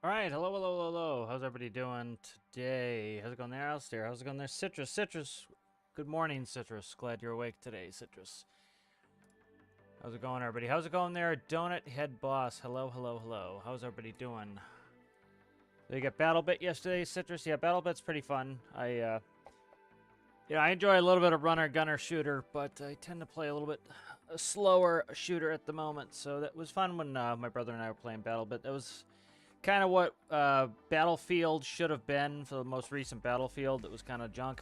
Alright, hello, hello, hello. How's everybody doing today? How's it going there, Alistair? How's it going there, Citrus? Citrus, good morning, Citrus. Glad you're awake today, Citrus. How's it going, everybody? How's it going there, Donut Head Boss? Hello, hello, hello. How's everybody doing? Did you get BattleBit yesterday, Citrus? Yeah, BattleBit's pretty fun. I enjoy a little bit of runner, gunner, shooter, but I tend to play a little bit a slower shooter at the moment. So that was fun when my brother and I were playing BattleBit. That was kind of what Battlefield should have been for the most recent Battlefield. It was kind of junk.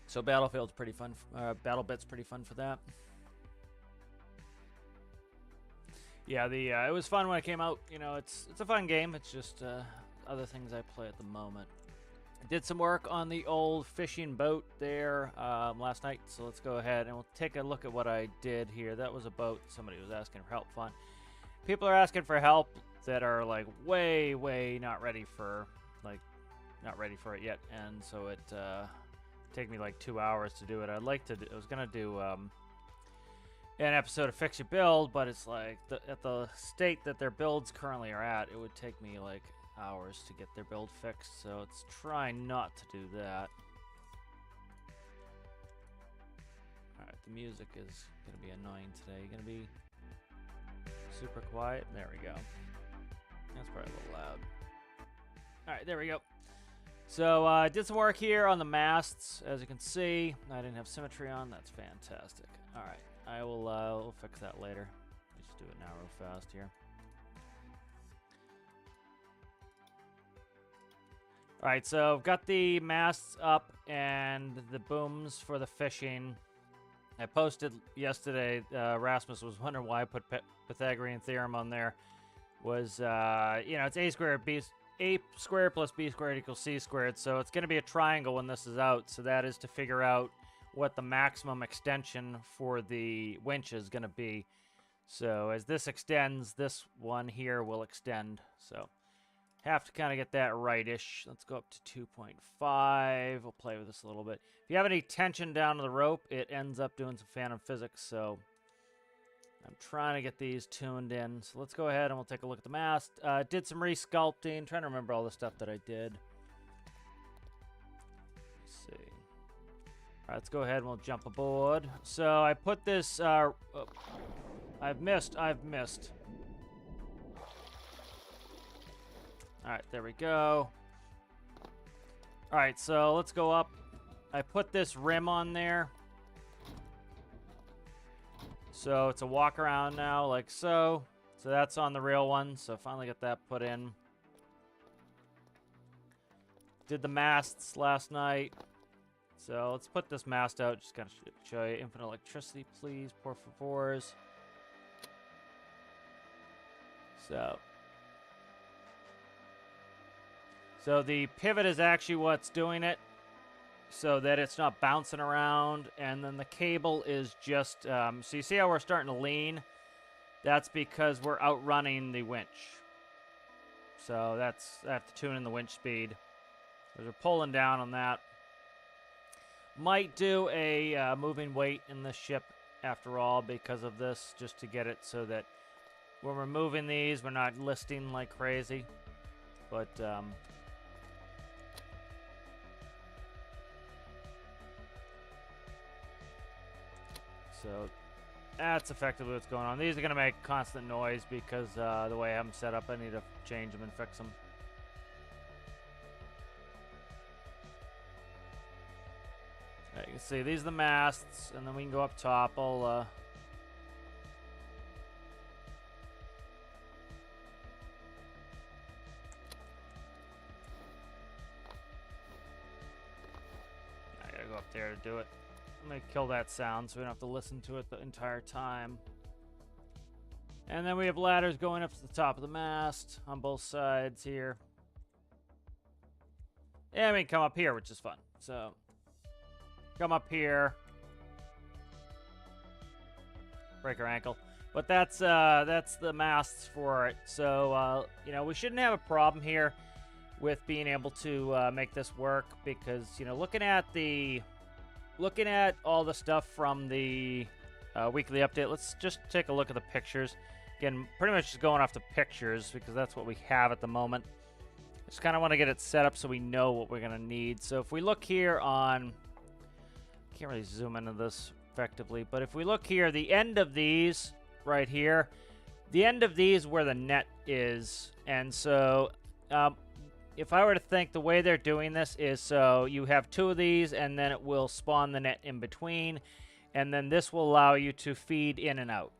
So Battlefield's pretty fun. BattleBit's pretty fun for that. Yeah, it was fun when it came out. You know, it's a fun game. It's just other things I play at the moment. I did some work on the old fishing boat there last night, so let's go ahead and we'll take a look at what I did here. That was a boat. Somebody was asking for help. Fun. People are asking for help that are like way not ready for it yet, and so it take me like 2 hours to do it. I was gonna do an episode of Fix Your Build, but it's like at the state that their builds currently are at, it would take me like hours to get their build fixed. So it's trying not to do that. All right, the music is gonna be annoying today. Gonna be super quiet. There we go. That's probably a little loud. All right, there we go. So I did some work here on the masts. As you can see, I didn't have symmetry on. That's fantastic. All right, I will we'll fix that later. Let's just do it now real fast here. All right, so I've got the masts up and the booms for the fishing. I posted yesterday, Rasmus was wondering why I put Pythagorean theorem on there. Was, it's a squared plus b squared equals c squared. So it's going to be a triangle when this is out. So that is to figure out what the maximum extension for the winch is going to be. So as this extends, this one here will extend. So have to kind of get that right-ish. Let's go up to 2.5. We'll play with this a little bit. If you have any tension down to the rope, it ends up doing some phantom physics. So I'm trying to get these tuned in. So let's go ahead and we'll take a look at the mast. Did some resculpting. Trying to remember all the stuff that I did. Let's see. All right, let's go ahead and we'll jump aboard. So I put this... I've missed. Alright, there we go. Alright, so let's go up. I put this rim on there. So it's a walk around now, like so. So that's on the real one. So finally got that put in. Did the masts last night. So let's put this mast out. Just kind of show you. Infinite electricity, please. Por favors. So the pivot is actually what's doing it, so that it's not bouncing around. And then the cable is just, so you see how we're starting to lean? That's because we're outrunning the winch. So I have to tune in the winch speed. Because we're pulling down on that. Might do a moving weight in the ship after all because of this, just to get it so that when we're moving these, we're not listing like crazy. But, so that's effectively what's going on. These are going to make constant noise because the way I have them set up, I need to change them and fix them. Right, you can see these are the masts, and then we can go up top. I gotta go up there to do it. I'm going to kill that sound so we don't have to listen to it the entire time. And then we have ladders going up to the top of the mast on both sides here. And we can come up here, which is fun. So, come up here. Break our ankle. But that's the masts for it. So, we shouldn't have a problem here with being able to make this work because, looking at all the stuff from the weekly update, let's just take a look at the pictures. Again, pretty much just going off the pictures because that's what we have at the moment. Just kind of want to get it set up so we know what we're going to need. So if we look here on... Can't really zoom into this effectively, but if we look here, the end of these right here, the end of these where the net is. And so if I were to think, the way they're doing this is so you have 2 of these and then it will spawn the net in between, and then this will allow you to feed in and out.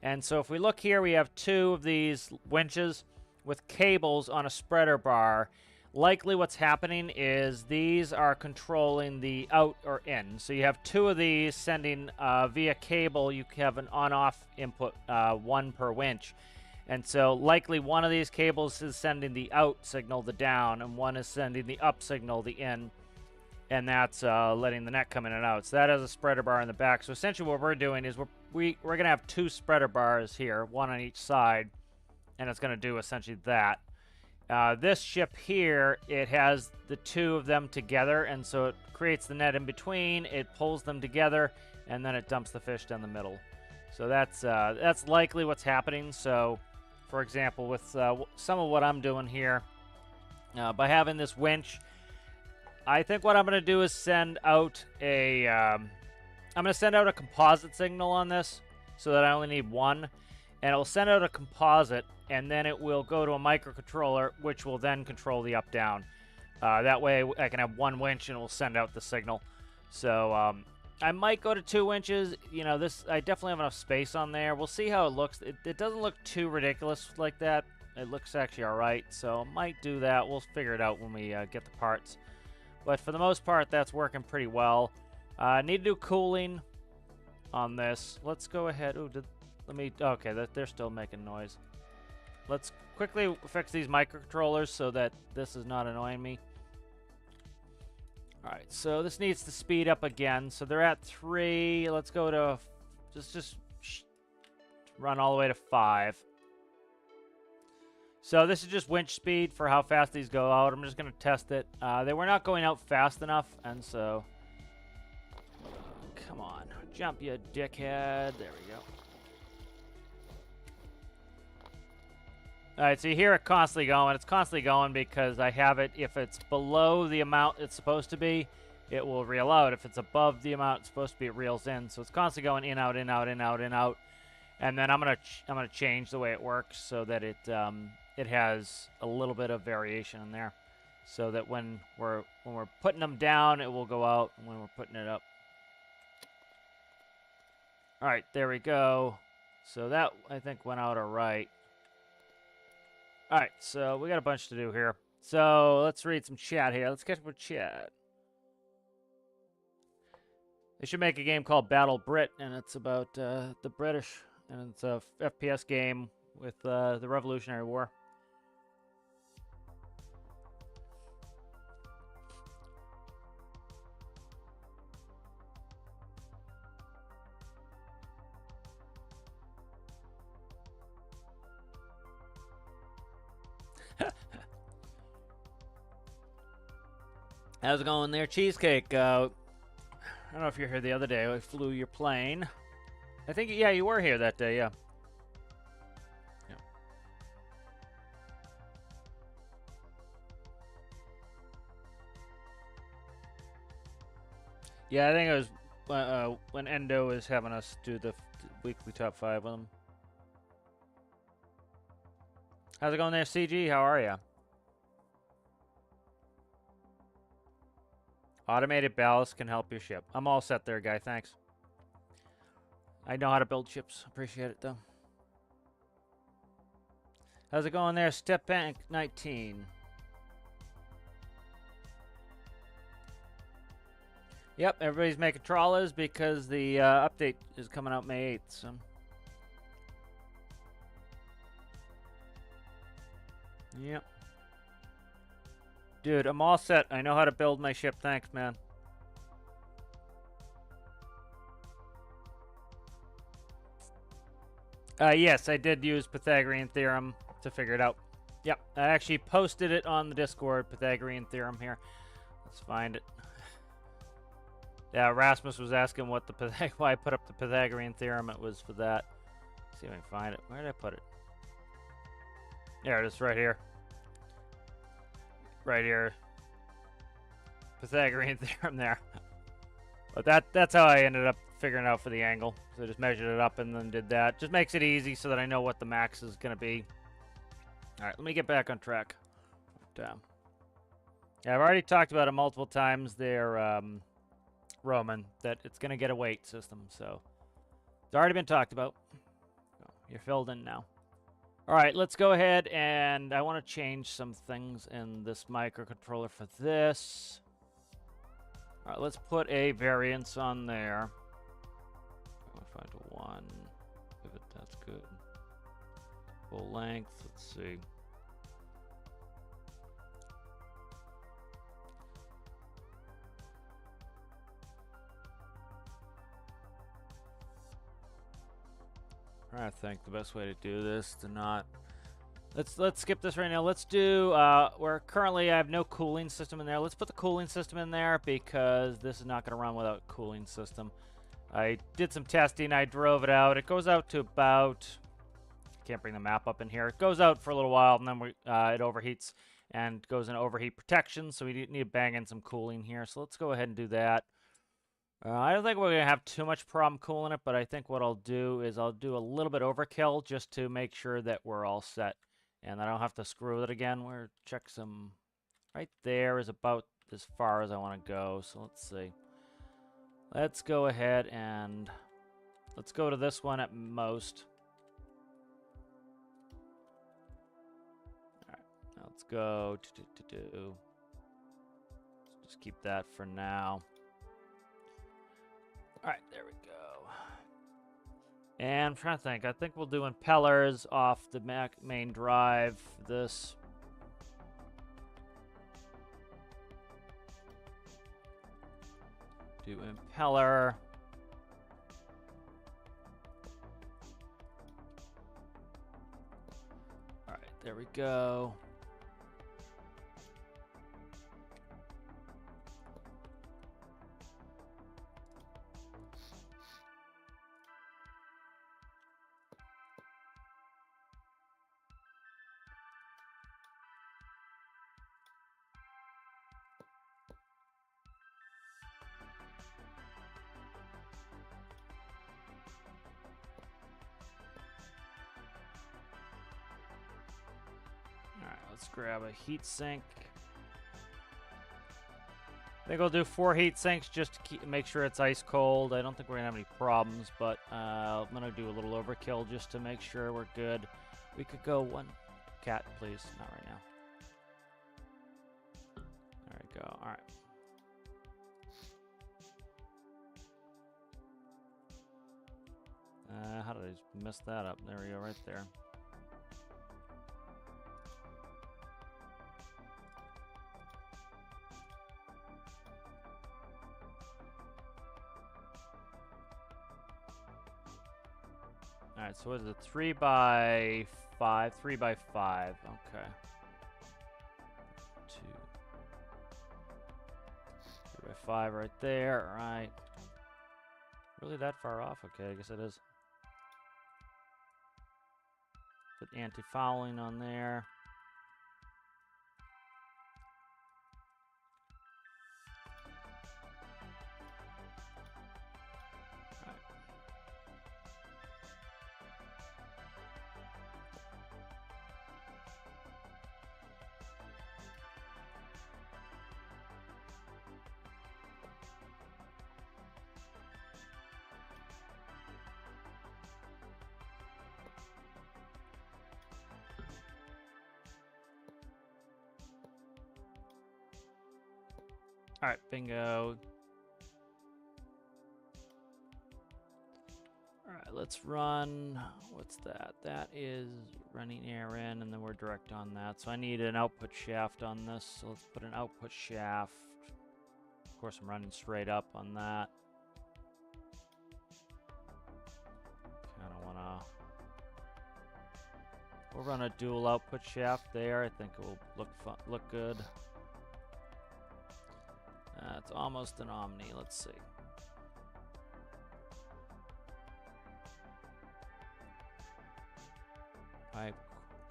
And so if we look here, we have 2 of these winches with cables on a spreader bar. Likely what's happening is these are controlling the out or in. So you have 2 of these sending via cable. You have an on-off input, 1 per winch. And so likely one of these cables is sending the out signal, the down, and one is sending the up signal, the in. And that's letting the net come in and out. So that has a spreader bar in the back. So essentially what we're doing is we're going to have 2 spreader bars here, 1 on each side. And it's going to do essentially that. This ship here, it has the 2 of them together, and so it creates the net in between, it pulls them together, and then it dumps the fish down the middle. So that's likely what's happening. So, for example, with some of what I'm doing here, by having this winch, I think what I'm going to do is send out a... I'm going to send out a composite signal on this, so that I only need 1, and it'll send out a composite, and then it will go to a microcontroller, which will then control the up-down. That way I can have 1 winch and it will send out the signal. So I might go to 2 winches. You know, I definitely have enough space on there. We'll see how it looks. It doesn't look too ridiculous like that. It looks actually all right, so I might do that. We'll figure it out when we get the parts. But for the most part, that's working pretty well. Need to do cooling on this. Let's go ahead. Ooh, okay, they're still making noise. Let's quickly fix these microcontrollers so that this is not annoying me. All right, so this needs to speed up again. So they're at 3. Let's go to just run all the way to 5. So this is just winch speed for how fast these go out. I'm just going to test it. They were not going out fast enough, and so... Come on, jump, you dickhead. There we go. All right, so you hear it constantly going. It's constantly going because I have it. If it's below the amount it's supposed to be, it will reel out. If it's above the amount it's supposed to be, it reels in. So it's constantly going in, out, in, out, in, out, in, out. And then I'm gonna change the way it works so that it has a little bit of variation in there, so that when we're putting them down, it will go out, and when we're putting it up. All right, there we go. So that I think went out all right. All right, so we got a bunch to do here. So let's read some chat here. Let's catch up with chat. They should make a game called Battle Brit, and it's about the British, and it's a FPS game with the Revolutionary War. How's it going there, Cheesecake? I don't know if you're here the other day. I flew your plane. I think, yeah, you were here that day, yeah. Yeah, I think it was when Endo was having us do the weekly top 5 with him. How's it going there, CG? How are you? Automated ballast can help your ship. I'm all set there, guy. Thanks. I know how to build ships. Appreciate it, though. How's it going there, Step Bank 19? Yep, everybody's making trawlers because the update is coming out May 8th. So. Yep. Dude, I'm all set. I know how to build my ship. Thanks, man. Yes, I did use Pythagorean theorem to figure it out. Yep, I actually posted it on the Discord, Pythagorean theorem here. Let's find it. Yeah, Rasmus was asking what why I put up the Pythagorean theorem. It was for that. See if I can find it. Where did I put it? There it is, right here. Right here. Pythagorean theorem there. But that's how I ended up figuring it out for the angle. So I just measured it up and then did that. Just makes it easy so that I know what the max is going to be. Alright, let me get back on track. Damn. Yeah, I've already talked about it multiple times there, Roman, that it's going to get a weight system. So it's already been talked about. You're filled in now. Alright, let's go ahead and I want to change some things in this microcontroller for this. Alright, let's put a variance on there. I'll find a 1. Pivot, that's good. Full length, let's see. I think the best way to do this to not let's skip this right now. Let's do where currently I have no cooling system in there. Let's put the cooling system in there because this is not going to run without a cooling system. I did some testing. I drove it out. It goes out to about, can't bring the map up in here. It goes out for a little while and then it overheats and goes into overheat protection. So we need to bang in some cooling here. So let's go ahead and do that. I don't think we're going to have too much problem cooling it, but I think what I'll do is I'll do a little bit overkill just to make sure that we're all set. And I don't have to screw it again. We'll check some. Right there is about as far as I want to go. So let's see. Let's go ahead and let's go to this one at most. All right, now let's go. Just keep that for now. All right, there we go. And I'm trying to think. I think we'll do impellers off the main drive. This. Do impeller. All right, there we go. Let's grab a heat sink. I think I'll do 4 heat sinks just to make sure it's ice cold. I don't think we're gonna have any problems, but I'm gonna do a little overkill just to make sure we're good. We could go 1 cat, please. Not right now. There we go. All right. How did I just mess that up? There we go, right there. Alright, so what is it? 3 by 5? 3 by 5. Okay. 2. 3 by 5 right there. Alright. Really that far off? Okay, I guess it is. Put anti-fouling on there. Alright, bingo. Alright, let's run. What's that? That is running air in, and then we're direct on that. So I need an output shaft on this. So let's put an output shaft. Of course, I'm running straight up on that. Kind of want to... We'll run a dual output shaft there. I think it will look good. It's almost an Omni. Let's see. Pipe,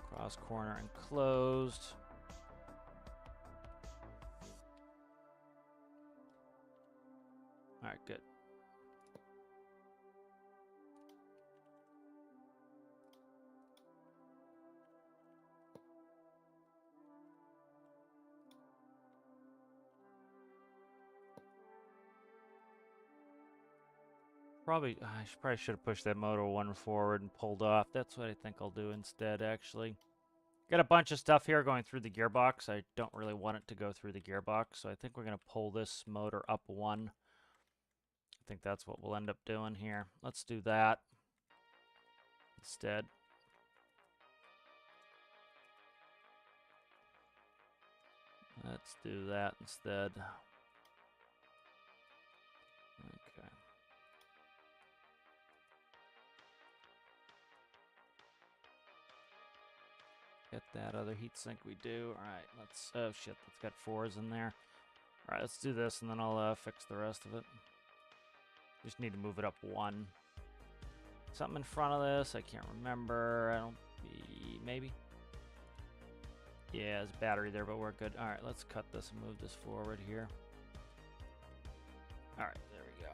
cross corner, and closed. All right, good. Probably, I probably should have pushed that motor one forward and pulled off. That's what I think I'll do instead, actually. Got a bunch of stuff here going through the gearbox. I don't really want it to go through the gearbox, so I think we're going to pull this motor up one. I think that's what we'll end up doing here. Let's do that instead. Let's do that instead. Okay. Get that other heatsink we do. All right, let's, oh shit, that's got 4s in there. All right, let's do this and then I'll fix the rest of it. Just need to move it up one. Something in front of this, I can't remember. I don't, maybe. Yeah, there's a battery there, but we're good. All right, let's cut this and move this forward here. All right, there we go.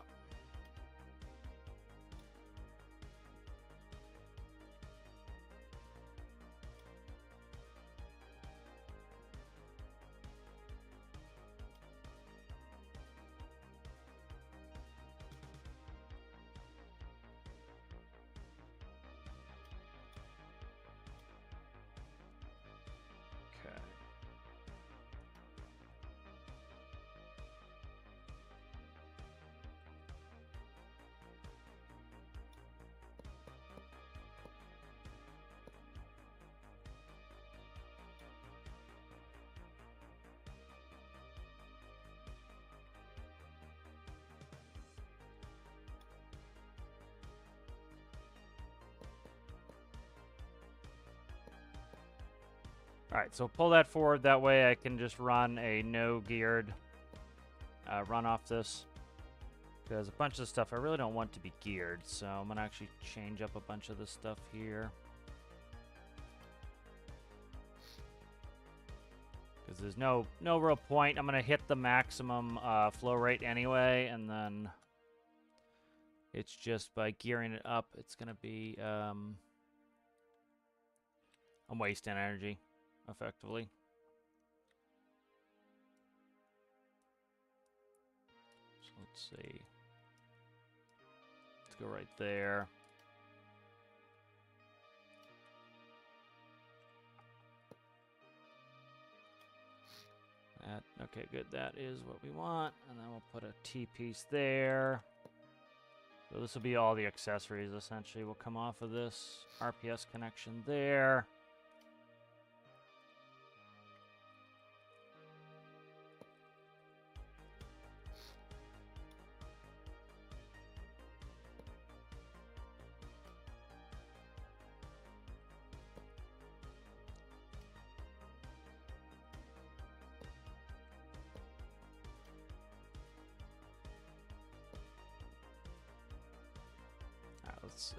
Alright, so pull that forward. That way I can just run a no-geared run off this. Because a bunch of stuff I really don't want to be geared. So I'm going to actually change up a bunch of this stuff here. Because there's no real point. I'm going to hit the maximum flow rate anyway. And then it's just by gearing it up, it's going to be... I'm wasting energy. Effectively. So let's see. Let's go right there. That, okay, good. That is what we want. And then we'll put a T-piece there. So this will be all the accessories, essentially, will come off of this. RPS connection there. Let's see.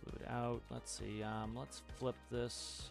Fluid out. Let's see. Let's flip this.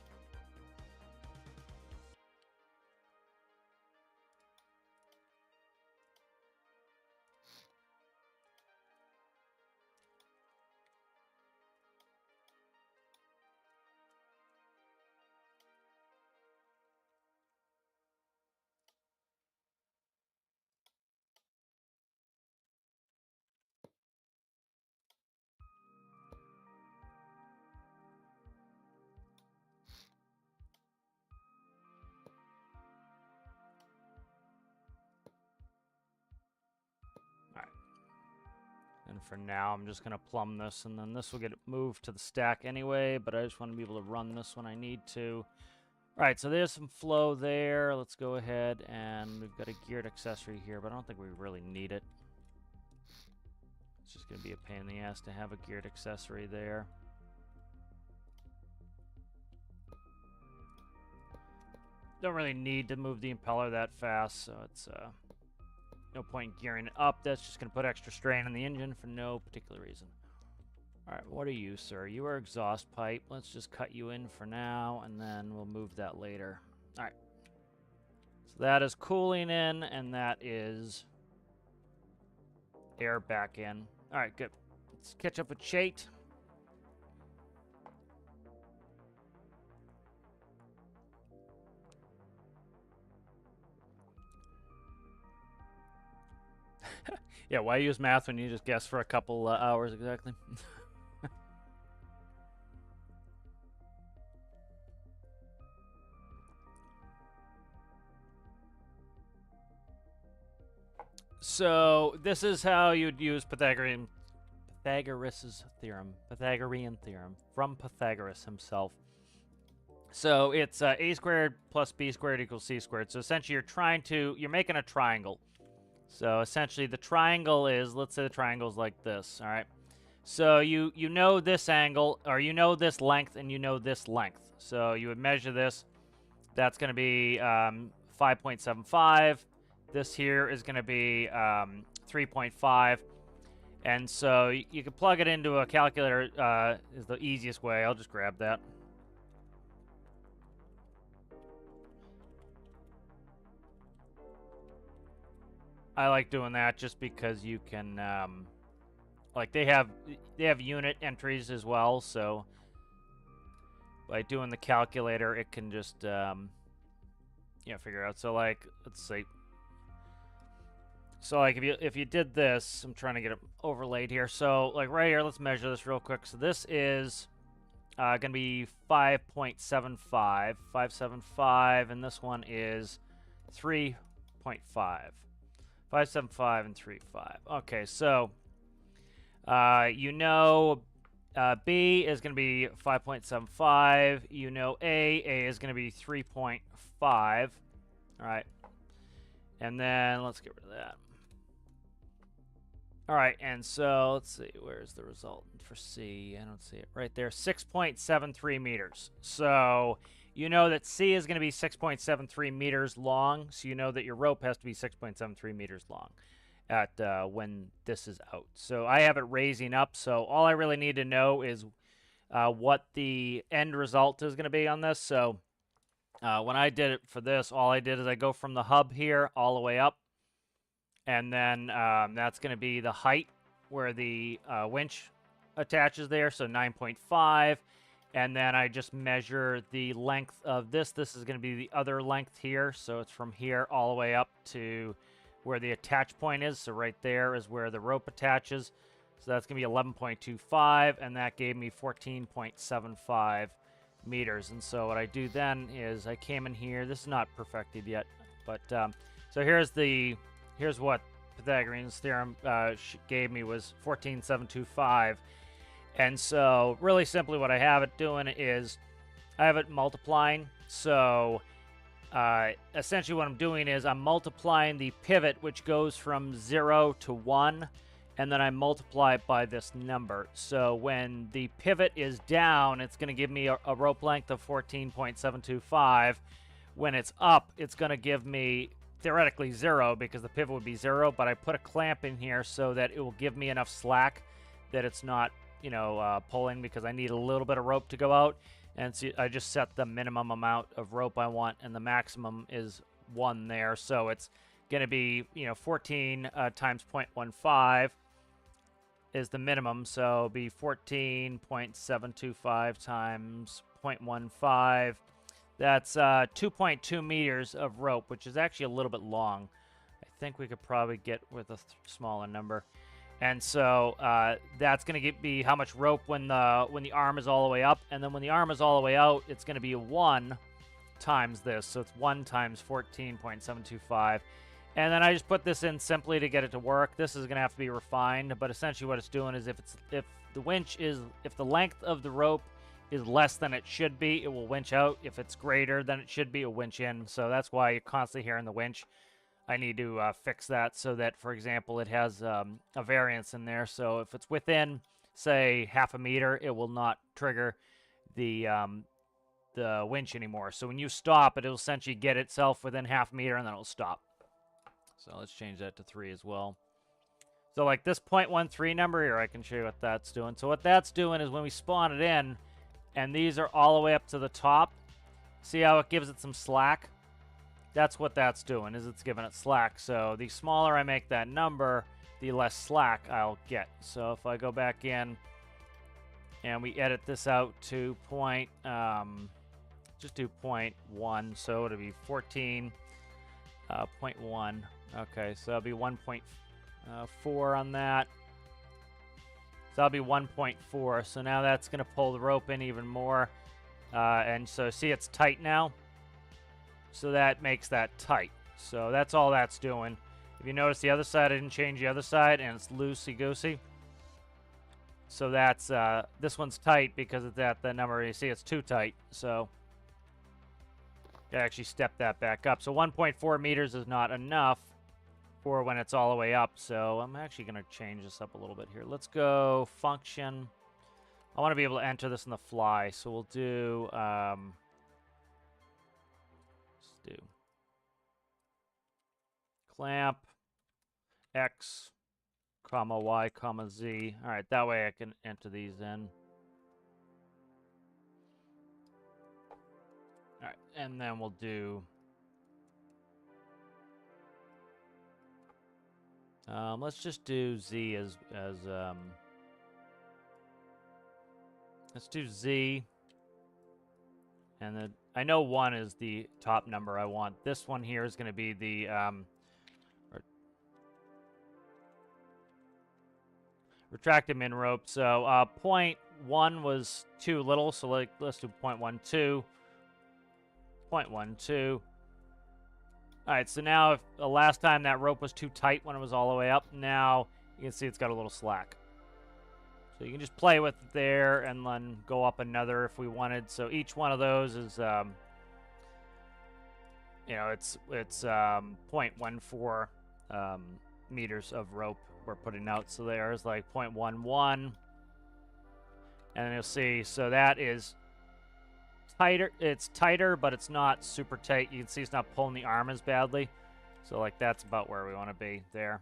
And for now, I'm just going to plumb this, and then this will get moved to the stack anyway, but I just want to be able to run this when I need to. All right, so there's some flow there. Let's go ahead, and we've got a geared accessory here, but I don't think we really need it. It's just going to be a pain in the ass to have a geared accessory there. Don't really need to move the impeller that fast, so it's... no point gearing it up. That's just going to put extra strain on the engine for no particular reason. All right, what are you, sir? You are exhaust pipe. Let's just cut you in for now, and then we'll move that later. All right. So that is cooling in, and that is air back in. All right, good. Let's catch up with Chait. Yeah, why use math when you just guess for a couple hours exactly? So this is how you'd use Pythagorean theorem from Pythagoras himself. So it's a squared plus b squared equals c squared. So essentially you're making a triangle. So essentially the triangle is, let's say the triangle is like this, all right? So you know this angle, or you know this length, and you know this length. So you would measure this. That's going to be 5.75. This here is going to be 3.5. And so you can plug it into a calculator is the easiest way. I'll just grab that. I like doing that just because you can, like they have unit entries as well. So by doing the calculator, it can just, figure out. So like, let's see. So like if you did this, I'm trying to get it overlaid here. So like right here, let's measure this real quick. So this is gonna be 5.75, and this one is 3.5. 5.75 and 3.5. Okay, so you know B is going to be 5.75. You know A is going to be 3.5. All right. And then let's get rid of that. All right, and so let's see, where's the result for C? I don't see it right there. 6.73 meters. So you know that C is going to be 6.73 meters long, so you know that your rope has to be 6.73 meters long at when this is out. So I have it raising up, so all I really need to know is what the end result is going to be on this. So when I did it for this, all I did is I go from the hub here all the way up, and then that's going to be the height where the winch attaches there, so 9.5. And then I just measure the length of this. This is going to be the other length here. So it's from here all the way up to where the attach point is. So right there is where the rope attaches. So that's going to be 11.25. And that gave me 14.75 meters. And so what I do then is I came in here. This is not perfected yet. But so here's what Pythagorean's theorem gave me was 14.725. And so really simply what I have it doing is I have it multiplying. So essentially what I'm doing is I'm multiplying the pivot, which goes from 0 to 1, and then I multiply it by this number. So when the pivot is down, it's going to give me a rope length of 14.725. When it's up, it's going to give me theoretically 0 because the pivot would be 0, but I put a clamp in here so that it will give me enough slack that it's not pulling, because I need a little bit of rope to go out. And so I just set the minimum amount of rope I want, and the maximum is 1 there. So it's going to be, 14 times 0.15 is the minimum. So it'll be 14.725 times 0.15. That's 2.2 meters of rope, which is actually a little bit long. I think we could probably get with a smaller number. And so that's going to be how much rope when the arm is all the way up. And then when the arm is all the way out, it's going to be 1 times this. So it's 1 times 14.725. And then I just put this in simply to get it to work. This is going to have to be refined. But essentially what it's doing is if the length of the rope is less than it should be, it will winch out. If it's greater than it should be, it'll winch in. So that's why you're constantly hearing the winch. I need to fix that so that, for example, it has a variance in there. So if it's within, say, half a meter, it will not trigger the winch anymore. So when you stop, it'll essentially get itself within half a meter, and then it'll stop. So let's change that to 3 as well. So like this 0.13 number here, I can show you what that's doing. So what that's doing is when we spawn it in, and these are all the way up to the top, see how it gives it some slack? That's what that's doing, is it's giving it slack. So the smaller I make that number, the less slack I'll get. So if I go back in and we edit this out to just do 0.1, so it'll be 14.1. Okay, so that'll be 1.4 on that. So that'll be 1.4. So now that's going to pull the rope in even more. And so see, it's tight now. So that makes that tight. So that's all that's doing. If you notice the other side, I didn't change the other side, and it's loosey-goosey. So that's, this one's tight because it's at the number. You see, it's too tight. So I actually step that back up. So 1.4 meters is not enough for when it's all the way up. So I'm actually going to change this up a little bit here. Let's go function. I want to be able to enter this in the fly. So we'll do, let's do clamp X, comma Y, comma Z. All right, that way I can enter these in. All right, and then we'll do let's just do Z as let's do Z, and then I know 1 is the top number I want. This one here is going to be the retracted min rope. So 0.1 was too little, so let's do 0.12. 0.12. All right, so now if the last time that rope was too tight when it was all the way up, now you can see it's got a little slack. So you can just play with it there and then go up another if we wanted. So each one of those is, you know, it's 0.14 meters of rope we're putting out. So there's like 0.11. And then you'll see, so that is tighter. It's tighter, but it's not super tight. You can see it's not pulling the arm as badly. So like that's about where we want to be there.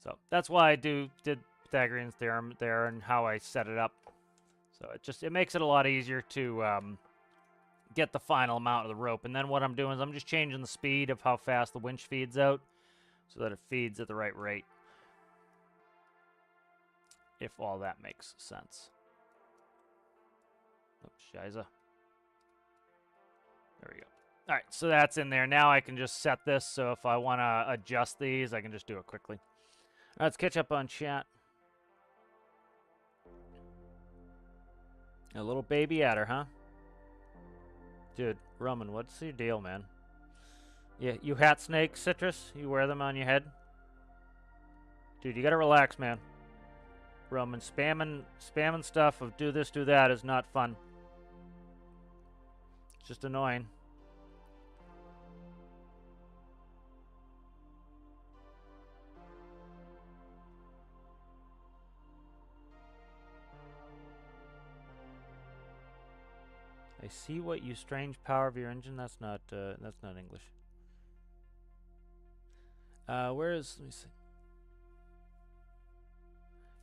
So that's why I did Pythagorean theorem there and how I set it up. So it makes it a lot easier to get the final amount of the rope. And then what I'm doing is I'm just changing the speed of how fast the winch feeds out so that it feeds at the right rate. If all that makes sense. Oh, shiza. There we go. All right, so that's in there. Now I can just set this, so if I want to adjust these, I can just do it quickly. All right, let's catch up on chat. A little baby adder, huh? Dude, Roman, what's your deal, man? Yeah, you hat snake, Citrus? You wear them on your head? Dude, you gotta relax, man. Roman, spamming stuff of do this, do that is not fun. It's just annoying. I see what you strange power of your engine. That's not English. Where is? Let me see.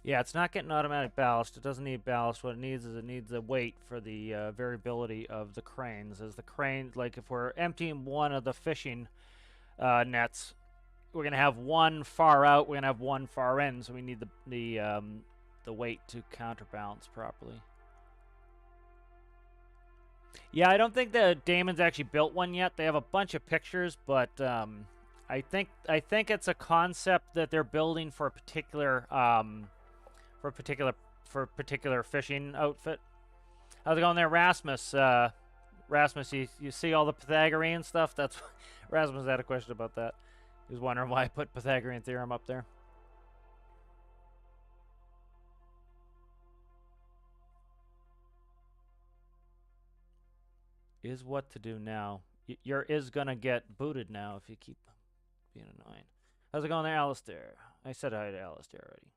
Yeah, it's not getting automatic ballast. It doesn't need ballast. What it needs is a weight for the variability of the cranes. As the crane, like if we're emptying one of the fishing nets, we're gonna have one far out. We're gonna have one far in. So we need the weight to counterbalance properly. Yeah, I don't think the Damon's actually built one yet. They have a bunch of pictures, but I think it's a concept that they're building for a particular particular fishing outfit. How's it going there, Rasmus? Rasmus, you see all the Pythagorean stuff? That's Rasmus had a question about that. He was wondering why I put Pythagorean theorem up there. Is what to do now. Your is gonna get booted now if you keep being annoying. How's it going there, Alistair? I said hi to Alistair already.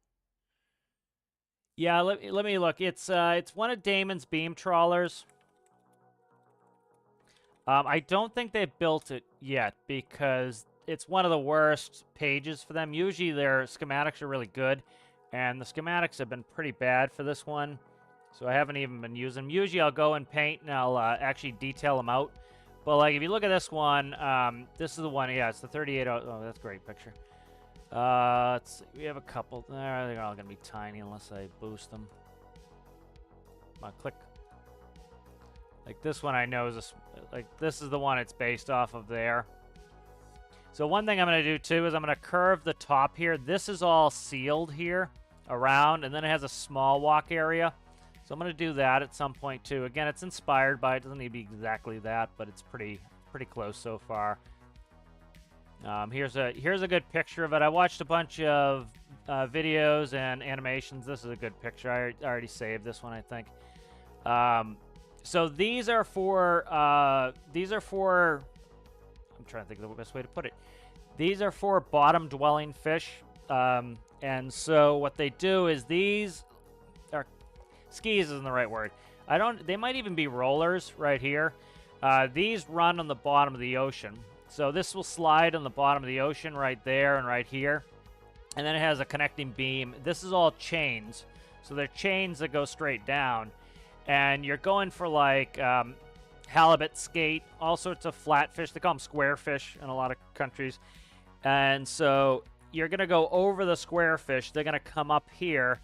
Yeah, let me look. It's one of Damon's beam trawlers. I don't think they've built it yet because it's one of the worst pages for them. Usually their schematics are really good, and the schematics have been pretty bad for this one, so I haven't even been using them. Usually I'll go and paint and I'll actually detail them out. But like if you look at this one, this is the one, yeah, it's the 38. Oh, that's a great picture. Let's see, we have a couple there. They're all gonna be tiny unless I boost them. Come on, click. Like this one I know is this is the one it's based off of there. So one thing I'm going to do too is I'm going to curve the top here. This is all sealed here around, and then it has a small walk area. So I'm going to do that at some point too. Again, it's inspired by it. Doesn't need to be exactly that, but it's pretty close so far. Here's a good picture of it. I watched a bunch of videos and animations. This is a good picture. I already saved this one, I think. So these are for I'm trying to think of the best way to put it. These are for bottom dwelling fish. And so what they do is these are skis isn't the right word. They might even be rollers right here. These run on the bottom of the ocean. So this will slide on the bottom of the ocean right there and right here. And then it has a connecting beam. This is all chains. So they're chains that go straight down. And you're going for like halibut, skate, all sorts of flatfish. They call them square fish in a lot of countries. And so you're going to go over the square fish. They're going to come up here.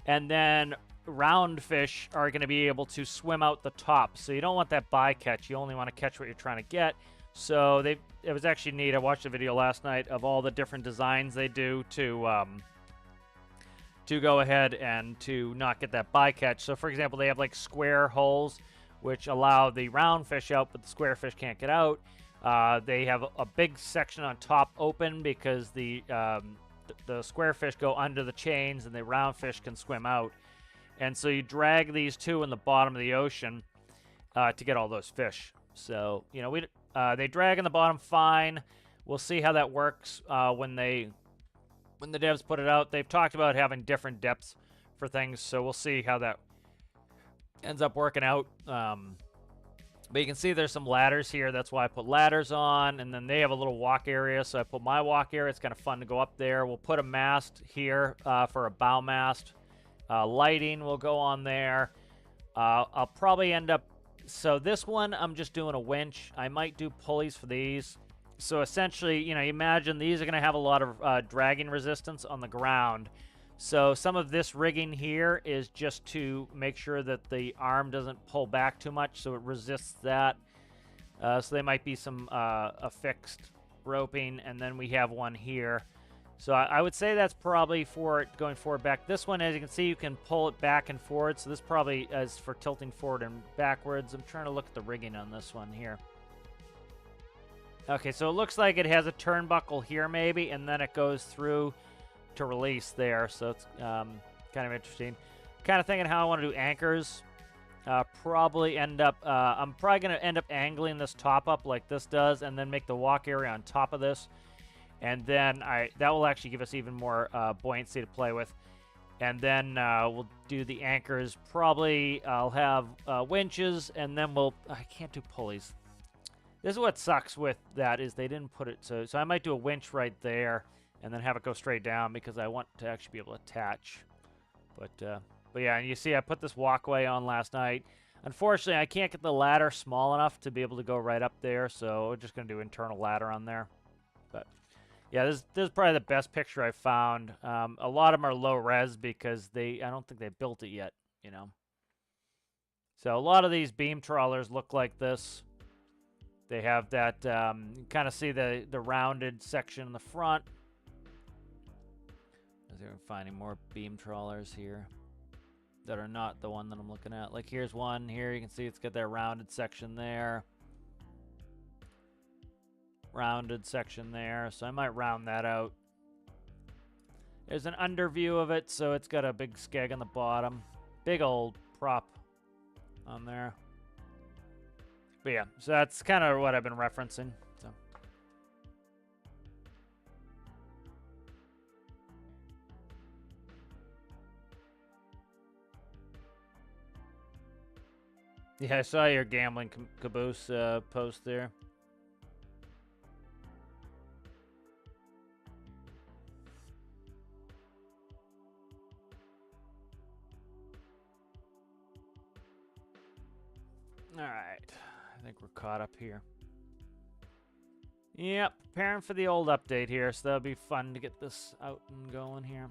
And then round fish are going to be able to swim out the top. So you don't want that bycatch. You only want to catch what you're trying to get. So it was actually neat. I watched a video last night of all the different designs they do to go ahead and to not get that bycatch. So for example, they have like square holes which allow the round fish out, but the square fish can't get out. They have a big section on top open because the square fish go under the chains and the round fish can swim out. And so you drag these two in the bottom of the ocean to get all those fish. So, you know, they drag in the bottom fine. We'll see how that works when the devs put it out. They've talked about having different depths for things, so we'll see how that ends up working out. But you can see there's some ladders here. That's why I put ladders on, and then they have a little walk area, so I put my walk area. It's kind of fun to go up there. We'll put a mast here for a bow mast. Lighting will go on there. I'll probably end up... So this one, I'm just doing a winch. I might do pulleys for these. So essentially, you know, imagine these are going to have a lot of dragging resistance on the ground. So some of this rigging here is just to make sure that the arm doesn't pull back too much, so it resists that. So there might be some affixed roping, and then we have one here. So I would say that's probably for it going forward back. This one, as you can see, you can pull it back and forward. So this probably is for tilting forward and backwards. I'm trying to look at the rigging on this one here. Okay, so it looks like it has a turnbuckle here maybe, and then it goes through to release there. So it's kind of interesting. Kind of thinking how I want to do anchors. Probably end up, I'm probably going to end up angling this top up like this does, and then make the walk area on top of this. And then that will actually give us even more buoyancy to play with. And then we'll do the anchors. Probably I'll have winches, and then I can't do pulleys. This is what sucks with that is they didn't put it. So I might do a winch right there, and then have it go straight down because I want to actually be able to attach. But yeah, and you see I put this walkway on last night. Unfortunately, I can't get the ladder small enough to be able to go right up there, so we're just going to do internal ladder on there. But yeah, this is probably the best picture I've found. A lot of them are low res because I don't think they built it yet, you know. So a lot of these beam trawlers look like this. They have that, you kind of see the rounded section in the front. I'm finding more beam trawlers here that are not the one that I'm looking at. Like here's one here. You can see it's got that rounded section there. Rounded section there. So I might round that out. There's an under view of it. So it's got a big skeg on the bottom. Big old prop on there. But yeah, so that's kind of what I've been referencing. So. Yeah, I saw your gambling caboose post there. Alright. I think we're caught up here. Yep, preparing for the old update here, so that'll be fun to get this out and going here.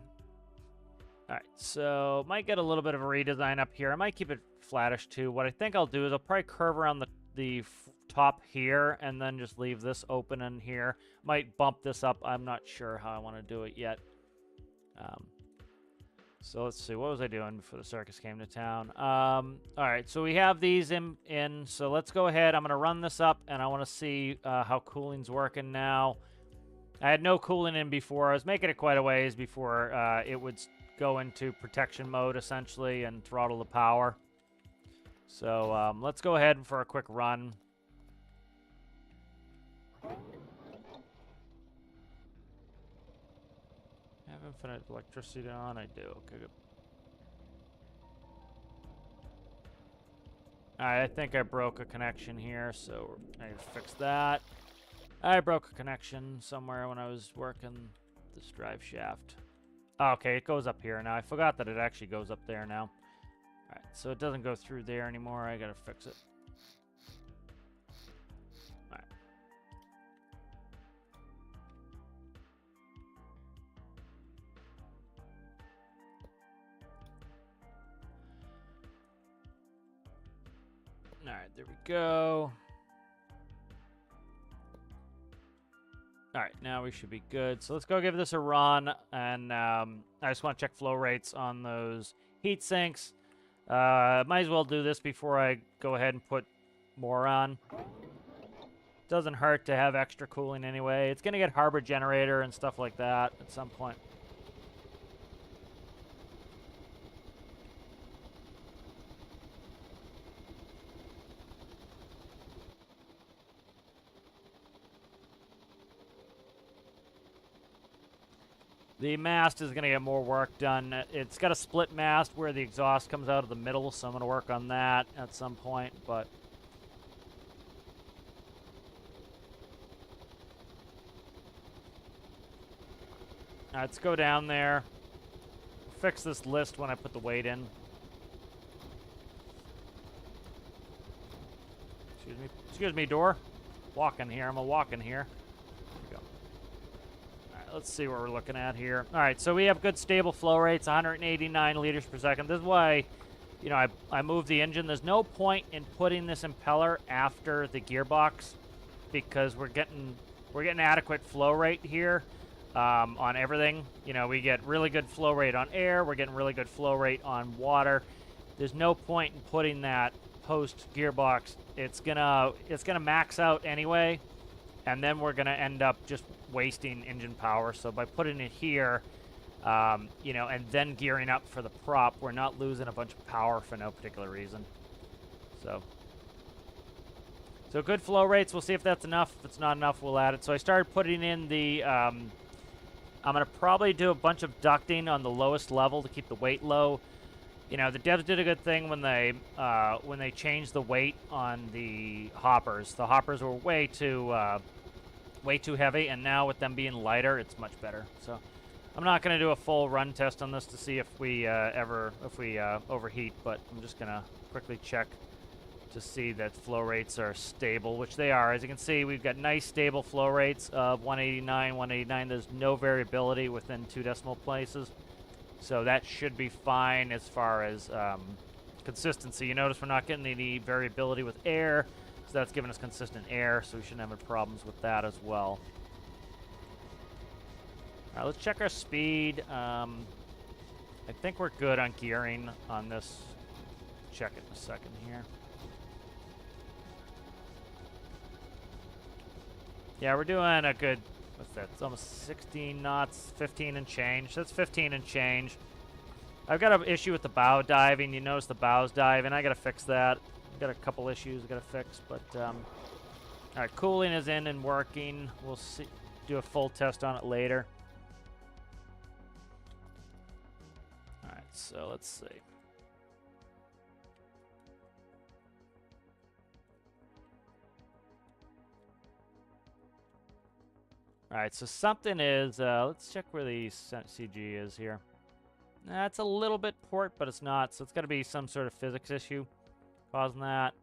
Alright, so might get a little bit of a redesign up here. I might keep it flattish too. What I think I'll do is I'll probably curve around the top here and then just leave this open in here. Might bump this up. I'm not sure how I want to do it yet. So let's see. What was I doing before the circus came to town? All right, so we have these in. So let's go ahead. I'm going to run this up, and I want to see how cooling's working now. I had no cooling in before. I was making it quite a ways before it would go into protection mode, essentially, and throttle the power. So let's go ahead for a quick run. Have infinite electricity on? I do. Okay, good. Alright, I think I broke a connection here, so I need to fix that. I broke a connection somewhere when I was working this drive shaft. Okay, it goes up here now. I forgot that it actually goes up there now. Alright, so it doesn't go through there anymore. I gotta fix it. Alright. Alright, there we go. Alright, now we should be good. So let's go give this a run, and I just want to check flow rates on those heat sinks. Might as well do this before I go ahead and put more on. Doesn't hurt to have extra cooling anyway. It's going to get harbor generator and stuff like that at some point. The mast is going to get more work done. It's got a split mast where the exhaust comes out of the middle, so I'm going to work on that at some point, but... Alright, let's go down there. Fix this list when I put the weight in. Excuse me, door. Walking here. I'm a walking here. Let's see what we're looking at here. All right, so we have good stable flow rates, 189 liters per second. This is why, you know, I moved the engine. There's no point in putting this impeller after the gearbox because we're getting adequate flow rate here on everything. You know, we get really good flow rate on air. We're getting really good flow rate on water. There's no point in putting that post gearbox. It's gonna max out anyway, and then we're gonna end up just wasting engine power. So by putting it here, you know, and then gearing up for the prop, we're not losing a bunch of power for no particular reason. So good flow rates. We'll see if that's enough. If it's not enough, we'll add it. So I started putting in the, I'm going to probably do a bunch of ducting on the lowest level to keep the weight low. You know, the devs did a good thing when they changed the weight on the hoppers. The hoppers were way too heavy, and now with them being lighter, it's much better. So I'm not going to do a full run test on this to see if we overheat, but I'm just going to quickly check to see that flow rates are stable, which they are. As you can see, we've got nice stable flow rates of 189, 189. There's no variability within 2 decimal places, so that should be fine as far as consistency. You notice we're not getting any variability with air, so that's giving us consistent air, so we shouldn't have any problems with that as well. All right, let's check our speed. I think we're good on gearing on this. Check it in a second here. Yeah, we're doing a good, what's that? It's almost 16 knots, 15 and change. That's 15 and change. I've got an issue with the bow diving. You notice the bow's diving. I got to fix that. Got a couple issues I got to fix, but all right, cooling is in and working. We'll see, do a full test on it later. All right, so let's see. All right, so something is, let's check where the CG is here. It's a little bit port, but it's not, so it's got to be some sort of physics issue causing that.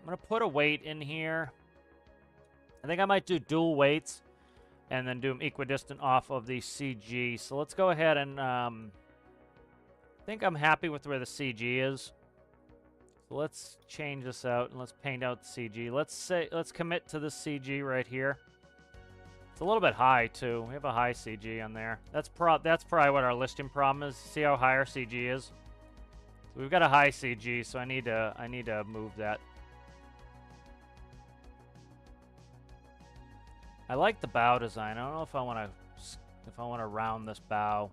I'm going to put a weight in here. I think I might do dual weights and then do them equidistant off of the CG. So let's go ahead and I think I'm happy with where the CG is. So let's change this out and let's paint out the CG. Let's commit to this CG right here. It's a little bit high too. We have a high CG on there. That's probably what our listing problem is. See how high our CG is? So we've got a high CG, so I need to move that. I like the bow design. I don't know if I want to round this bow.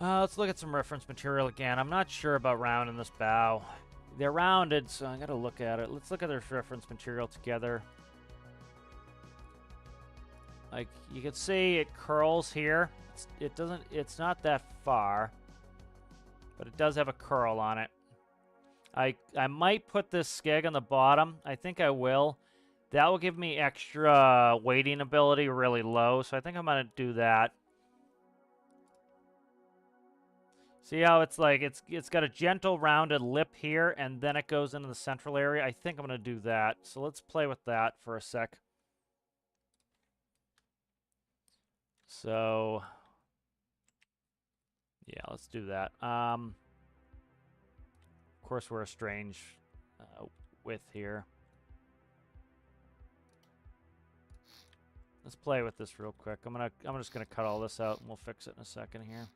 Let's look at some reference material again. I'm not sure about rounding this bow. They're rounded, so I got to look at it. Let's look at this reference material together. Like you can see, it curls here. It's not that far, but it does have a curl on it. I might put this skeg on the bottom. I think I will. That will give me extra weighting ability really low, so I think I'm going to do that. See how it's like, it's got a gentle rounded lip here, and then it goes into the central area? I think I'm going to do that. So let's play with that for a sec. So, yeah, let's do that. Of course, we're a strange width here. Let's play with this real quick. I'm just gonna cut all this out, and we'll fix it in a second here.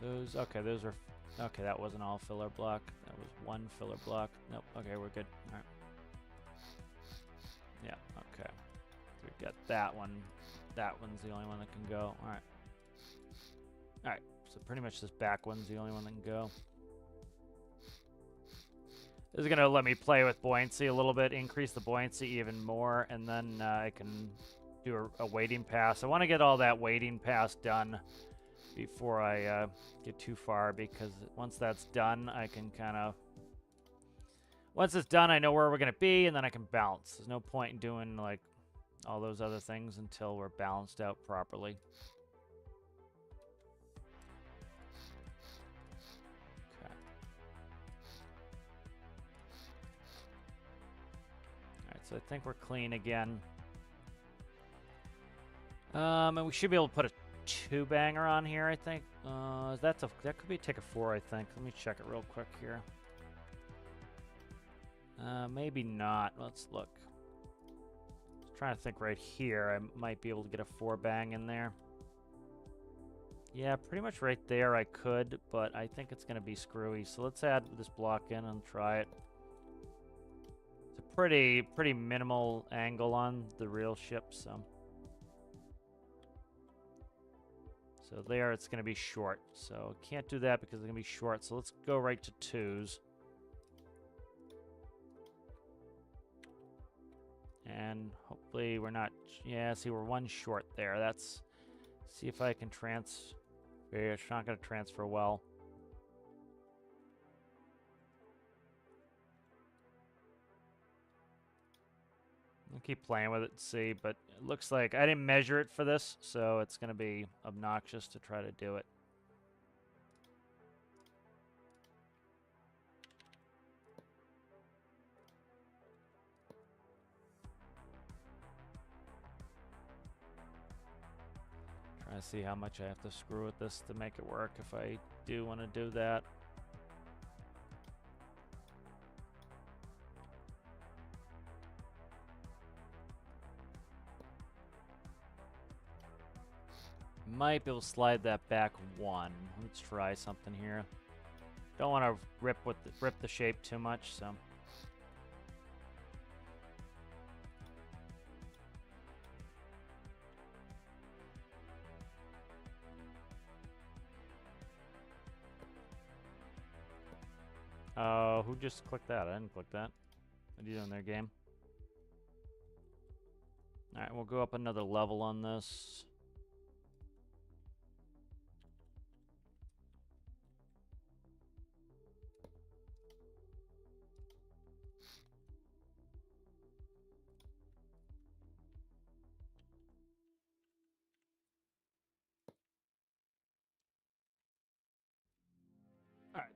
Those are okay. That wasn't all filler block. That was one filler block. Nope. Okay, we're good. All right. Yeah. Okay. So we got that one. That one's the only one that can go. All right. All right. So pretty much this back one's the only one that can go. This is gonna let me play with buoyancy a little bit, increase the buoyancy even more, and then I can do a weighting pass. I want to get all that weighting pass done before I get too far, because once that's done, I can kind of... Once it's done, I know where we're going to be, and then I can balance. There's no point in doing, like, all those other things until we're balanced out properly. Okay. Alright, so I think we're clean again. And we should be able to put a two-banger on here, I think. That could be take a 4, I think. Let me check it real quick here. Maybe not. Let's look. Just trying to think right here. I might be able to get a 4-bang in there. Yeah, pretty much right there I could, but I think it's going to be screwy. So let's add this block in and try it. It's a pretty minimal angle on the real ship, so... So there, it's going to be short. So can't do that because it's going to be short. So let's go right to 2s. And hopefully we're not... Yeah, see, we're 1 short there. That's... See if I can transfer... It's not going to transfer well. I'll keep playing with it and see, but it looks like I didn't measure it for this, so it's going to be obnoxious to try to do it. Trying to see how much I have to screw with this to make it work if I do want to do that. Might be able to slide that back 1. Let's try something here. Don't want to rip the shape too much, so. Who just clicked that? I didn't click that. What are you doing there, game? Alright, we'll go up another level on this.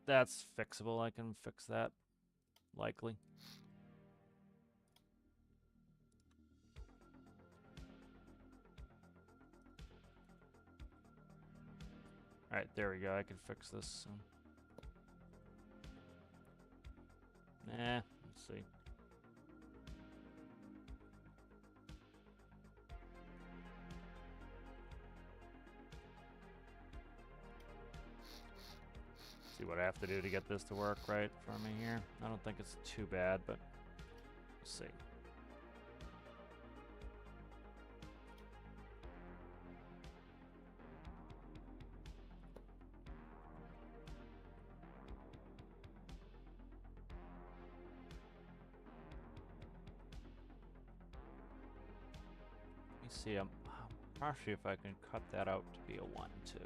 that's fixable. I can fix that, likely. All right, there we go. I can fix this. So. Let's see. See what I have to do to get this to work right for me here. I don't think it's too bad, but we'll see. Let me see. I'm not sure if I can cut that out to be a 1, 2.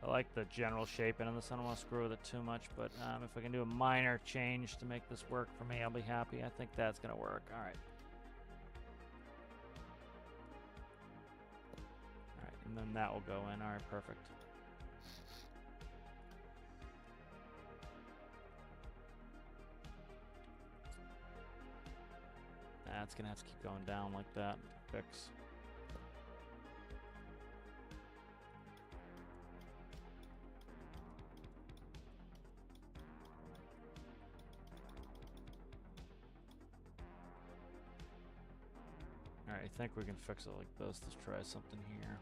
I like the general shaping of this. I don't want to screw with it too much, but if I can do a minor change to make this work for me, I'll be happy. I think that's going to work. All right. All right, and then that will go in. All right, perfect. That's going to have to keep going down like that. Fix. Alright, I think we can fix it like this. Let's try something here.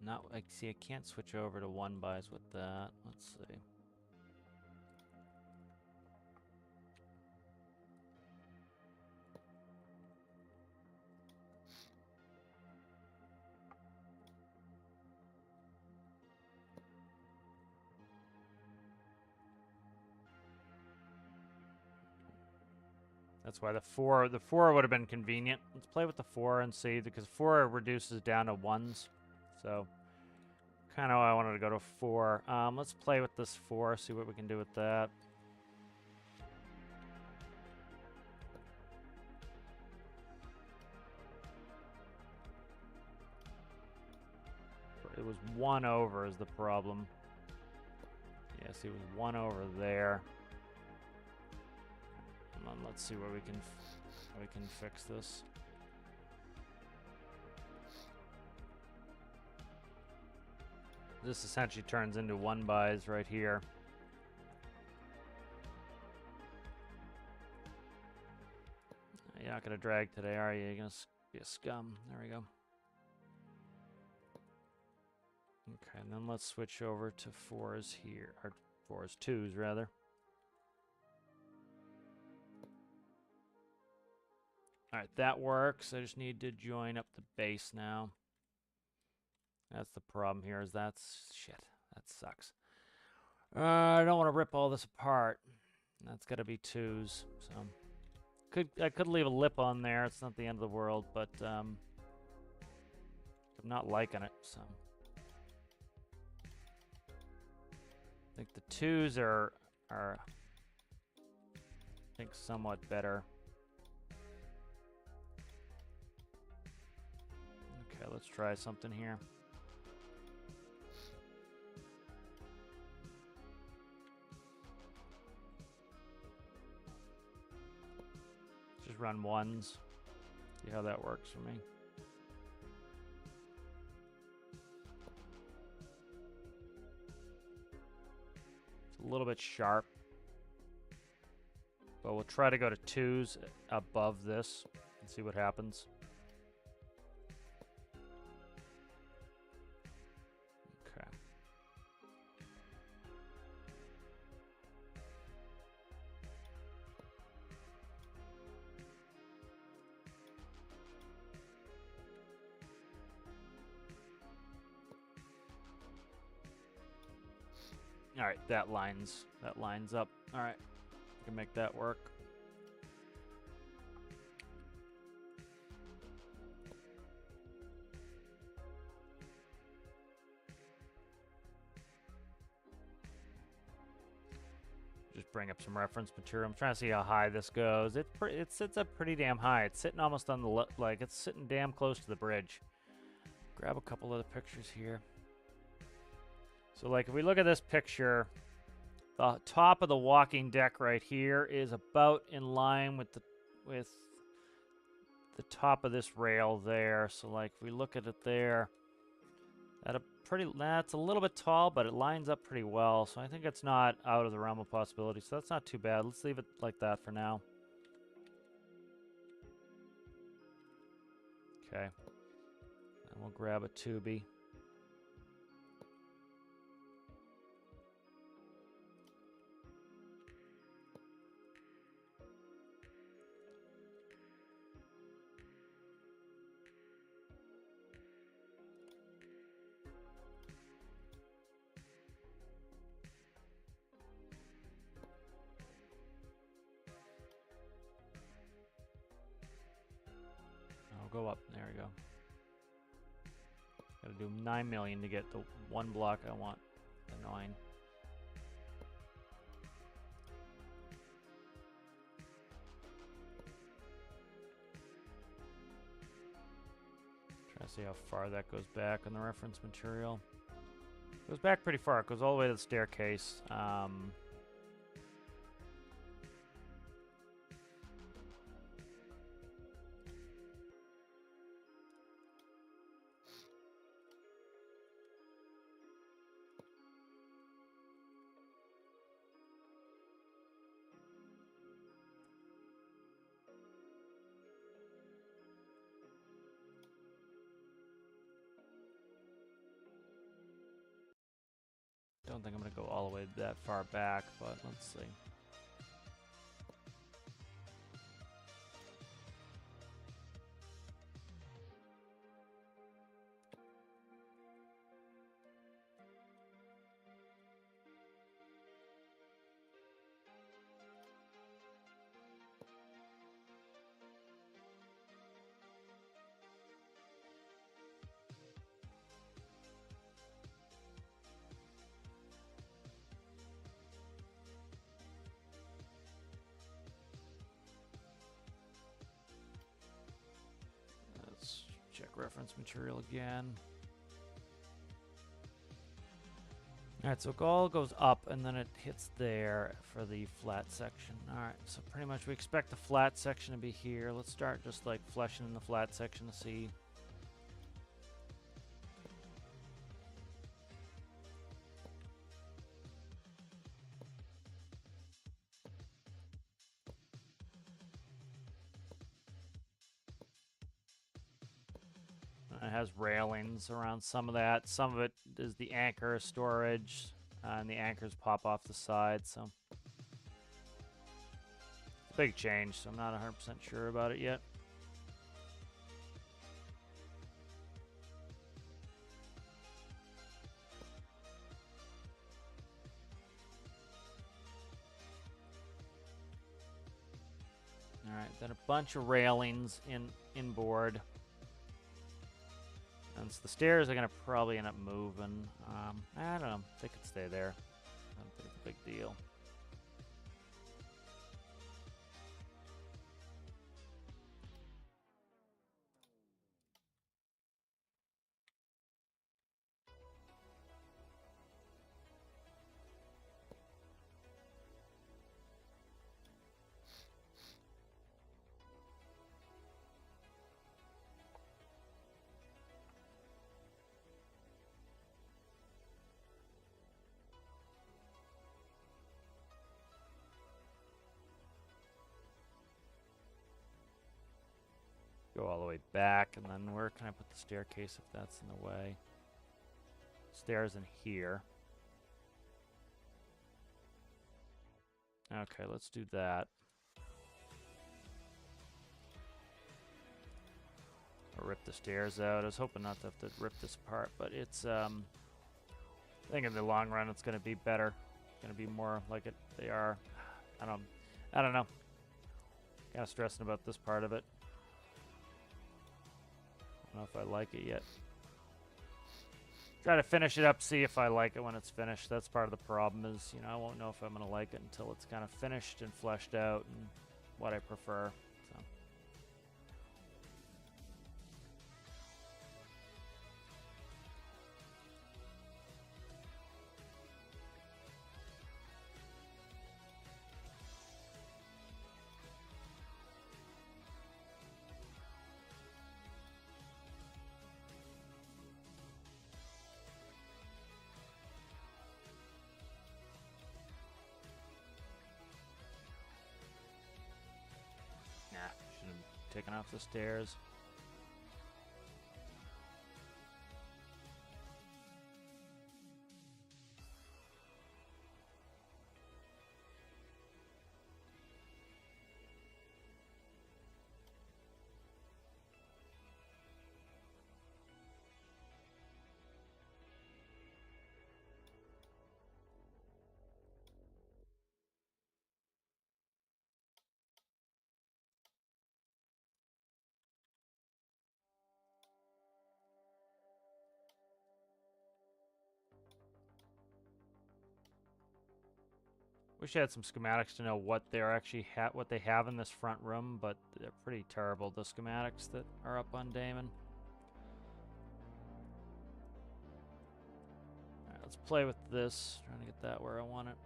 Not like, see, I can't switch over to 1-bys with that. Let's see. That's why the four would have been convenient. Let's play with the 4 and see, because 4 reduces down to 1s. So kind of I wanted to go to 4. Let's play with this 4, see what we can do with that. It was 1 over is the problem. Yes, it was 1 over there. And then let's see where we can fix this. This essentially turns into 1-bys right here. You're not gonna drag today, are you? You're gonna be a scum. There we go. Okay, and then let's switch over to 4s here, or 4s, 2s rather. Alright, that works. I just need to join up the base now. That's the problem here, is shit. That sucks. I don't want to rip all this apart. That's gotta be 2s, so. I could leave a lip on there, it's not the end of the world, but I'm not liking it, so. I think the 2s are I think somewhat better. Okay, let's try something here. Just run 1s. See how that works for me. It's a little bit sharp. But we'll try to go to 2s above this and see what happens. Okay. All right, that lines up. All right, I can make that work. Just bring up some reference material. I'm trying to see how high this goes. It sits up pretty damn high. It's sitting almost on the like it's sitting damn close to the bridge. Grab a couple of the pictures here. So like if we look at this picture, the top of the walking deck right here is about in line with the top of this rail there. So like if we look at it there, that's a little bit tall, but it lines up pretty well. So I think it's not out of the realm of possibility. So that's not too bad. Let's leave it like that for now. Okay. And we'll grab a tubie. Go up. There we go. Gotta do 9 million to get the one block I want. Annoying. Try to see how far that goes back on the reference material. It goes back pretty far. It goes all the way to the staircase. Don't think I'm going to go all the way that far back, but let's see. Check reference material again. Alright, so it all goes up and then it hits there for the flat section. Alright, so pretty much we expect the flat section to be here. Let's start just like fleshing in the flat section to see. It has railings around some of that. Some of it is the anchor storage, and the anchors pop off the side, so it's a big change, so I'm not 100% sure about it yet. Alright, then a bunch of railings inboard. And so the stairs are going to probably end up moving. I don't know. They could stay there. I don't think it's a big deal. Go all the way back, and then where can I put the staircase if that's in the way? Stairs in here. Okay, let's do that. Or rip the stairs out. I was hoping not to have to rip this apart, but it's, I think in the long run it's going to be better. gonna be more like they are. I don't know. Kind of stressing about this part of it. I don't know if I like it yet. Try to finish it up, see if I like it when it's finished. That's part of the problem is, you know, I won't know if I'm gonna like it until it's kind of finished and fleshed out and what I prefer. So. Should have taken off the stairs. Wish I had some schematics to know what they're actually what they have in this front room, but they're pretty terrible, the schematics that are up on Damon. Alright, let's play with this. Trying to get that where I want it.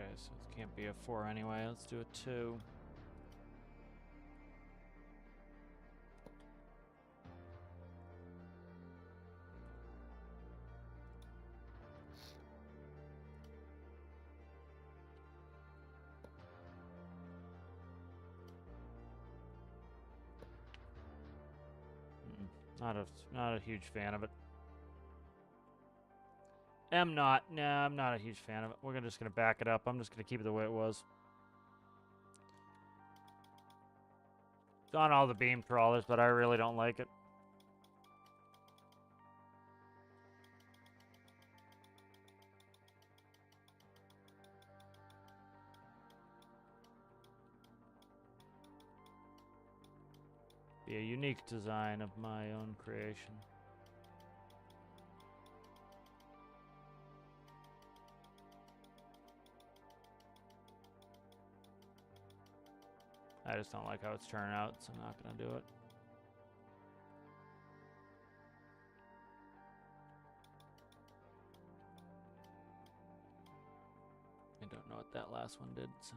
Okay, so it can't be a 4 anyway. Let's do a 2. Not a huge fan of it. I'm not a huge fan of it. We're just gonna back it up. I'm just gonna keep it the way it was. It's on all the beam trawlers, but I really don't like it. Be a unique design of my own creation. I just don't like how it's turning out, so I'm not gonna do it. I don't know what that last one did, so.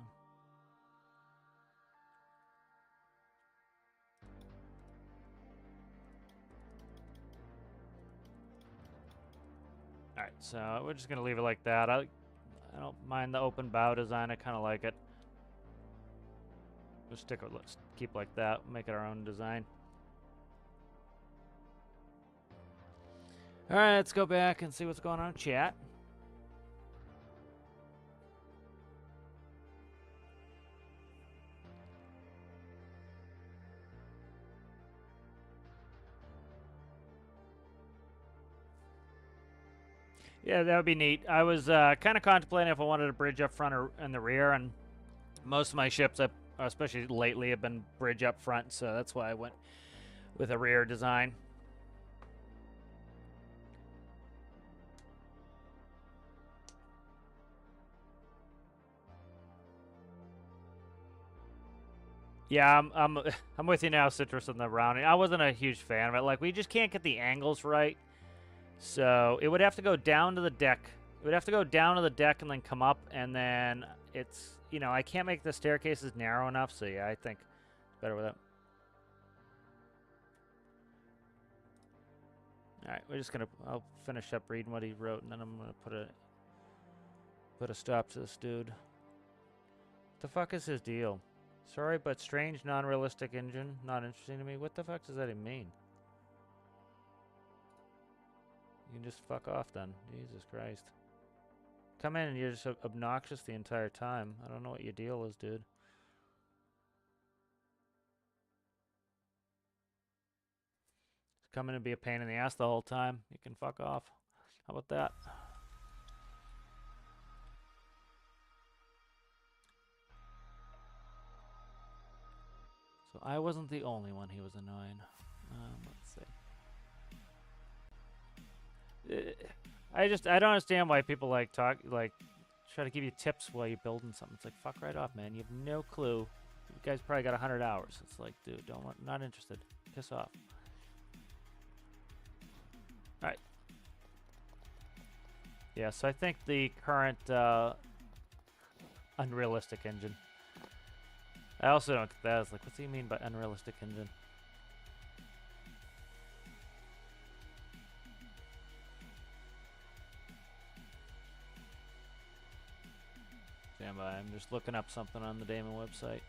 Alright, so we're just gonna leave it like that. I don't mind the open bow design, I kinda like it. Let's keep like that, make it our own design. Alright, let's go back and see what's going on in chat. Yeah, that would be neat. I was kind of contemplating if I wanted a bridge up front or in the rear, and most of my ships, especially lately, have been bridge up front, so that's why I went with a rear design. Yeah, I'm with you now, Citrus, on the rounding. I wasn't a huge fan of it. Like, we just can't get the angles right. So it would have to go down to the deck. It would have to go down to the deck and then come up, and then it's, you know, I can't make the staircases narrow enough, so yeah, I think it's better with that. All right, we're just gonna. I'll finish up reading what he wrote, and then I'm gonna put a stop to this dude. What the fuck is his deal? Sorry, but strange, non-realistic engine. Not interesting to me. What the fuck does that even mean? You can just fuck off then. Jesus Christ. Come in and you're just obnoxious the entire time. I don't know what your deal is, dude. Come in and be a pain in the ass the whole time. You can fuck off. How about that? So I wasn't the only one he was annoying. Let's see. I don't understand why people try to give you tips while you're building something. It's like, fuck right off, man. You have no clue. You guys probably got 100 hours. It's like, dude, not interested. Piss off. All right. Yeah, so I think the current unrealistic engine. I also don't get that. It's like, what do you mean by unrealistic engine? Stand by. I'm just looking up something on the Damon website.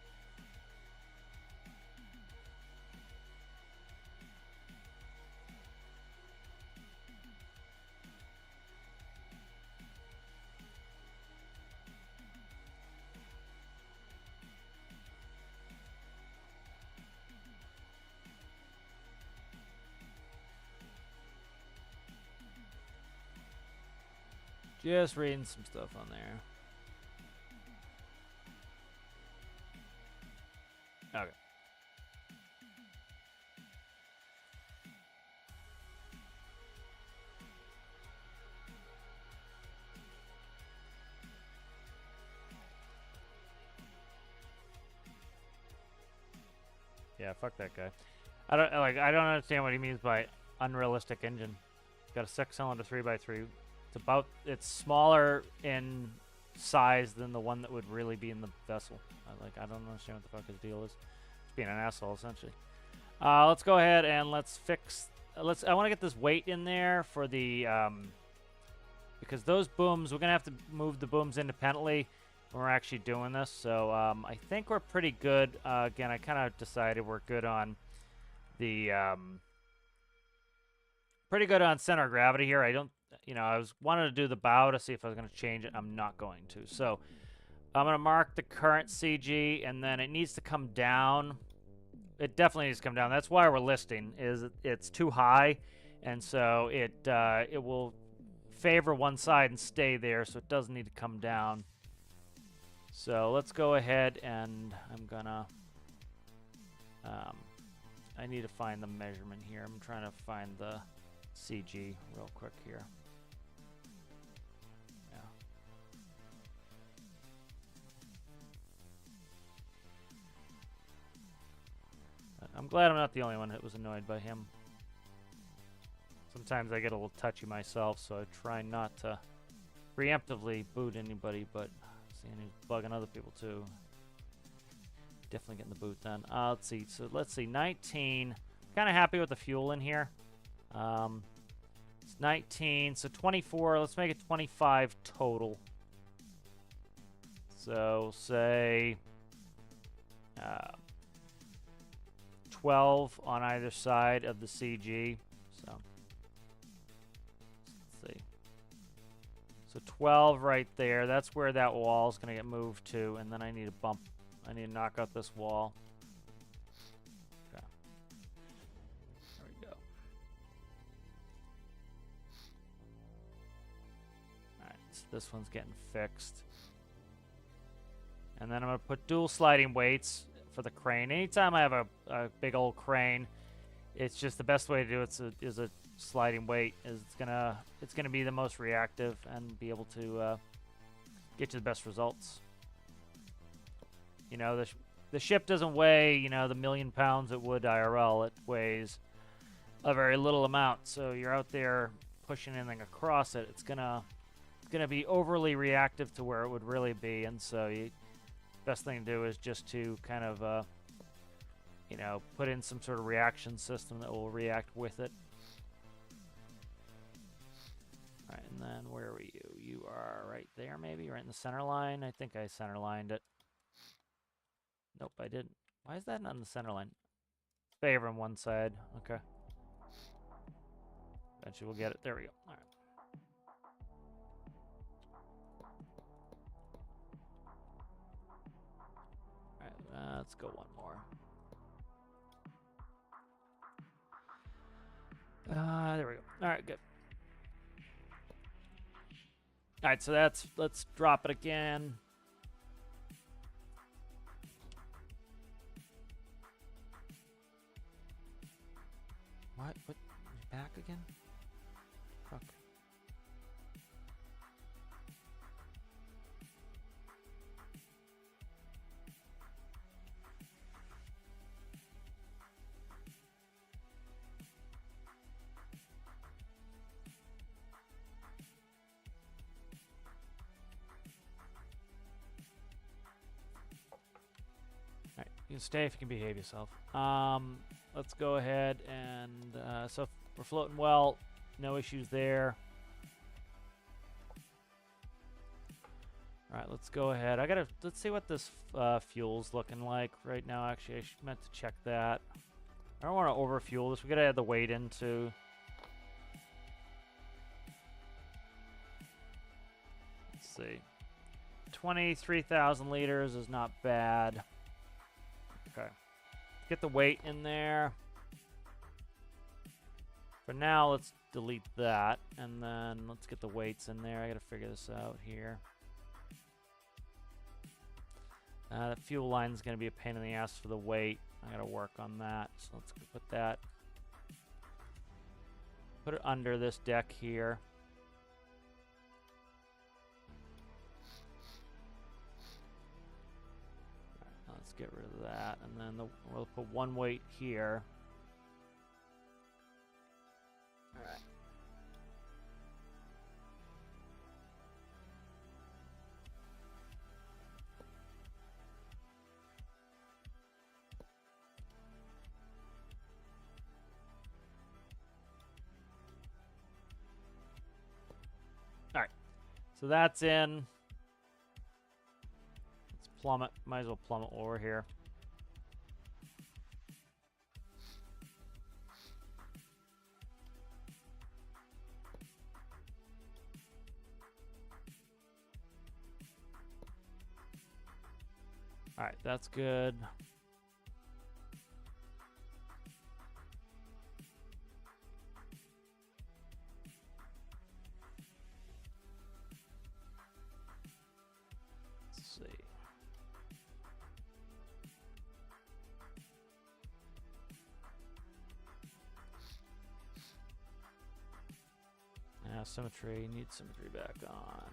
Just reading some stuff on there. Okay. Yeah, fuck that guy. I don't understand what he means by unrealistic engine. It's got a 6-cylinder 3x3. It's smaller in size than the one that would really be in the vessel. I don't understand what the fuck his deal is. He's being an asshole essentially. Let's go ahead and let's fix. I want to get this weight in there for the because those booms, we're gonna have to move the booms independently when we're actually doing this. So I think we're pretty good. Again, I kind of decided we're good on the pretty good on center of gravity here. I wanted to do the bow to see if I was going to change it. I'm not going to. So I'm going to mark the current CG, and then it needs to come down. It definitely needs to come down. That's why we're listing. It's too high, and so it will favor one side and stay there, so it doesn't need to come down. So let's go ahead, and I'm going to... I need to find the measurement here. I'm trying to find the CG real quick here. I'm glad I'm not the only one that was annoyed by him. Sometimes I get a little touchy myself, so I try not to preemptively boot anybody, but seeing he's bugging other people too. Definitely getting the boot then. Let's see. So let's see. 19. Kind of happy with the fuel in here. It's 19. So 24. Let's make it 25 total. So say 12 on either side of the CG. So let's see. So 12 right there. That's where that wall is going to get moved to, and then I need to bump. I need to knock out this wall. Okay. There we go. Alright, so this one's getting fixed. And then I'm going to put dual sliding weights for the crane. Anytime I have a big old crane, it's just the best way to do it is a sliding weight. It's gonna be the most reactive and be able to get you the best results. You know, the ship doesn't weigh, you know, the 1,000,000 pounds it would IRL. It weighs a very little amount. So you're out there pushing anything across it, it's gonna be overly reactive to where it would really be. And so best thing to do is just to kind of, you know, put in some sort of reaction system that will react with it. Alright, and then where were you? You are right there, maybe? Right in the center line? I think I center lined it. Nope, I didn't. Why is that not in the center line? Favoring one side. Okay. Eventually we'll get it. There we go. Alright. Alright, let's go one more. There we go. Alright, good. Alright, so let's drop it again. What? What? Back again? Fuck. Alright, you can stay if you can behave yourself. Let's go ahead and so we're floating well, no issues there. All right, let's go ahead. Let's see what this fuel's looking like right now. Actually, I meant to check that. I don't want to overfuel this. We gotta add the weight into. Let's see. 23,000 liters is not bad. Okay. Get the weight in there. For now, let's delete that, and then let's get the weights in there. I gotta figure this out here. That fuel line is gonna be a pain in the ass for the weight. I gotta work on that. So let's put that. Put it under this deck here. Let's get rid of that, and then we'll put one weight here. All right. All right. So that's in. Plummet. Might as well plummet while we're here. All right, that's good. Let's see. Symmetry, need symmetry back on.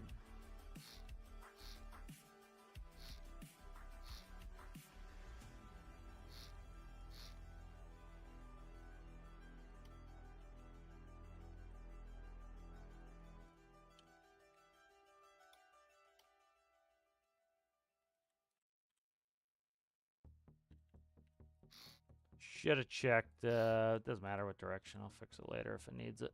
Should have checked. It doesn't matter what direction. I'll fix it later if it needs it.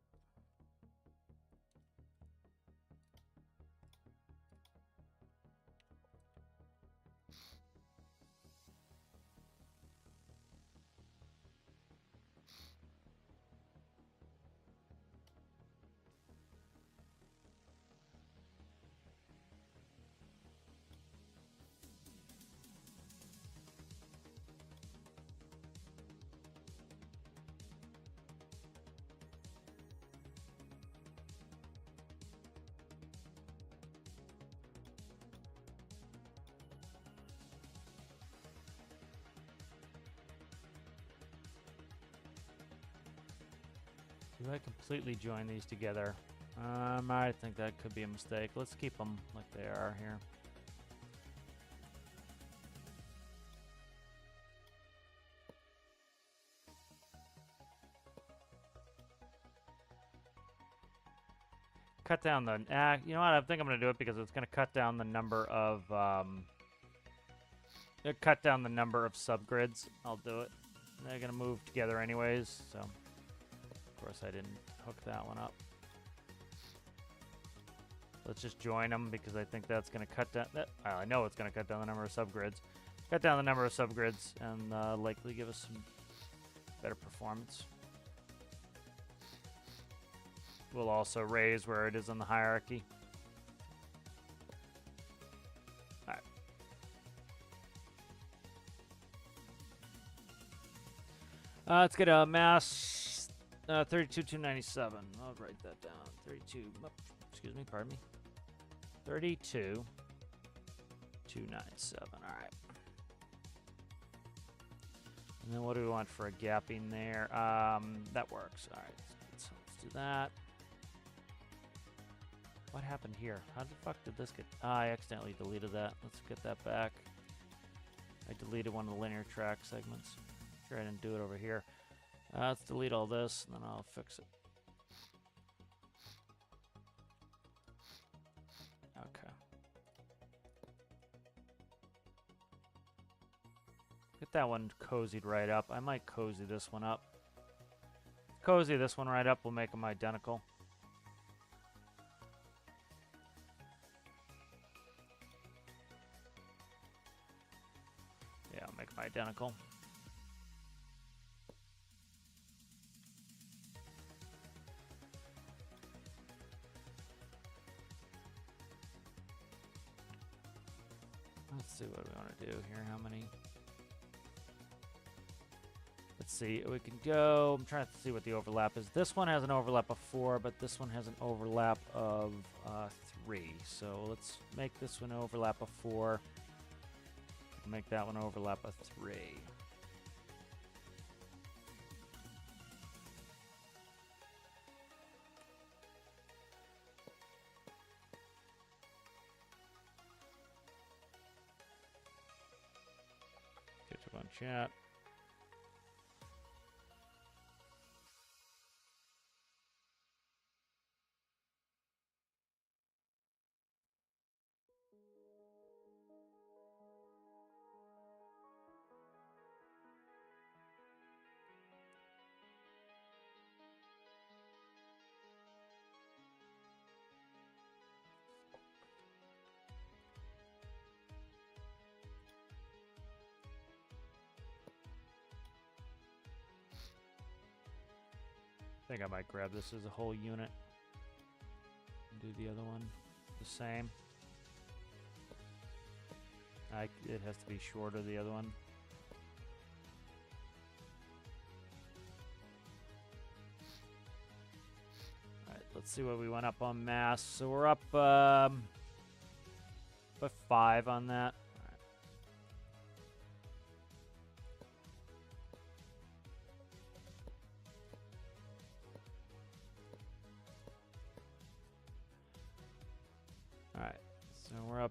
Do I completely join these together? I think that could be a mistake. Let's keep them like they are here. Cut down the... you know what? I think I'm going to do it because it's going to cut down the number of... cut down the number of subgrids. I'll do it. They're going to move together anyways, so... Of course, I didn't hook that one up. Let's just join them because I think that's going to cut down. I know it's going to cut down the number of subgrids. Cut down the number of subgrids and likely give us some better performance. We'll also raise where it is in the hierarchy. Alright. Let's get a mass 32,297. I'll write that down. 32. Excuse me, pardon me. 32,297. All right. And then what do we want for a gapping there? That works. All right. Let's do that. What happened here? How the fuck did this get? I accidentally deleted that. Let's get that back. I deleted one of the linear track segments. Sure, I didn't do it over here. Let's delete all this, and then I'll fix it. Okay. Get that one cozied right up. I might cozy this one up. Cozy this one right up. We'll make them identical. Yeah, I'll make them identical. Let's see what we want to do here. How many? Let's see. We can go. I'm trying to see what the overlap is. This one has an overlap of 4, but this one has an overlap of 3. So let's make this one overlap of 4. Make that one overlap of 3. Get you on chat. I think I might grab this as a whole unit. Do the other one the same. It has to be shorter, the other one. Alright, let's see what we went up on mass. So we're up by 5 on that. Alright, so we're up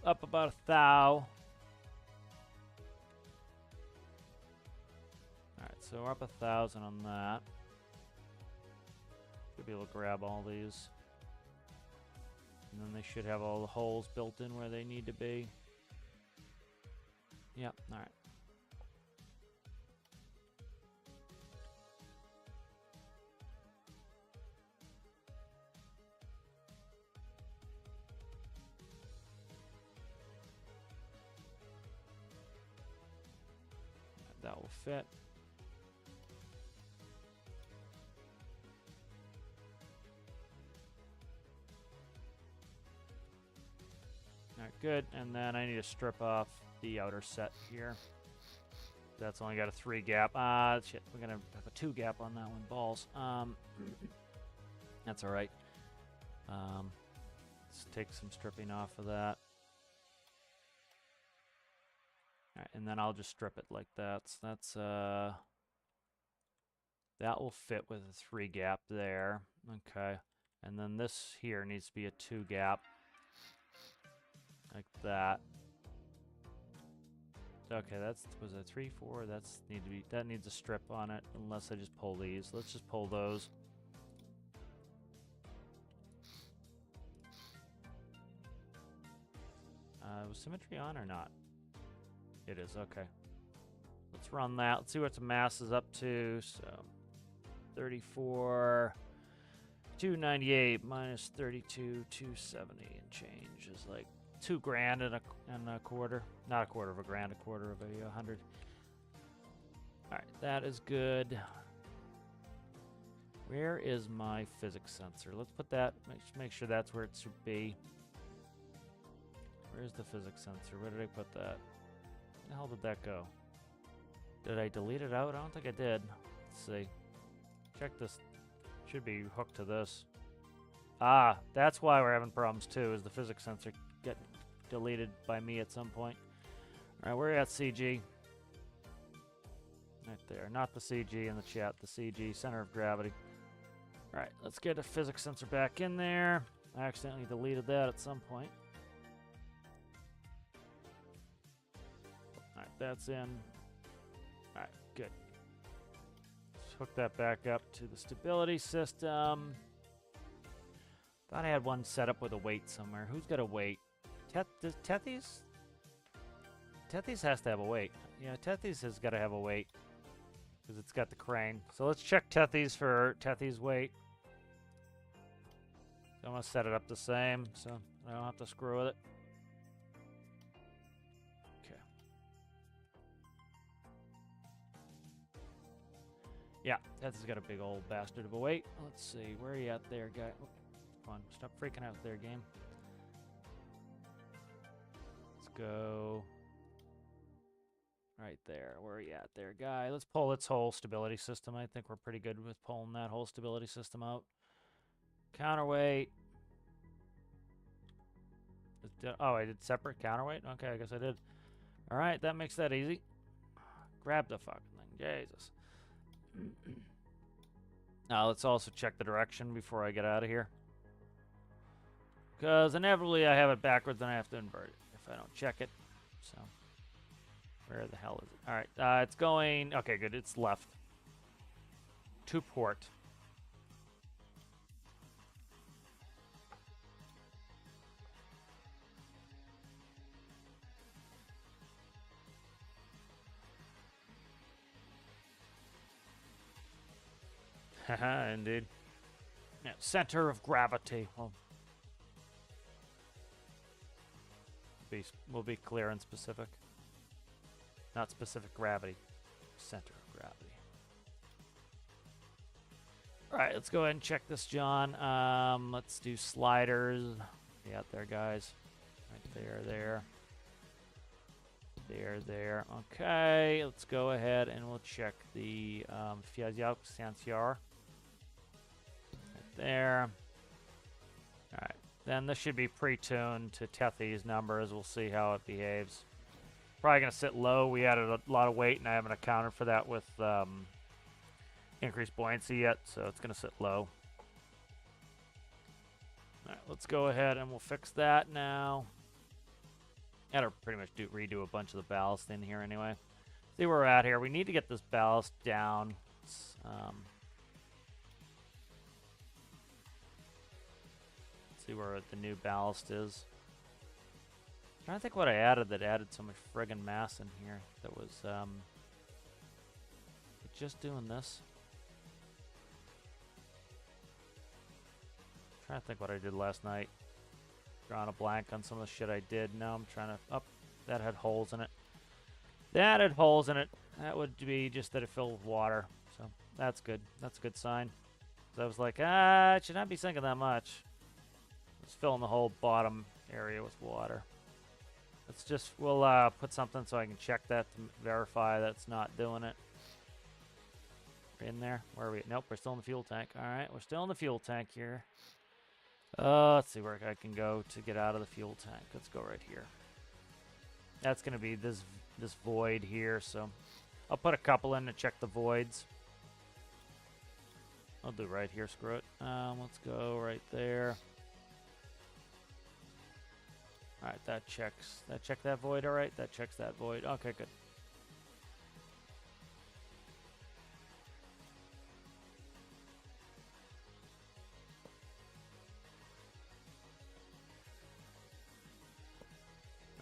about 1,000. Alright, so we're up 1,000 on that. Should be able to grab all these. And then they should have all the holes built in where they need to be. Yep, alright. That will fit. Alright, good. And then I need to strip off the outer set here. That's only got a 3 gap. Shit, we're gonna have a 2 gap on that one. Balls. That's alright. Let's take some stripping off of that. Alright, and then I'll just strip it like that. So that's that will fit with a 3 gap there. Okay. And then this here needs to be a 2 gap. Like that. Okay, was that 3, 4? That needs a strip on it, unless I just pull these. Let's just pull those. Was symmetry on or not? It is, okay. Let's run that. Let's see what the mass is up to. So 34, 298 minus 32, 270 and change is like $2,000 and a quarter. Not a quarter of a grand, a quarter of a hundred. All right, that is good. Where is my physics sensor? Let's put that, make sure that's where it should be. Where's the physics sensor? Where did I put that? Where the hell did that go? Did I delete it out? I don't think I did. Let's see. Check this. Should be hooked to this. Ah, that's why we're having problems too, is the physics sensor get deleted by me at some point. All right, we're at CG. Right there. Not the CG in the chat, the CG, center of gravity. All right, let's get a physics sensor back in there. I accidentally deleted that at some point. All right, that's in. All right, good. Let's hook that back up to the stability system. Thought I had one set up with a weight somewhere. Who's got a weight? Does Tethys? Tethys has to have a weight. Yeah, Tethys has got to have a weight because it's got the crane. So let's check Tethys for Tethys' weight. So I'm going to set it up the same so I don't have to screw with it. Okay. Yeah, Tethys got a big old bastard of a weight. Let's see. Where are you at there, guy? Oh, come on. Stop freaking out there, game. Let's go right there. Where are you at there, guy? Let's pull its whole stability system. I think we're pretty good with pulling that whole stability system out. Counterweight. Oh, I did separate counterweight? Okay, I guess I did. All right, that makes that easy. Grab the fucking thing. Jesus. Now, let's also check the direction before I get out of here. Because inevitably I have it backwards and I have to invert it if I don't check it. So, where the hell is it? All right, it's going... Okay, good. It's left. To port. Haha, indeed. Yeah, center of gravity. Well, we'll be clear and specific. Not specific gravity. Center of gravity. All right, let's go ahead and check this, John. Let's do sliders. Yeah, out there, guys. Right there, there. There. Okay, let's go ahead and we'll check the Fiaziac right there. All right, then this should be pre-tuned to Tethys numbers. We'll see how it behaves. Probably going to sit low. We added a lot of weight, and I haven't accounted for that with increased buoyancy yet, so it's going to sit low. All right, let's go ahead and we'll fix that now. Got to pretty much redo a bunch of the ballast in here anyway. See where we're at here. We need to get this ballast down. Let's see where the new ballast is. I'm trying to think what I added that added so much friggin' mass in here. That was just doing this. I'm trying to think what I did last night. Drawing a blank on some of the shit I did. Now I'm trying to... Oh, that had holes in it. That had holes in it. That would be just that it filled with water. So that's good. That's a good sign. So I was like, it should not be sinking that much. It's filling the whole bottom area with water. Let's just... We'll put something so I can check that to verify that's not doing it. We're in there. Where are we? Nope, we're still in the fuel tank. All right, we're still in the fuel tank here. Let's see where I can go to get out of the fuel tank. Let's go right here. That's going to be this void here, so I'll put a couple in to check the voids. I'll do right here, screw it. Let's go right there. All right, that checks. That checked that void, all right? That checks that void. Okay, good.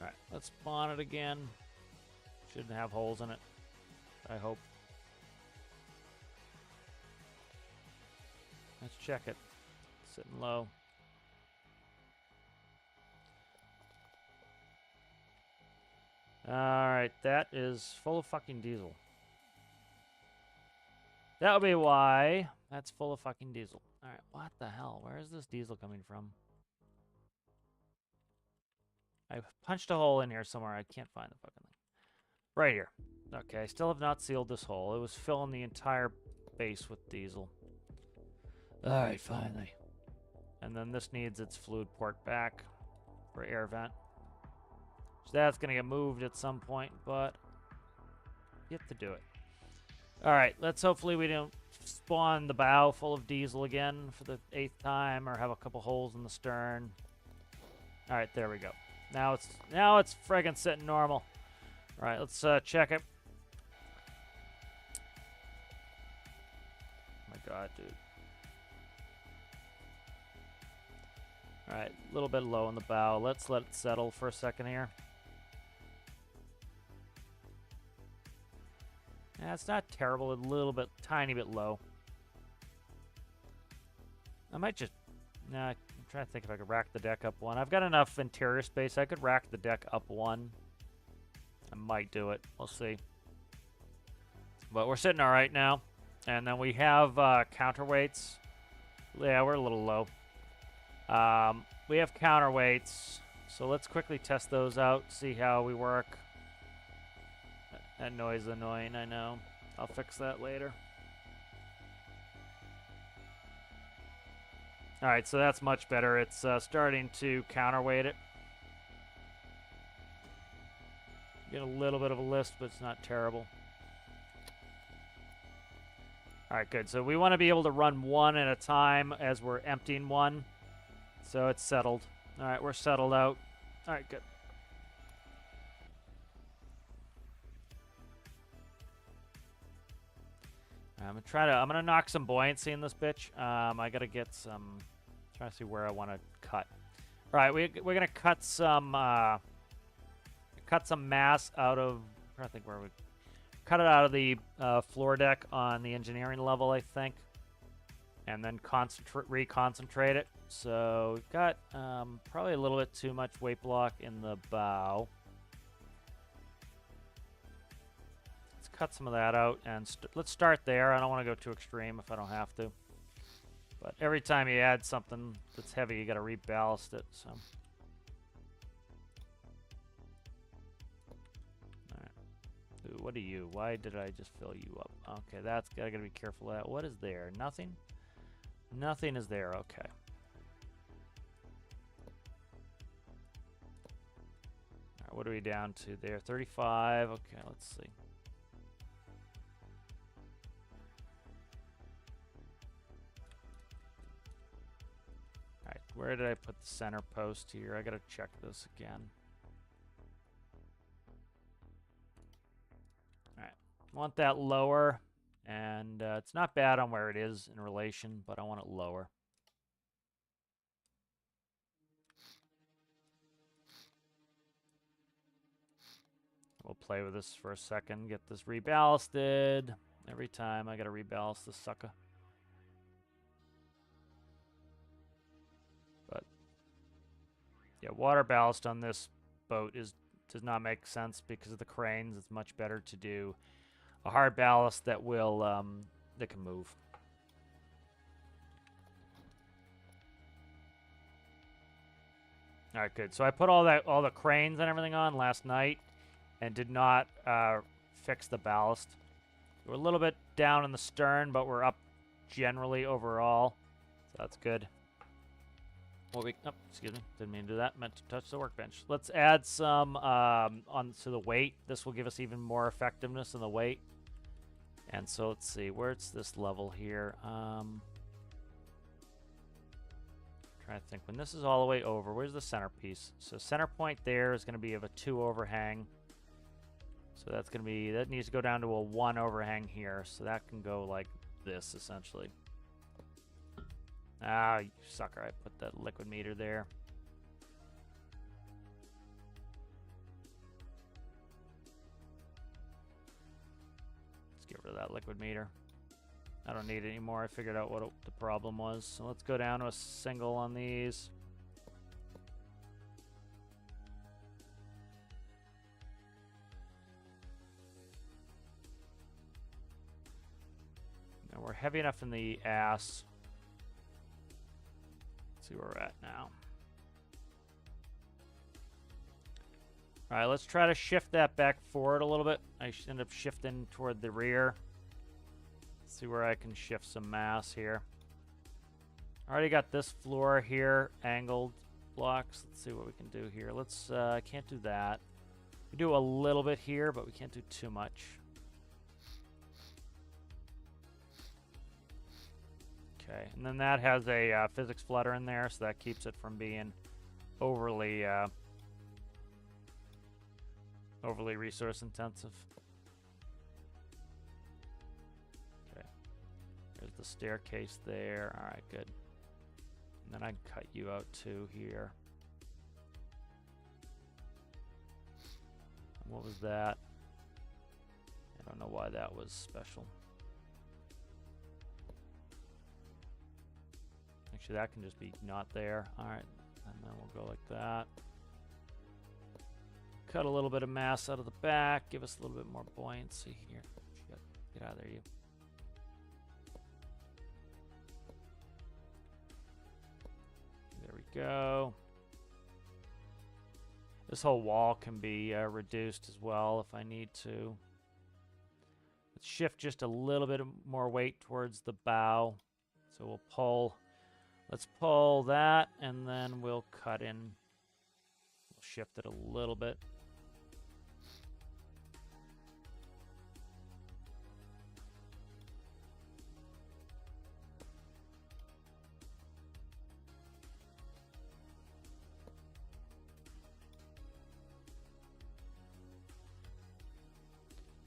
Alright, let's spawn it again. Shouldn't have holes in it, I hope. Let's check it. Sitting low. Alright, that is full of fucking diesel. That'll be why that's full of fucking diesel. Alright, what the hell? Where is this diesel coming from? I punched a hole in here somewhere. I can't find the fucking thing. Right here. Okay, I still have not sealed this hole. It was filling the entire base with diesel. Alright, finally. And then this needs its fluid port back for air vent. So that's going to get moved at some point, but you have to do it. Alright, let's hopefully we don't spawn the bow full of diesel again for the 8th time or have a couple holes in the stern. Alright, there we go. Now it's friggin' sitting normal. Alright, let's check it. Oh my god, dude. Alright, a little bit low on the bow. Let's let it settle for a second here. Yeah, it's not terrible. A little bit, tiny bit low. I might just... Nah, I'm trying to think if I could rack the deck up one. I've got enough interior space. I could rack the deck up one. I might do it. We'll see. But we're sitting all right now. And then we have counterweights. Yeah, we're a little low. We have counterweights. So let's quickly test those out. See how we work. That noise is annoying, I know. I'll fix that later. Alright, so that's much better. It's starting to counterweight it. Get a little bit of a list, but it's not terrible. Alright, good. So we want to be able to run one at a time as we're emptying one. So it's settled. Alright, we're settled out. Alright, good. I'm gonna knock some buoyancy in this bitch. I gotta get some. Trying to see where I want to cut. All right, we're gonna cut some mass out of. I'm trying to think where we cut it out of the floor deck on the engineering level, I think, and then reconcentrate it. So we've got probably a little bit too much weight block in the bow. Cut some of that out, and let's start there. I don't want to go too extreme if I don't have to. But every time you add something that's heavy, you got to reballast it. So, all right. Ooh, what are you? Why did I just fill you up? Okay, that's I got to be careful of that. What is there? Nothing. Nothing is there. Okay. All right, what are we down to there? 35. Okay, let's see. Where did I put the center post here? I gotta check this again. Alright. Want that lower. And it's not bad on where it is in relation, but I want it lower. We'll play with this for a second. Get this reballasted. Every time I gotta reballast this sucker. Yeah, water ballast on this boat does not make sense because of the cranes. It's much better to do a hard ballast that will that can move. All right, good. So I put all the cranes and everything on last night, and did not fix the ballast. We're a little bit down in the stern, but we're up generally overall, so that's good. Oh, excuse me. Didn't mean to do that. Meant to touch the workbench. Let's add some onto the weight. This will give us even more effectiveness in the weight. And so let's see. Where's this level here? Trying to think. When this is all the way over, where's the centerpiece? So center point there is going to be of a 2 overhang. So that's going to be, that needs to go down to a 1 overhang here. So that can go like this, essentially. Ah, you sucker. I put that liquid meter there. Let's get rid of that liquid meter. I don't need it anymore. I figured out what the problem was. So let's go down to a single on these. Now we're heavy enough in the ass. Let's see where we're at now. All right, let's try to shift that back forward a little bit. I end up shifting toward the rear. See where I can shift some mass here. Already got this floor here, angled blocks. Let's see what we can do here. Let's, I can't do that. We do a little bit here, but we can't do too much. Okay, and then that has a physics flutter in there, so that keeps it from being overly, overly resource intensive. There's the staircase there. All right, good. And then I can cut you out too here. And what was that? I don't know why that was special. Actually, that can just be not there. All right, and then we'll go like that. Cut a little bit of mass out of the back. Give us a little bit more buoyancy here. Get out of there, you. Go. This whole wall can be reduced as well if I need to. Let's shift just a little bit more weight towards the bow. So we'll pull. Let's pull that, and then we'll cut in. We'll shift it a little bit.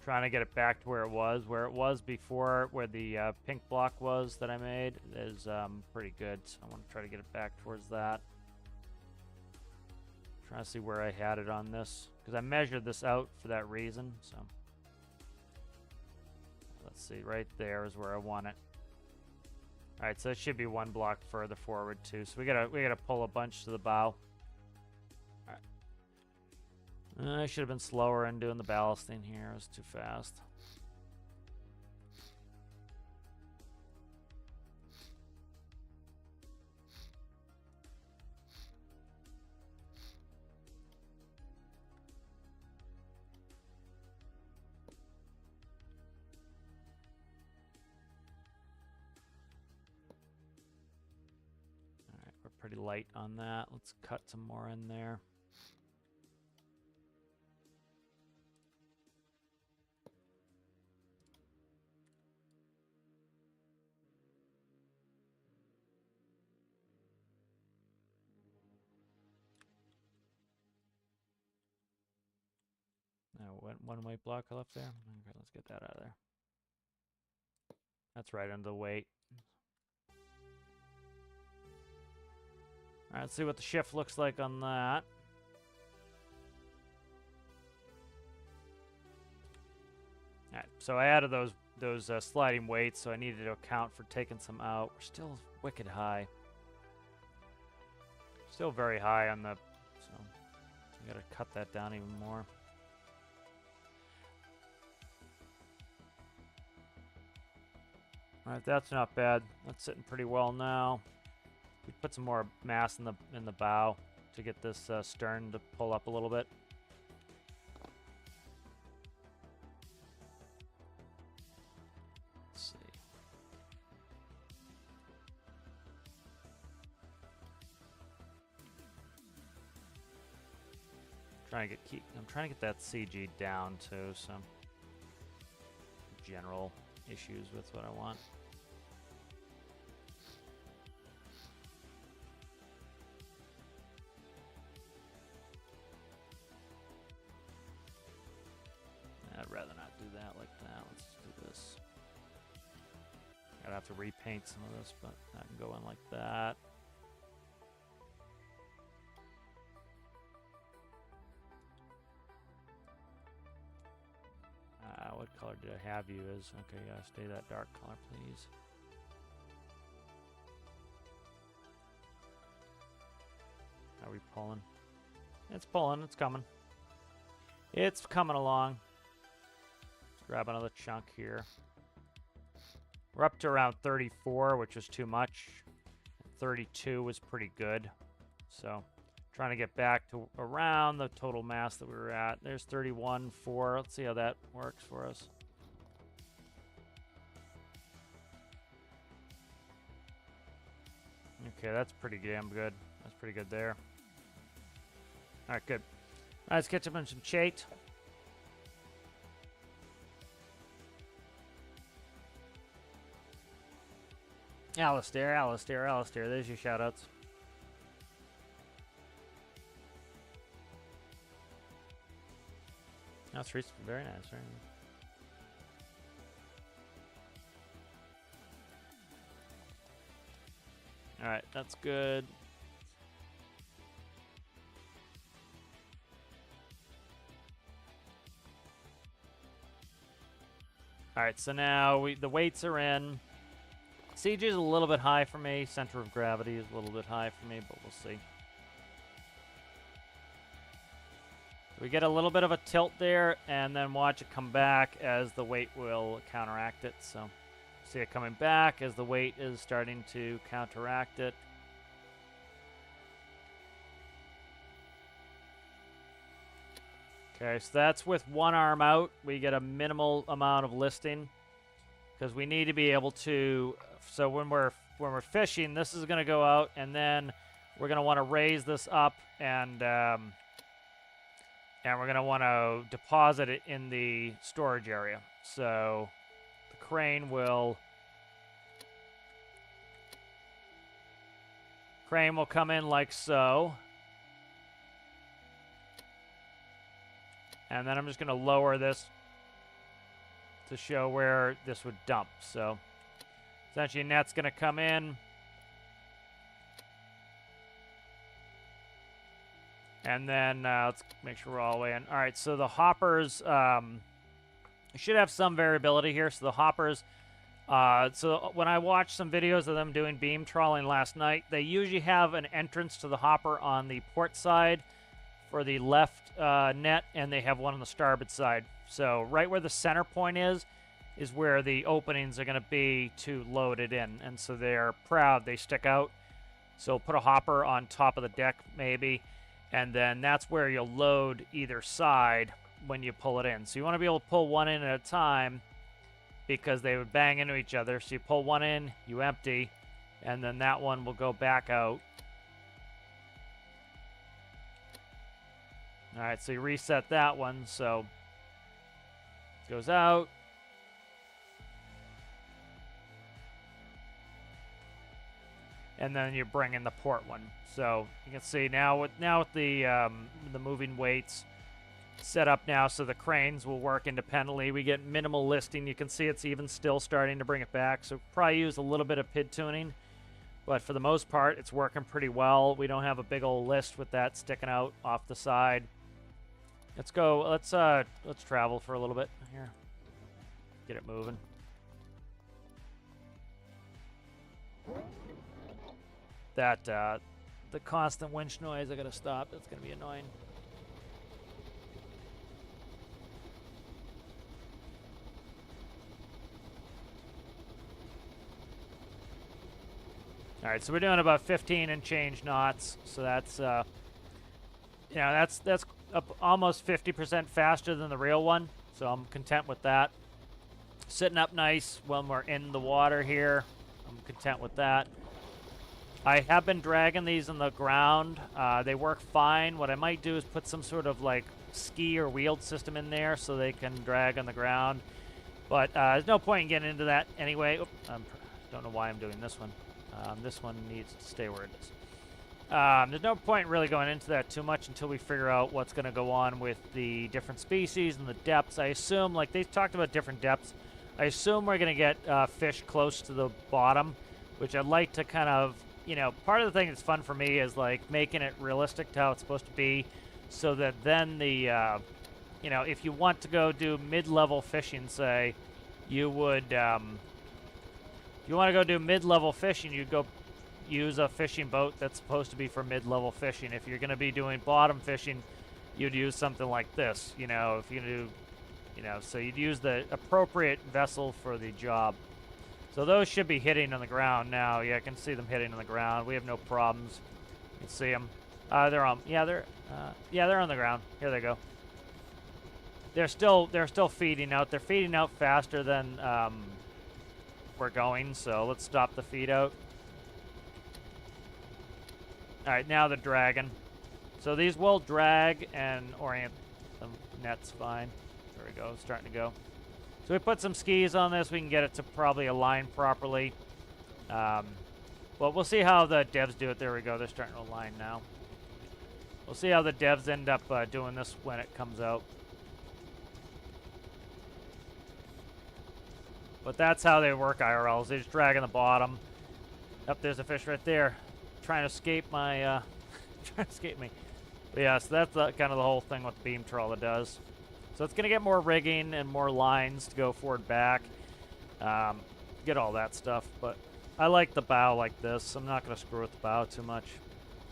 Trying to get it back to where it was before, where the pink block was that I made is pretty good. So I want to try to get it back towards that. Trying to see where I had it on this, because I measured this out for that reason. So let's see, right there is where I want it. All right, so it should be one block further forward too. So we gotta pull a bunch to the bow. I should have been slower in doing the ballasting here. It was too fast. All right, we're pretty light on that. Let's cut some more in there. One weight block left there. Okay, let's get that out of there. That's right under the weight. All right, let's see what the shift looks like on that. All right, so I added those sliding weights, so I needed to account for taking some out. We're still wicked high. Still very high on the, so I gotta cut that down even more. All right, that's not bad. That's sitting pretty well now. We put some more mass in the bow to get this stern to pull up a little bit. Let's see. I'm trying to get that CG down too, so general issues with what I want. I'd rather not do that like that. Let's do this. I'd have to repaint some of this, but I can go in like that. What color color did I have you as? Okay, yeah, stay that dark color, please. Are we pulling? It's pulling. It's coming. It's coming along. Let's grab another chunk here. We're up to around 34, which is too much. 32 was pretty good. So, trying to get back to around the total mass that we were at. There's 31.4. Let's see how that works for us. Okay, that's pretty damn good. That's pretty good there. All right, good. All right, let's catch up on some chate. Alistair, Alistair, Alistair. There's your shoutouts. That's very nice, very nice. All right, that's good. All right, so now the weights are in. CG is a little bit high for me. Center of gravity is a little bit high for me, but we'll see. We get a little bit of a tilt there, and then watch it come back as the weight will counteract it. So, see it coming back as the weight is starting to counteract it. Okay, so that's with one arm out. We get a minimal amount of listing because we need to be able to. So when we're fishing, this is going to go out, and then we're going to want to raise this up, and we're going to want to deposit it in the storage area. So the crane will come in like so. And then I'm just going to lower this to show where this would dump. So essentially, net's going to come in. And then let's make sure we're all the way in. All right, so the hoppers should have some variability here. So the hoppers, so when I watched some videos of them doing beam trawling last night, they usually have an entrance to the hopper on the port side for the left net, and they have one on the starboard side. So right where the center point is where the openings are going to be to load it in. And so they're proud. They stick out. So put a hopper on top of the deck maybe, and then that's where you'll load either side when you pull it in. So you want to be able to pull one in at a time because they would bang into each other. So you pull one in, you empty, and then that one will go back out. All right, so you reset that one, so it goes out. And then you bring in the port one. So you can see now with the moving weights set up now, so the cranes will work independently. We get minimal listing. You can see it's even still starting to bring it back. So probably use a little bit of PID tuning, but for the most part, it's working pretty well. We don't have a big old list with that sticking out off the side. Let's go. Let's travel for a little bit here. Get it moving. That the constant winch noise, I gotta stop. That's gonna be annoying. All right, so we're doing about 15 and change knots. So that's that's up almost 50% faster than the real one. So I'm content with that. Sitting up nice when we're in the water here. I'm content with that. I have been dragging these on the ground. They work fine. What I might do is put some sort of like ski or wheeled system in there so they can drag on the ground. But there's no point in getting into that anyway. Don't know why I'm doing this one. This one needs to stay where it is. There's no point really going into that too much until we figure out what's going to go on with the different species and the depths. I assume, like they've talked about different depths, I assume we're going to get fish close to the bottom, which I'd like to kind of, part of the thing that's fun for me is like making it realistic to how it's supposed to be, so that then the you know, if you want to go do mid-level fishing, say, you would, if you want to go do mid-level fishing, you'd go use a fishing boat that's supposed to be for mid-level fishing. If you're going to be doing bottom fishing, you'd use something like this, you know, if you're going to do, you know, so you'd use the appropriate vessel for the job. So those should be hitting on the ground now. Yeah, I can see them hitting on the ground. We have no problems. You can see them. They're on. Yeah, they're on the ground. Here they go. They're still feeding out. They're feeding out faster than we're going. So let's stop the feed out. All right, now they're dragging. So these will drag and orient the net's fine. There we go. Starting to go. So we put some skis on this. We can get it to probably align properly. Well, we'll see how the devs do it. There we go. They're starting to align now. We'll see how the devs end up doing this when it comes out. But that's how they work IRLs. They just drag on the bottom. Up there's a fish right there, trying to escape my, trying to escape me. But yeah, so that's kind of the whole thing what the beam trawler does. So it's going to get more rigging and more lines to go forward back. Get all that stuff. But I like the bow like this. I'm not going to screw with the bow too much.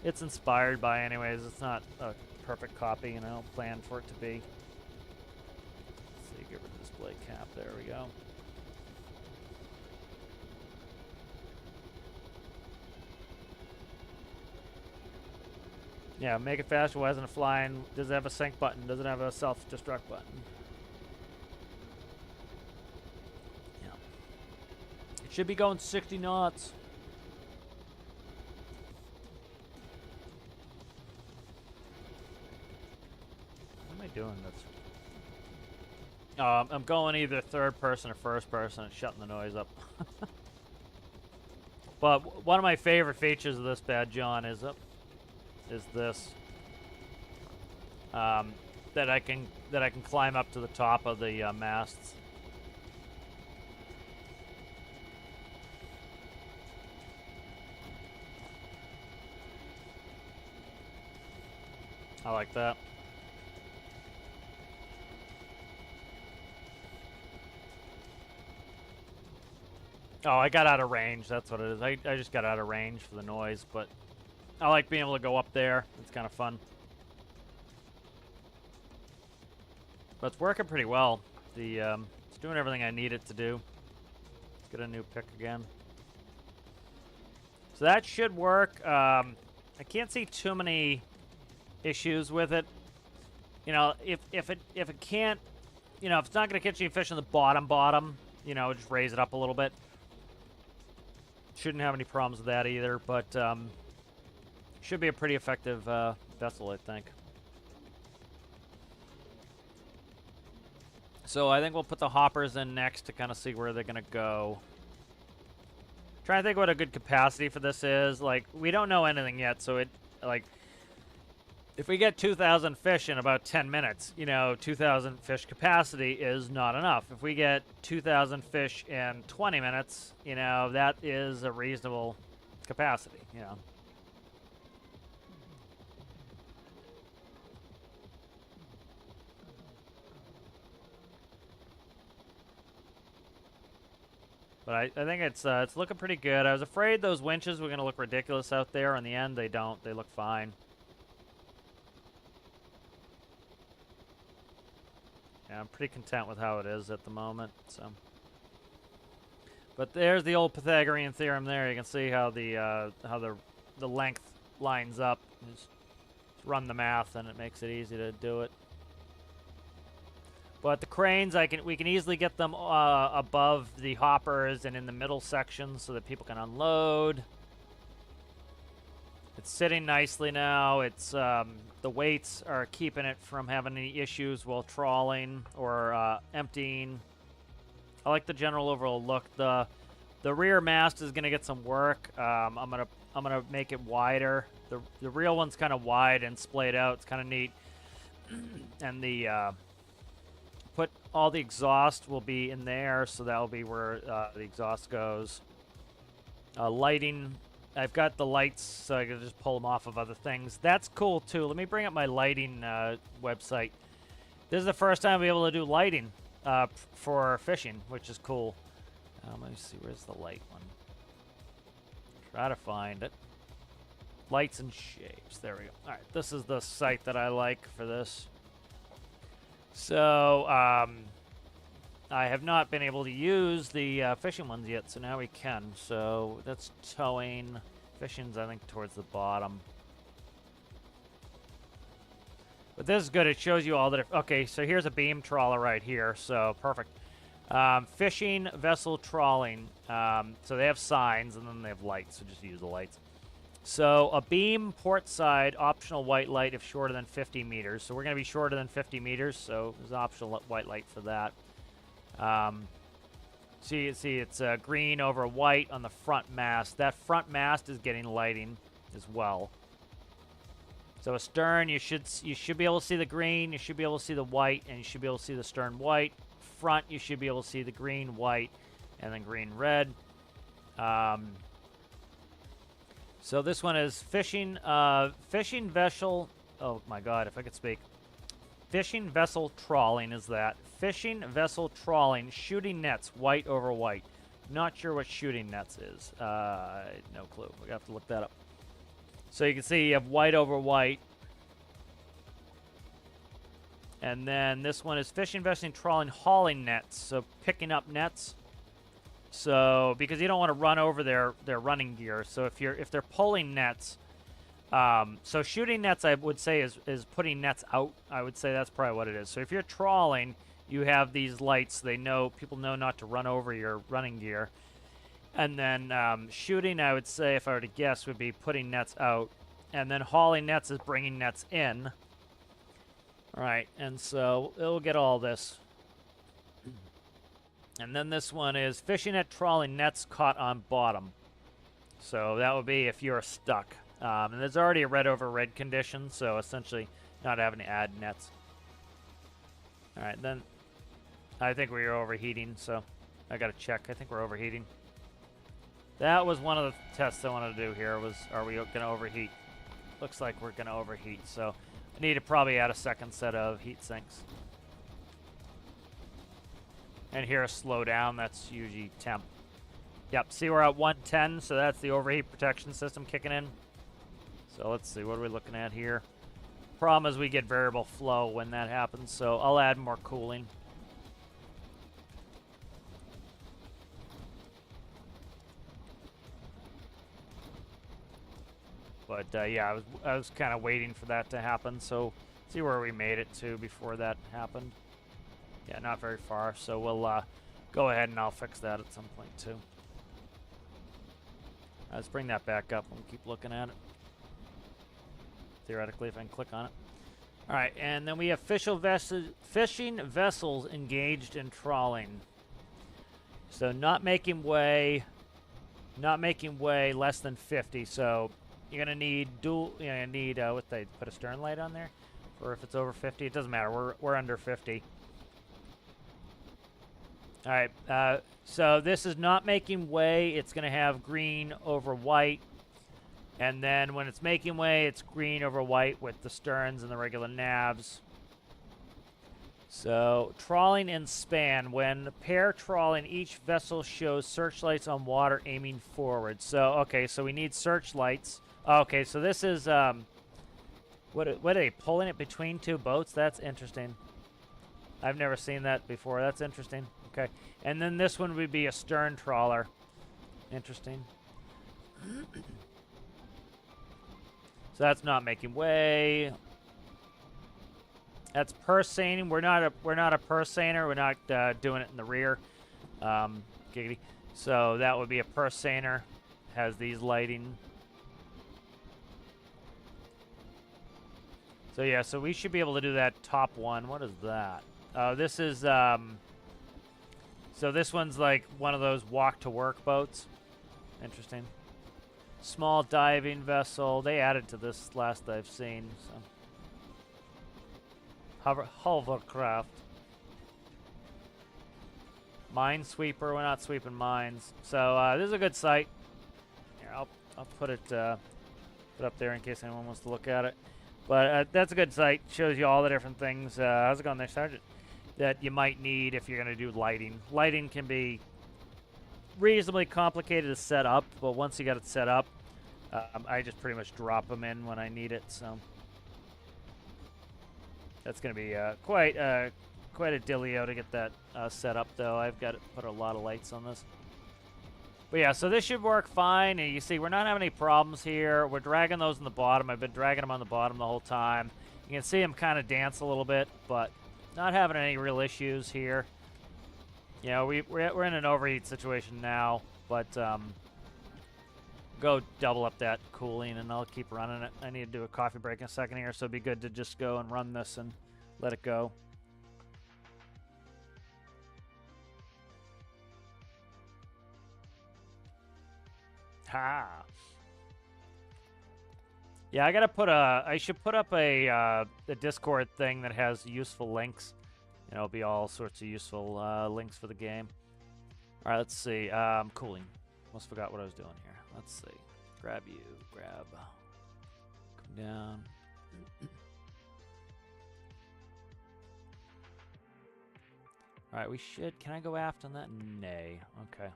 It's inspired by anyways. It's not a perfect copy, you know, planned for it to be. Let's see, get rid of display cap. There we go. Yeah, make it faster. Why isn't it flying? Does it have a sync button? Does it have a self-destruct button? Yeah. It should be going 60 knots. What am I doing? That's. I'm going either third person or first person and shutting the noise up. But one of my favorite features of this bad John is this that I can climb up to the top of the masts. I like that. Oh, I got out of range. That's what it is. I just got out of range for the noise, but I like being able to go up there. It's kind of fun. But it's working pretty well. It's doing everything I need it to do. Let's get a new pick again. So that should work. I can't see too many issues with it. You know, if it can't, you know, if it's not going to catch any fish in the bottom, you know, just raise it up a little bit. Shouldn't have any problems with that either, but should be a pretty effective vessel, I think. So I think we'll put the hoppers in next to kind of see where they're going to go. Trying to think what a good capacity for this is. Like, we don't know anything yet, so it, like, if we get 2,000 fish in about 10 minutes, you know, 2,000 fish capacity is not enough. If we get 2,000 fish in 20 minutes, you know, that is a reasonable capacity, you know. But I think it's looking pretty good. I was afraid those winches were going to look ridiculous out there. In the end, they don't. They look fine. Yeah, I'm pretty content with how it is at the moment. So, but there's the old Pythagorean theorem. There, you can see how the length lines up. Just run the math, and it makes it easy to do it. But the cranes, we can easily get them above the hoppers and in the middle section so that people can unload. It's sitting nicely now. It's the weights are keeping it from having any issues while trawling or emptying. I like the general overall look. The rear mast is gonna get some work. I'm gonna make it wider. The real one's kind of wide and splayed out. It's kind of neat. And the put all the exhaust will be in there, so that'll be where the exhaust goes. Lighting, I've got the lights, so I can just pull them off of other things. That's cool too. Let me bring up my lighting website. This is the first time we're able to do lighting for fishing, which is cool. Let me see, where's the light one? Try to find it. Lights and shapes. There we go. All right, this is the site that I like for this. So, I have not been able to use the fishing ones yet, so now we can. So that's towing. Fishing's, I think, towards the bottom. But this is good. It shows you all the okay, so here's a beam trawler right here. So perfect. Fishing vessel trawling. So they have signs and then they have lights. So just use the lights. So a beam port side optional white light if shorter than 50 meters. So we're going to be shorter than 50 meters. So there's an optional white light for that. So you see it's green over white on the front mast. That front mast is getting lighting as well. So astern, you should be able to see the green, you should be able to see the white, and you should be able to see the stern white. Front, you should be able to see the green, white, and then green, red. So this one is fishing vessel. Oh my God, if I could speak. Fishing vessel trawling is that. Fishing vessel trawling, shooting nets, white over white. Not sure what shooting nets is. No clue. We have to look that up. So you can see you have white over white. And then this one is fishing, vessel, trawling, hauling nets. So picking up nets. So because you don't want to run over their running gear. So if they're pulling nets, so shooting nets I would say is putting nets out. I would say that's probably what it is. So if you're trawling, you have these lights. People know not to run over your running gear. And then shooting, I would say, if I were to guess, would be putting nets out. And then hauling nets is bringing nets in. All right, and so it'll get all this. And then this one is fishing net, trawling, nets caught on bottom. So that would be if you're stuck. And there's already a red over red condition, so essentially not having to add nets. All right, then I think we are overheating, so I got to check. I think we're overheating. That was one of the tests I wanted to do here was, are we going to overheat? Looks like we're going to overheat, so I need to probably add a second set of heat sinks. And here, slow down, that's usually temp. Yep, see we're at 110, so that's the overheat protection system kicking in. So let's see, what are we looking at here? Problem is we get variable flow when that happens, so I'll add more cooling. But yeah, I was kind of waiting for that to happen. So see where we made it to before that happened. Yeah, not very far. So we'll go ahead and I'll fix that at some point too. Let's bring that back up and keep looking at it. Theoretically, if I can click on it. All right, and then we have fishing vessels engaged in trawling. So not making way less than 50. So you're gonna need what they put a stern light on there, or if it's over 50, it doesn't matter. We're under 50. All right, so this is not making way. It's gonna have green over white, and then when it's making way, it's green over white with the sterns and the regular navs. So trawling and span. When pair trawling, each vessel shows searchlights on water aiming forward. So okay, so we need searchlights. Okay, so this is what are they pulling it between two boats? That's interesting. I've never seen that before. That's interesting. Okay, and then this one would be a stern trawler. Interesting. So that's not making way. That's purse seining. We're not a purse seiner. We're not doing it in the rear. Giggity. So that would be a purse seiner. Has these lighting. So yeah, so we should be able to do that top one. What is that? This is so this one's like one of those walk to work boats. Interesting. Small diving vessel. They added to this last I've seen. So hovercraft. Minesweeper. We're not sweeping mines. So this is a good site. Here, I'll put it up there in case anyone wants to look at it. But that's a good site. Shows you all the different things. How's it going there, Sergeant? That you might need if you're going to do lighting. Lighting can be reasonably complicated to set up, but once you got it set up, I just pretty much drop them in when I need it. So that's going to be quite a dealio to get that set up, though. I've got to put a lot of lights on this. But yeah, so this should work fine. And you see, we're not having any problems here. We're dragging those in the bottom. I've been dragging them on the bottom the whole time. You can see them kind of dance a little bit, but not having any real issues here. You know, we're in an overheat situation now, but go double up that cooling, and I'll keep running it. I need to do a coffee break in a second here, so it'd be good to just go and run this and let it go. Ha! Yeah, I gotta put I should put up a Discord thing that has useful links. You know, it'll be all sorts of useful links for the game. All right, let's see. Cooling. Almost forgot what I was doing here. Let's see. Grab you. Grab. Come down. All right, we should. Can I go aft on that? Nay. Okay.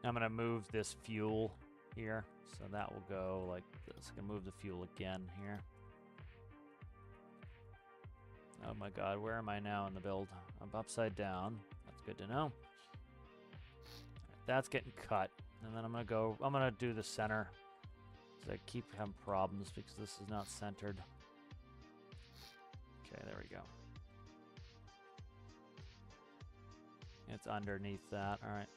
I'm going to move this fuel here. So that will go like this. I can move the fuel again here. Oh my god, where am I now in the build? I'm upside down. That's good to know. That's getting cut. And then I'm going to do the center. Because I keep having problems because this is not centered. Okay, there we go. It's underneath that. All right.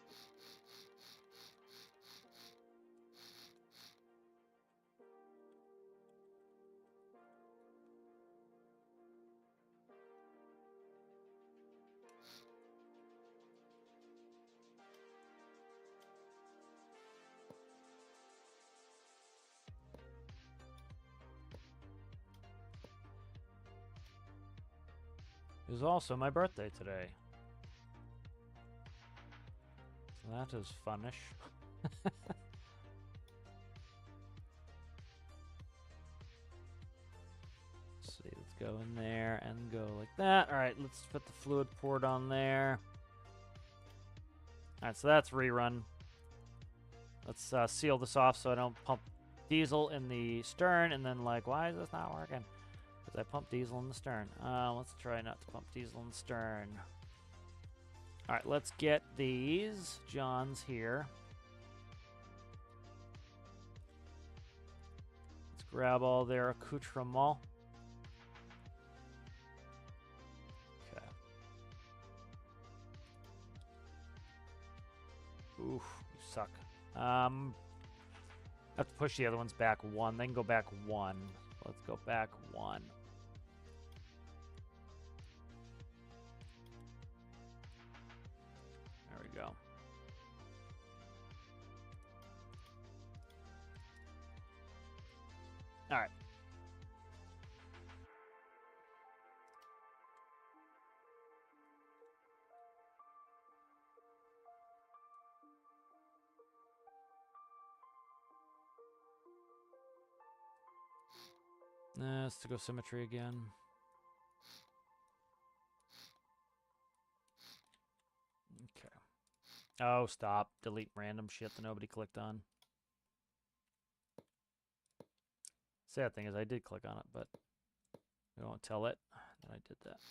It was also my birthday today. So that is funnish. Let's see, let's go in there and go like that. All right, let's put the fluid port on there. All right, so that's rerun. Let's seal this off so I don't pump diesel in the stern and then like, why is this not working? I pumped diesel in the stern. Let's try not to pump diesel in the stern. All right, let's get these Johns here. Let's grab all their accoutrements. Okay. Oof, you suck. I have to push the other ones back one. They can go back one. Let's go back one. Go. All right. Let's go symmetry again. Okay. Oh, stop. Delete random shit that nobody clicked on. Sad thing is I did click on it, but we won't tell it that I did that.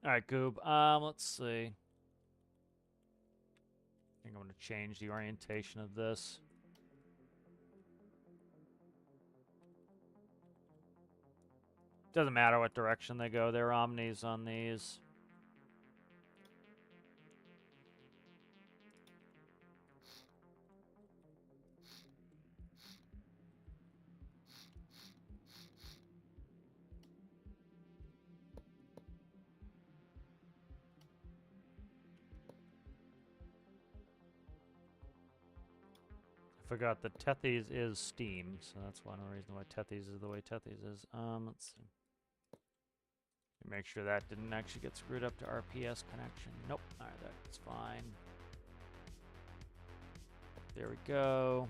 All right, Goob. Let's see. I think I'm going to change the orientation of this. Doesn't matter what direction they go. They're omnis on these. forgot that Tethys is Steam, so that's one reason why Tethys is the way Tethys is. Let's see. Make sure that didn't actually get screwed up to RPS connection. Nope. Alright, that's fine. There we go.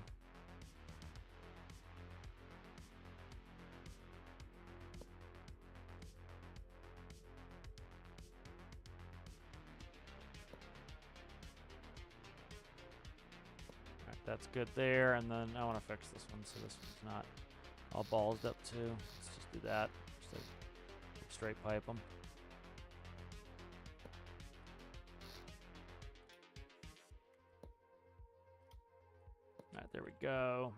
Alright, that's good there, and then I want to fix this one so this one's not all ballsed up too. Let's just do that. Just like straight pipe them. Alright, there we go.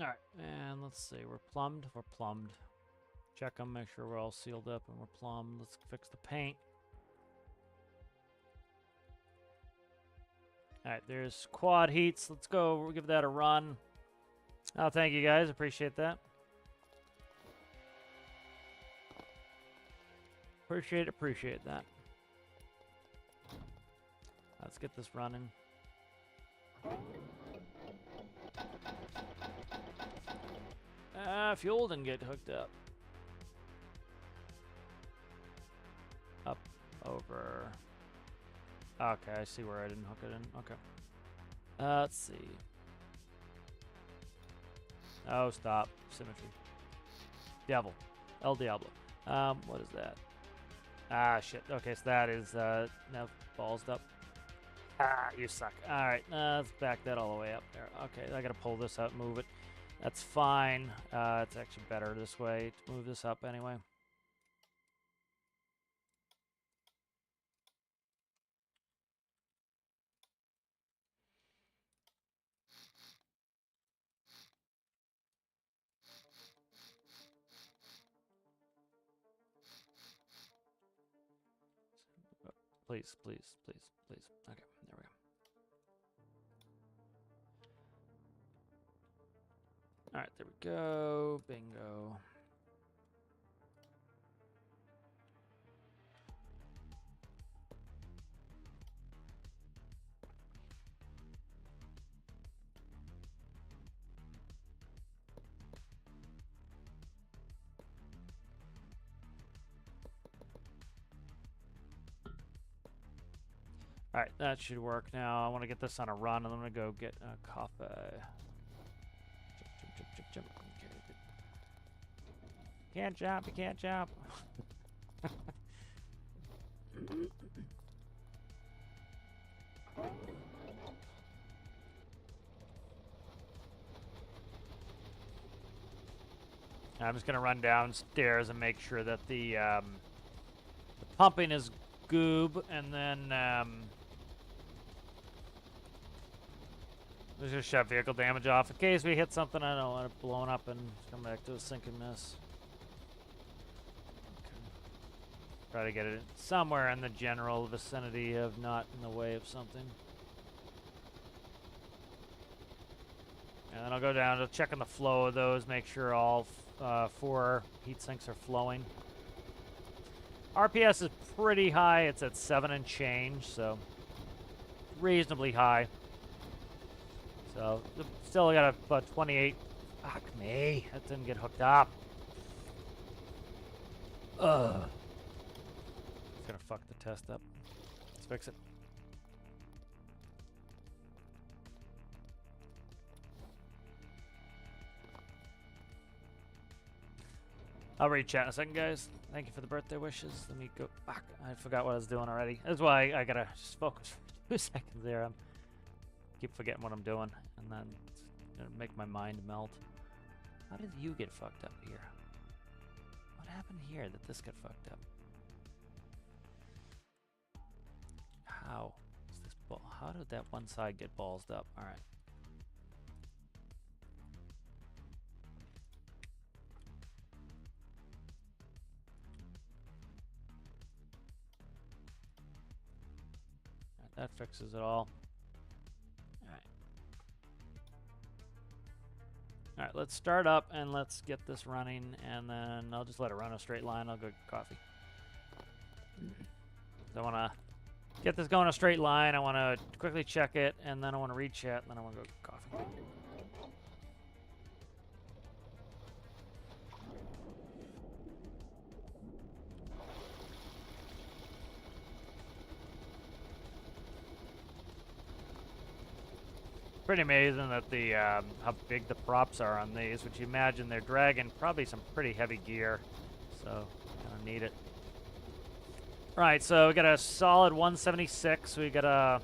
All right, and let's see, we're plumbed. Check them, make sure we're all sealed up and we're plumbed. Let's fix the paint. All right, there's quad heats. Let's go, we'll give that a run. Oh, thank you guys, appreciate that. Appreciate that. Let's get this running. Fuel didn't get hooked up. Up, over. Okay, I see where I didn't hook it in. Okay. Let's see. Oh, stop. Symmetry. Devil. El Diablo. What is that? Ah, shit. Okay, so that is, now ballsed up. Ah, you suck. Alright, let's back that all the way up there. Okay, I gotta pull this out and move it. That's fine. It's actually better this way to move this up anyway. Please, please, please, please. Okay, there we go. All right, there we go. Bingo. All right, that should work now. I want to get this on a run, and I'm going to go get a coffee. Jump. Okay. Can't jump, you can't jump. I'm just going to run downstairs and make sure that the pumping is goob, and then we're just shut vehicle damage off in case we hit something. I don't want it blowing up and come back to a sinking mess. Okay. Try to get it somewhere in the general vicinity of not in the way of something. And then I'll go down to checking the flow of those, make sure all 4 heat sinks are flowing. RPS is pretty high. It's at 7 and change, so reasonably high. So still got about 28. Fuck me, that didn't get hooked up. Ugh. It's gonna fuck the test up. Let's fix it. I'll read chat in a second, guys. Thank you for the birthday wishes. Let me go back. I forgot what I was doing already. That's why I gotta just focus for 2 seconds there. I keep forgetting what I'm doing, and then it's gonna make my mind melt. How did you get fucked up here? What happened here that this got fucked up? How is this ball? How did that one side get ballsed up? All right. That fixes it all. All right, let's start up and let's get this running, and then I'll just let it run a straight line. I'll go get coffee. So I want to get this going a straight line. I want to quickly check it, and then I want to read chat, and then I want to go get coffee. Pretty amazing that the how big the props are on these. Would you imagine they're dragging probably some pretty heavy gear, so kind of need it. Right, so we got a solid 176. We got a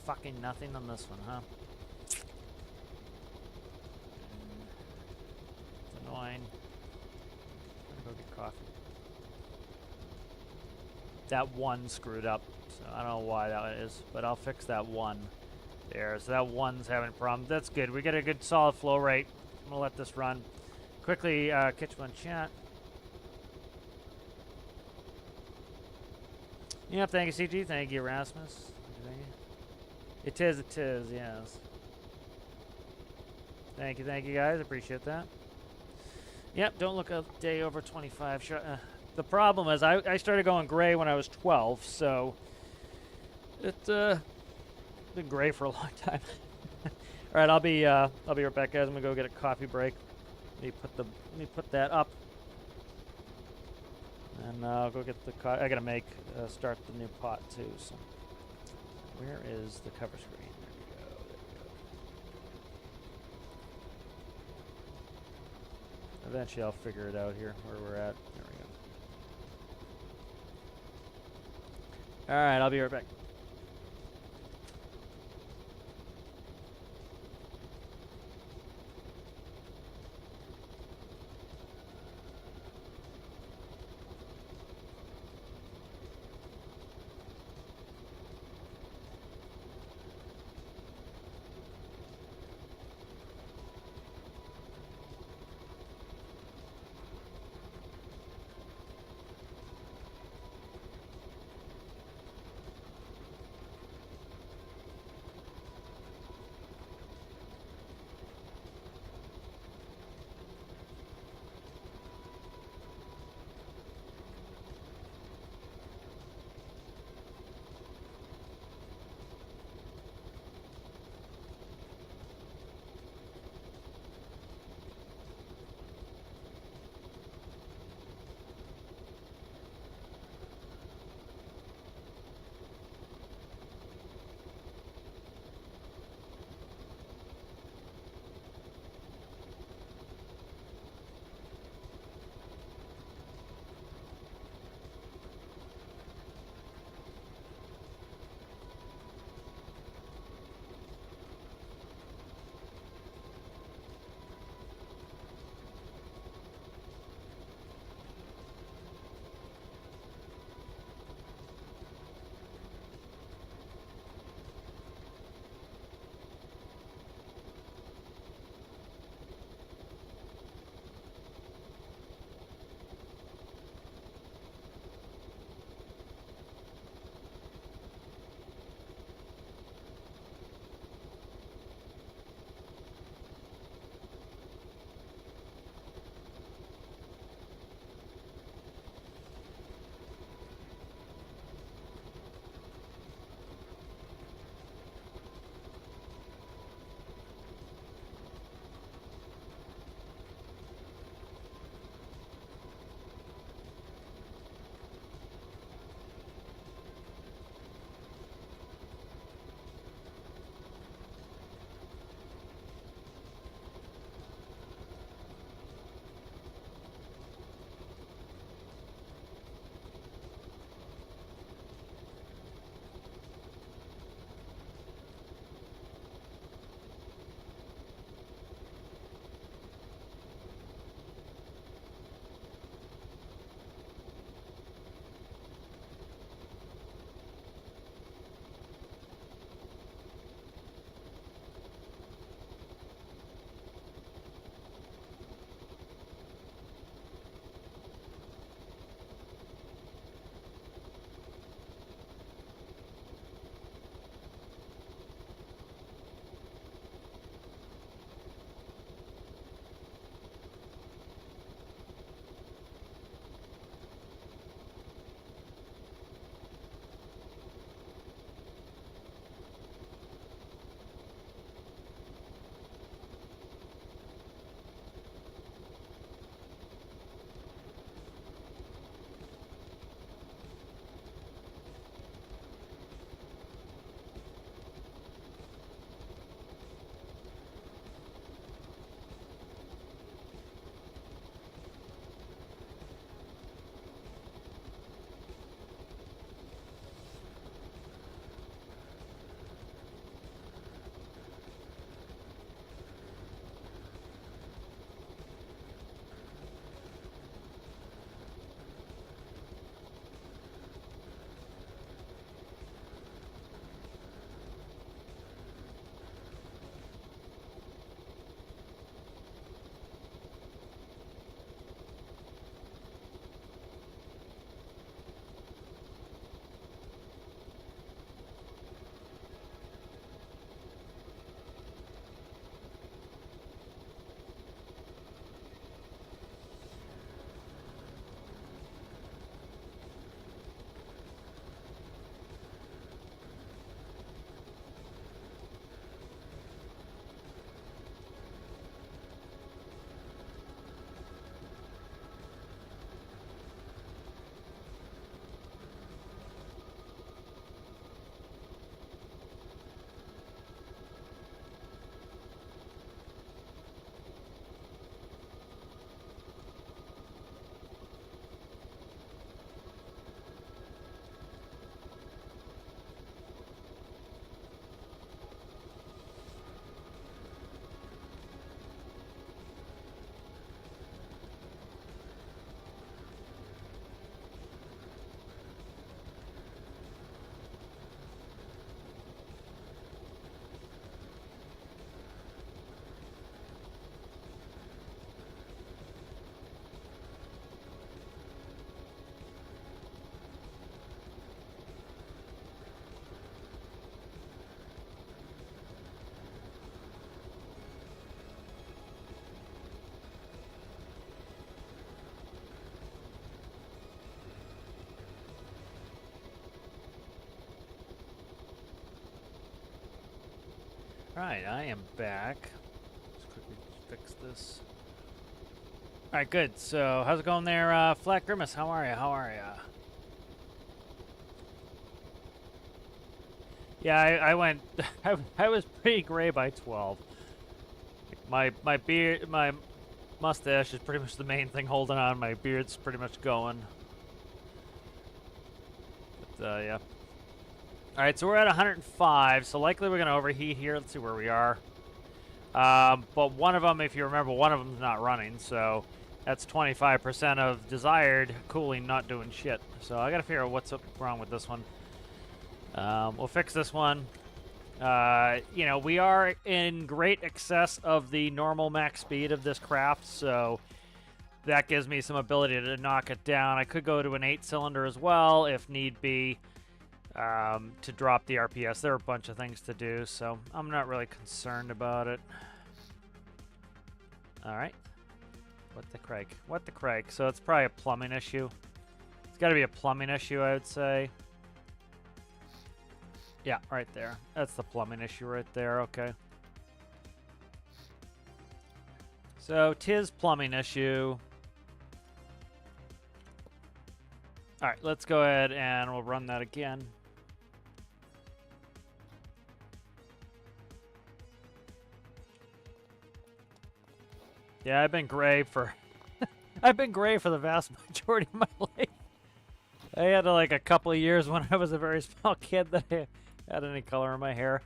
fucking nothing on this one, huh? It's annoying. I'm gonna go get coffee. That one screwed up, so I don't know why that is, but I'll fix that one. There, so that one's having problems. That's good. We get a good solid flow rate. I'm gonna let this run. Quickly, catch one chat. Yeah, thank you, CG. Thank you, Erasmus. It is, yes. Thank you, guys. Appreciate that. Yep, don't look a day over 25. The problem is, I started going gray when I was 12, so it been gray for a long time. All right, I'll be right back, guys. I'm gonna go get a coffee break. Let me put that up, and I'll go get the. I gotta start the new pot too. So, where is the cover screen? There we go. Eventually, I'll figure it out here where we're at. There we go. All right, I'll be right back. Alright, I am back. Let's quickly fix this. Alright, good. So, how's it going there, Flat Grimace? How are ya? How are ya? Yeah, I went... I was pretty gray by 12. My beard... My mustache is pretty much the main thing holding on. My beard's pretty much going. But, yeah. Alright, so we're at 105, so likely we're going to overheat here. Let's see where we are. But one of them, if you remember, one of them's not running, so that's 25% of desired cooling not doing shit. So I got to figure out what's wrong with this one. We'll fix this one. You know, we are in great excess of the normal max speed of this craft, so that gives me some ability to knock it down. I could go to an 8-cylinder as well, if need be. To drop the RPS. There are a bunch of things to do, so I'm not really concerned about it. Alright. What the crike? What the crike? So it's probably a plumbing issue. It's got to be a plumbing issue, I would say. Yeah, right there. That's the plumbing issue right there. Okay. So, 'tis plumbing issue. Alright, let's go ahead and we'll run that again. Yeah, I've been gray for... I've been gray for the vast majority of my life. I had like a couple of years when I was a very small kid that I had any color in my hair.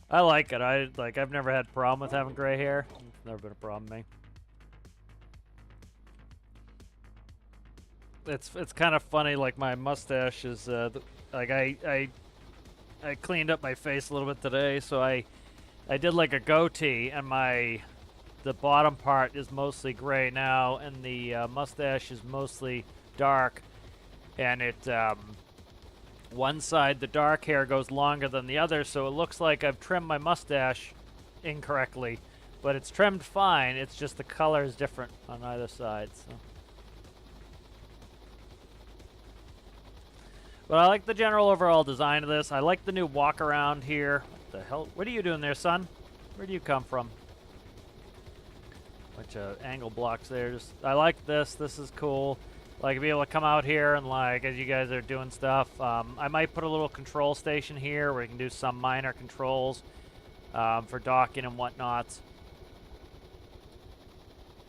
I like it. I've never had a problem with having gray hair. It's never been a problem with me. It's kind of funny, like my mustache is like I cleaned up my face a little bit today, so I did like a goatee, and the bottom part is mostly gray now, and the mustache is mostly dark, and it one side, the dark hair, goes longer than the other, so it looks like I've trimmed my mustache incorrectly, but it's trimmed fine. It's just the color is different on either side. So. But I like the general overall design of this. I like the new walk around here. What the hell? What are you doing there, son? Where do you come from? Bunch of angle blocks there. I like this. This is cool. Like, be able to come out here and, like, as you guys are doing stuff, I might put a little control station here where you can do some minor controls for docking and whatnot.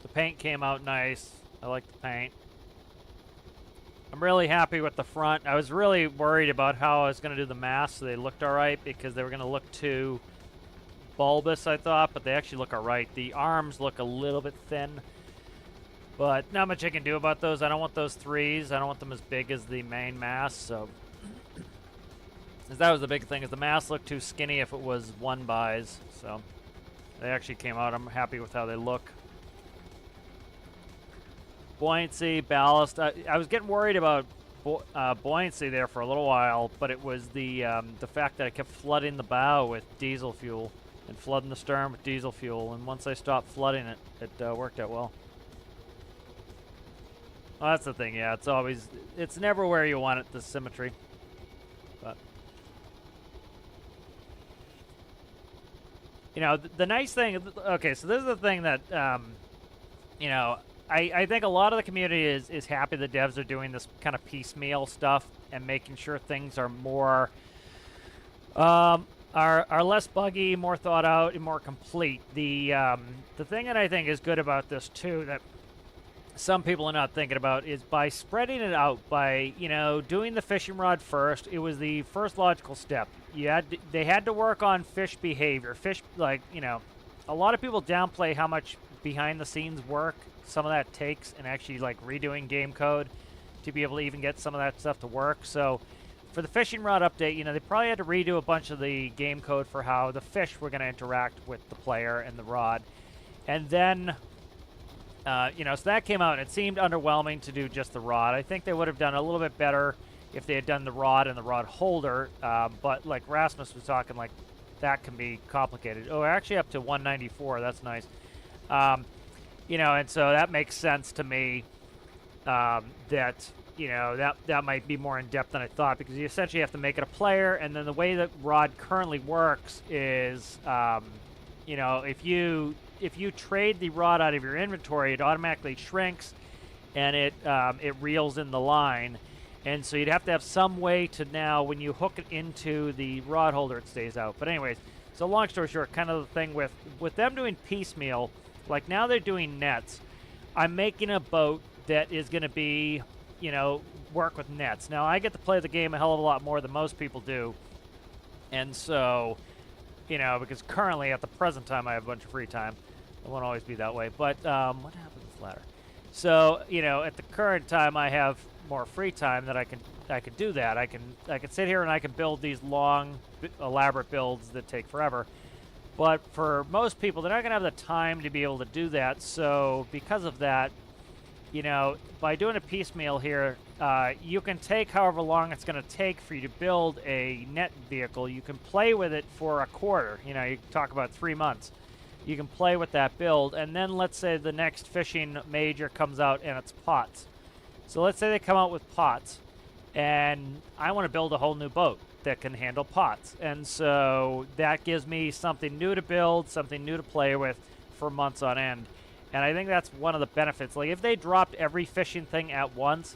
The paint came out nice. I like the paint. I'm really happy with the front. I was really worried about how I was going to do the mast, so they looked alright because they were going to look too bulbous, I thought, but they actually look alright. The arms look a little bit thin, but not much I can do about those. I don't want those 3s. I don't want them as big as the main mast, so... that was the big thing, is the mast looked too skinny if it was 1-bys, so... they actually came out. I'm happy with how they look. Buoyancy, ballast. I was getting worried about buoyancy there for a little while, but it was the fact that I kept flooding the bow with diesel fuel and flooding the stern with diesel fuel, and once I stopped flooding it, it worked out well. Well, that's the thing, yeah. It's never where you want it, the symmetry. But you know, the nice thing. Okay, so this is the thing that you know. I think a lot of the community is happy the devs are doing this kind of piecemeal stuff and making sure things are more are less buggy, more thought out, and more complete. The thing that I think is good about this too, that some people are not thinking about, is by spreading it out, by, you know, doing the fishing rod first. It was the first logical step. They had to work on fish behavior. Fish, like, you know, a lot of people downplay how much behind the scenes work some of that takes, and actually like redoing game code to be able to even get some of that stuff to work. So for the fishing rod update, you know, they probably had to redo a bunch of the game code for how the fish were going to interact with the player and the rod. And then, you know, so that came out, and it seemed underwhelming to do just the rod. I think they would have done a little bit better if they had done the rod and the rod holder, but like Rasmus was talking, like, that can be complicated. Oh, actually up to 194, that's nice. You know, and so that makes sense to me, that you know, that might be more in depth than I thought, because you essentially have to make it a player, and then the way that rod currently works is, you know, if you trade the rod out of your inventory, it automatically shrinks, and it reels in the line, and so you'd have to have some way to now, when you hook it into the rod holder, it stays out. But anyways, so long story short, kind of the thing with them doing piecemeal, like now they're doing nets. I'm making a boat that is going to be, you know, work with nets. Now, I get to play the game a hell of a lot more than most people do. And so, you know, because currently at the present time I have a bunch of free time. It won't always be that way. But what happened with this ladder? So, you know, at the current time I have more free time that I can do that. I can sit here and I can build these long, elaborate builds that take forever. But for most people, they're not going to have the time to be able to do that. So because of that, you know, by doing a piecemeal here, you can take however long it's going to take for you to build a net vehicle. You can play with it for a quarter. You know, you talk about 3 months. You can play with that build. And then let's say the next fishing major comes out and it's pots. So let's say they come out with pots. And I want to build a whole new boat that can handle pots. And so that gives me something new to build, something new to play with for months on end. And I think that's one of the benefits. Like, if they dropped every fishing thing at once,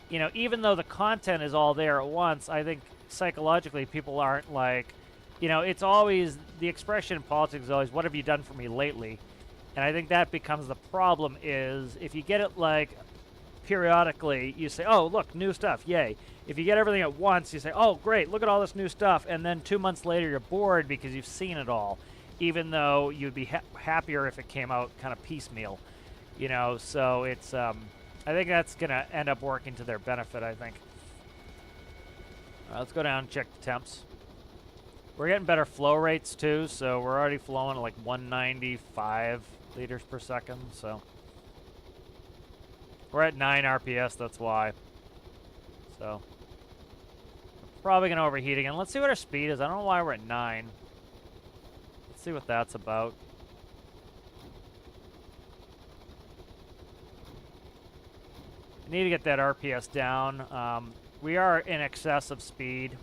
you know, even though the content is all there at once, I think psychologically people aren't like, you know, it's always, the expression in politics is always, what have you done for me lately? And I think that becomes the problem, is if you get it like periodically, you say, oh, look, new stuff, yay. If you get everything at once, you say, oh, great, look at all this new stuff. And then 2 months later, you're bored because you've seen it all, even though you'd be happier if it came out kind of piecemeal, you know. So it's, I think that's going to end up working to their benefit, I think. Let's go down and check the temps. We're getting better flow rates, too, so we're already flowing at like 195 liters per second, so. We're at 9 RPS, that's why. So, we're probably going to overheat again. Let's see what our speed is. I don't know why we're at 9. Let's see what that's about. I need to get that RPS down. We are in excess of speed.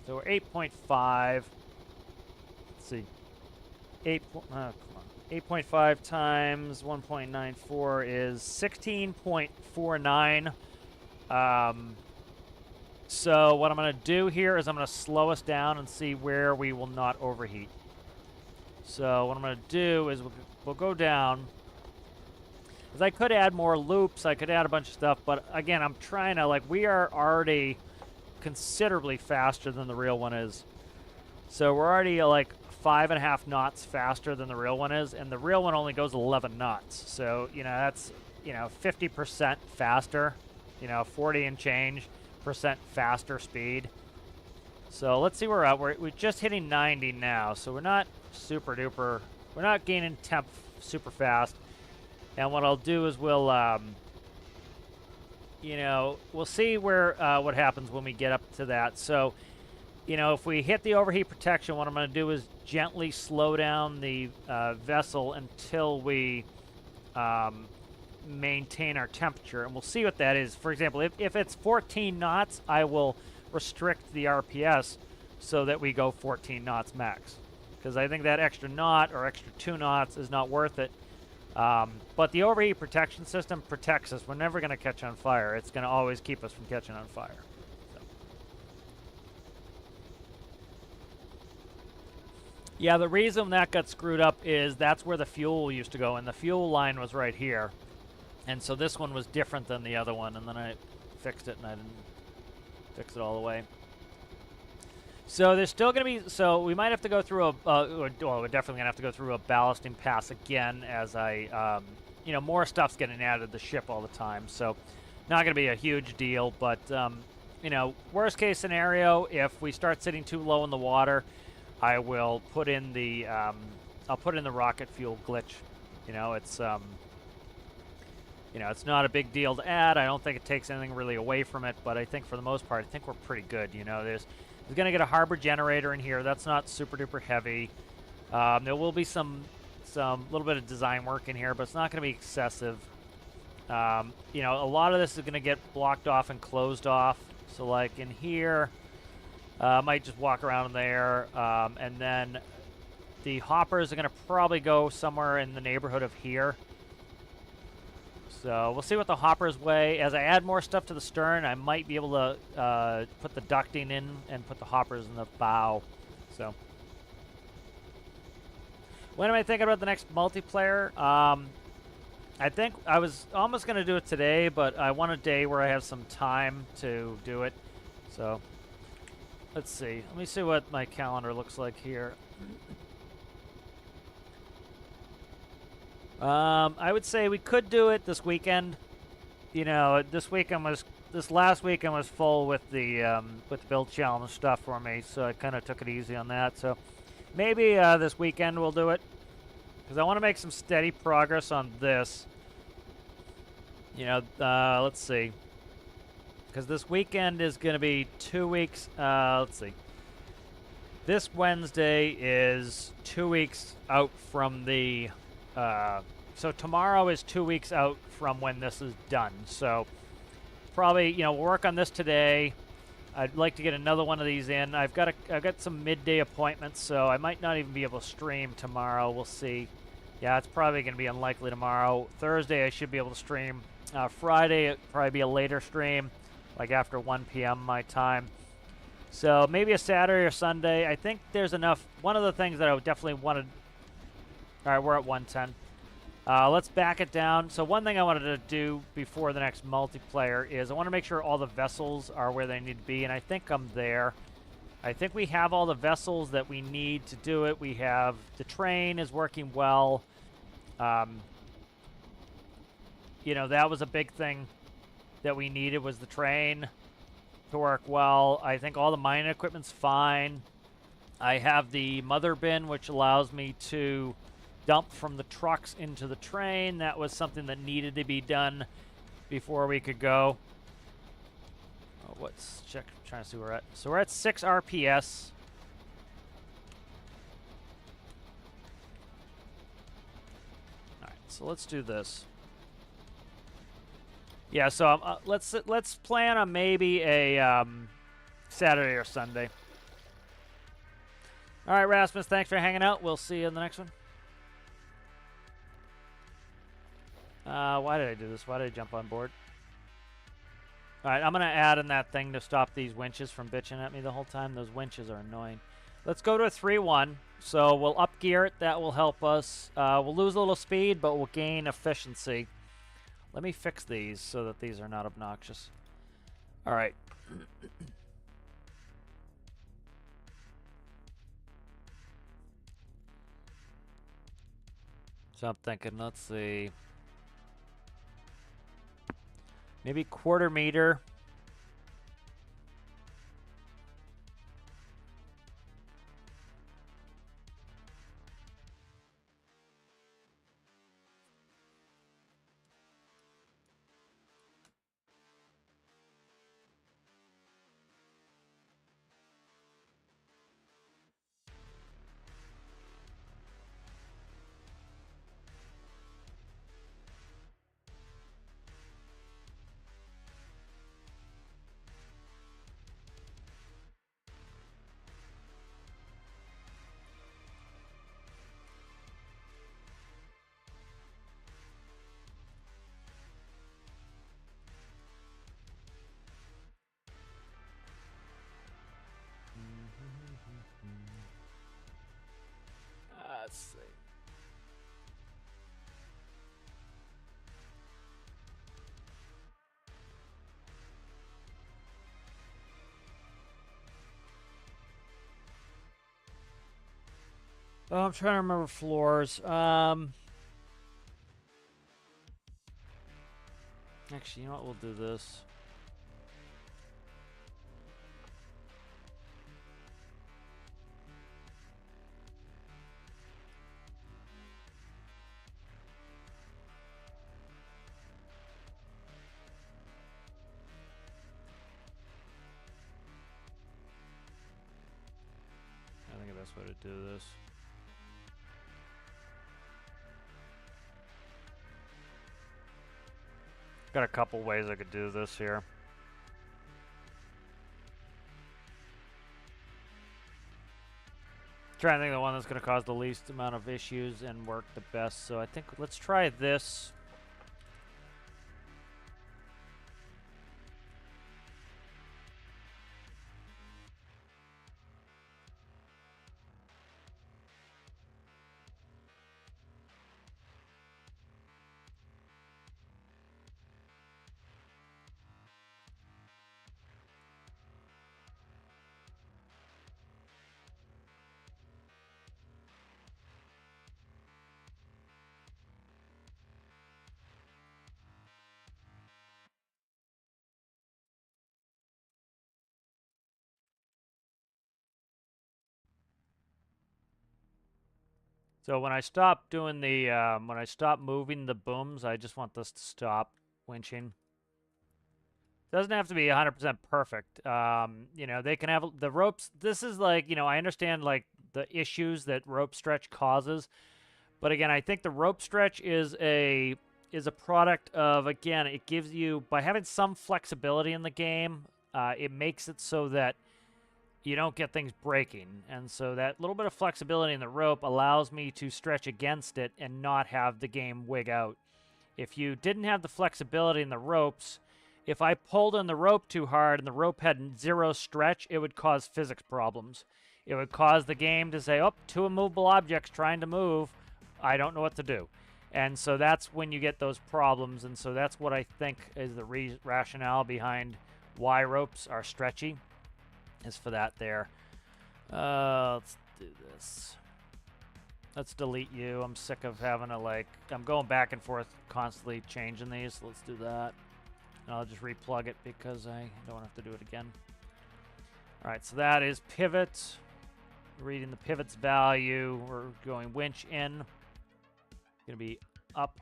So we're 8.5. Let's see. 8.5 times 1.94 is 16.49. So what I'm going to do here is I'm going to slow us down and see where we will not overheat. So what I'm going to do is we'll go down. Because I could add more loops, I could add a bunch of stuff, but again, I'm trying to, like, we are already considerably faster than the real one is. So we're already like 5.5 knots faster than the real one is, and the real one only goes 11 knots. So, you know, that's, you know, 50% faster, you know, 40 and change % faster speed. So let's see where we're at. We're just hitting 90 now, so we're not super duper, we're not gaining temp super fast. And what I'll do is we'll, you know, we'll see where what happens when we get up to that. So, you know, if we hit the overheat protection, what I'm going to do is gently slow down the vessel until we maintain our temperature. And we'll see what that is. For example, if it's 14 knots, I will restrict the RPS so that we go 14 knots max. Because I think that extra knot or extra 2 knots is not worth it. But the overheat protection system protects us. We're never going to catch on fire. It's going to always keep us from catching on fire. So. Yeah, the reason that got screwed up is that's where the fuel used to go, and the fuel line was right here. And so this one was different than the other one, and then I fixed it, and I didn't fix it all the way. So there's still going to be, so we might have to go through a, well, we're definitely going to have to go through a ballasting pass again as I, you know, more stuff's getting added to the ship all the time. So not going to be a huge deal, but, you know, worst case scenario, if we start sitting too low in the water, I will put in the, I'll put in the rocket fuel glitch. You know, it's not a big deal to add. I don't think it takes anything really away from it, but I think for the most part, I think we're pretty good. You know, we're going to get a harbor generator in here. That's not super duper heavy. There will be some little bit of design work in here, but it's not going to be excessive. You know, a lot of this is going to get blocked off and closed off. So like in here, I might just walk around in there, and then the hoppers are going to probably go somewhere in the neighborhood of here. So we'll see what the hoppers weigh. As I add more stuff to the stern, I might be able to put the ducting in and put the hoppers in the bow. So when am I thinking about the next multiplayer? I think I was almost going to do it today, but I want a day where I have some time to do it. So let's see. Let me see what my calendar looks like here. I would say we could do it this weekend. You know, this last weekend was full with the build challenge stuff for me, so I kind of took it easy on that. So maybe this weekend we'll do it, because I want to make some steady progress on this. You know, let's see, because this weekend is going to be 2 weeks. Let's see. This Wednesday is 2 weeks out from the. So tomorrow is 2 weeks out from when this is done. So probably, you know, we'll work on this today. I'd like to get another one of these in. I've got some midday appointments, so I might not even be able to stream tomorrow. We'll see. Yeah, it's probably going to be unlikely tomorrow. Thursday I should be able to stream. Friday it'll probably be a later stream, like after 1 p.m. my time. So maybe a Saturday or Sunday. I think there's enough. One of the things that I would definitely wanted. All right, we're at 110. Let's back it down. So one thing I wanted to do before the next multiplayer is I want to make sure all the vessels are where they need to be, and I think I'm there. I think we have all the vessels that we need to do it. We have the train is working well. You know, that was a big thing that we needed, was the train to work well. I think all the mining equipment's fine. I have the mother bin, which allows me to dump from the trucks into the train. That was something that needed to be done before we could go. Oh, let's check, trying to see where we're at. So we're at 6 RPS. All right, so let's do this. Yeah, so let's plan on maybe a Saturday or Sunday. All right, Rasmus, thanks for hanging out. We'll see you in the next one. Why did I do this? Why did I jump on board? All right, I'm going to add in that thing to stop these winches from bitching at me the whole time. Those winches are annoying. Let's go to a 3-1. So we'll up gear it. That will help us. We'll lose a little speed, but we'll gain efficiency. Let me fix these so that these are not obnoxious. All right. So I'm thinking, let's see. Maybe 1/4 meter. Let's see. Oh, I'm trying to remember floors. Actually, you know what? We'll do this. I think the best way to do this. Got a couple ways I could do this here. Trying to think of the one that's going to cause the least amount of issues and work the best. So I think let's try this. So when I stop doing the, when I stop moving the booms, I just want this to stop winching. Doesn't have to be 100% perfect. You know, they can have the ropes. This is like, you know, I understand like the issues that rope stretch causes, but again, I think the rope stretch is a product of, again, it gives you, by having some flexibility in the game, it makes it so that you don't get things breaking. And so that little bit of flexibility in the rope allows me to stretch against it and not have the game wig out. If you didn't have the flexibility in the ropes, if I pulled on the rope too hard and the rope had zero stretch, it would cause physics problems. It would cause the game to say, oh, two immovable objects trying to move. I don't know what to do. And so that's when you get those problems. And so that's what I think is the rationale behind why ropes are stretchy, is for that there. Let's do this. Let's delete you. I'm sick of having to, like, I'm going back and forth constantly changing these. Let's do that. And I'll just replug it because I don't have to do it again. All right, so that is pivot. Reading the pivot's value. We're going winch in. Gonna be up.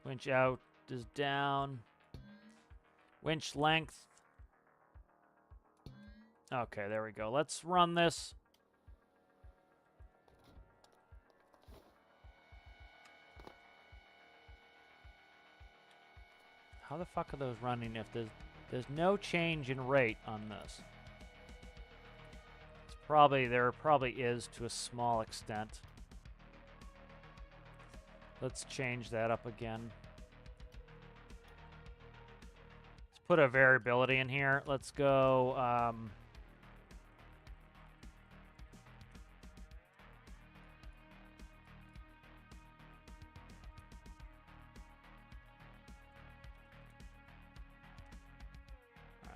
Winch out is down. Winch length. Okay, there we go. Let's run this. How the fuck are those running if there's no change in rate on this? It's probably, there probably is to a small extent. Let's change that up again. Let's put a variability in here. Let's go,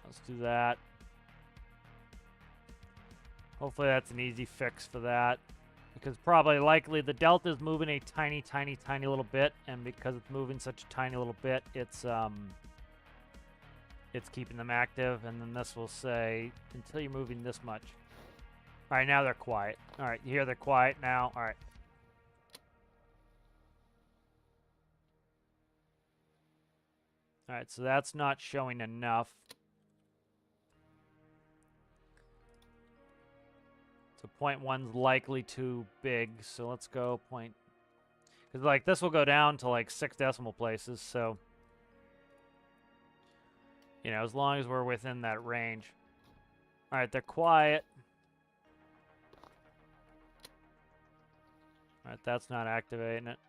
let's do that. Hopefully that's an easy fix for that. Because probably likely the delta is moving a tiny, tiny, tiny little bit. And because it's moving such a tiny little bit, it's keeping them active. And then this will say, until you're moving this much. All right, now they're quiet. All right, you hear they're quiet now. All right. All right, so that's not showing enough. So 0.1's likely too big, so let's go point... Because, like, this will go down to, like, 6 decimal places, so... You know, as long as we're within that range. Alright, they're quiet. Alright, that's not activating it.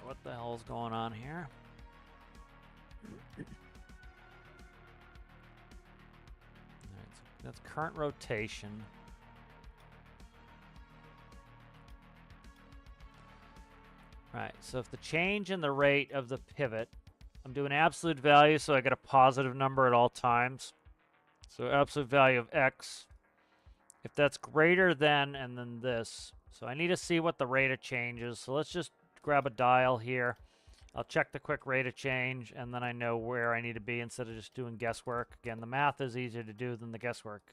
What the hell's going on here? Alright, so that's current rotation. Right, so if the change in the rate of the pivot, I'm doing absolute value, so I get a positive number at all times. So absolute value of x. If that's greater than, and then this. So I need to see what the rate of change is. So let's just grab a dial here. I'll check the quick rate of change, and then I know where I need to be instead of just doing guesswork. Again, the math is easier to do than the guesswork.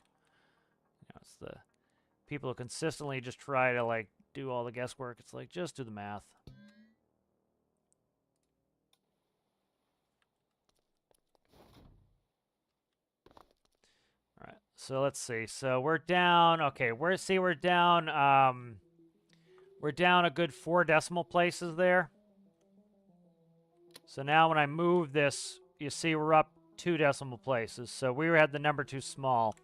You know, it's people who consistently just try to like do all the guesswork. It's like, just do the math. All right, so let's see. So we're down. Okay, we're down. We're down a good 4 decimal places there. So now when I move this, you see we're up 2 decimal places. So we had the number too small.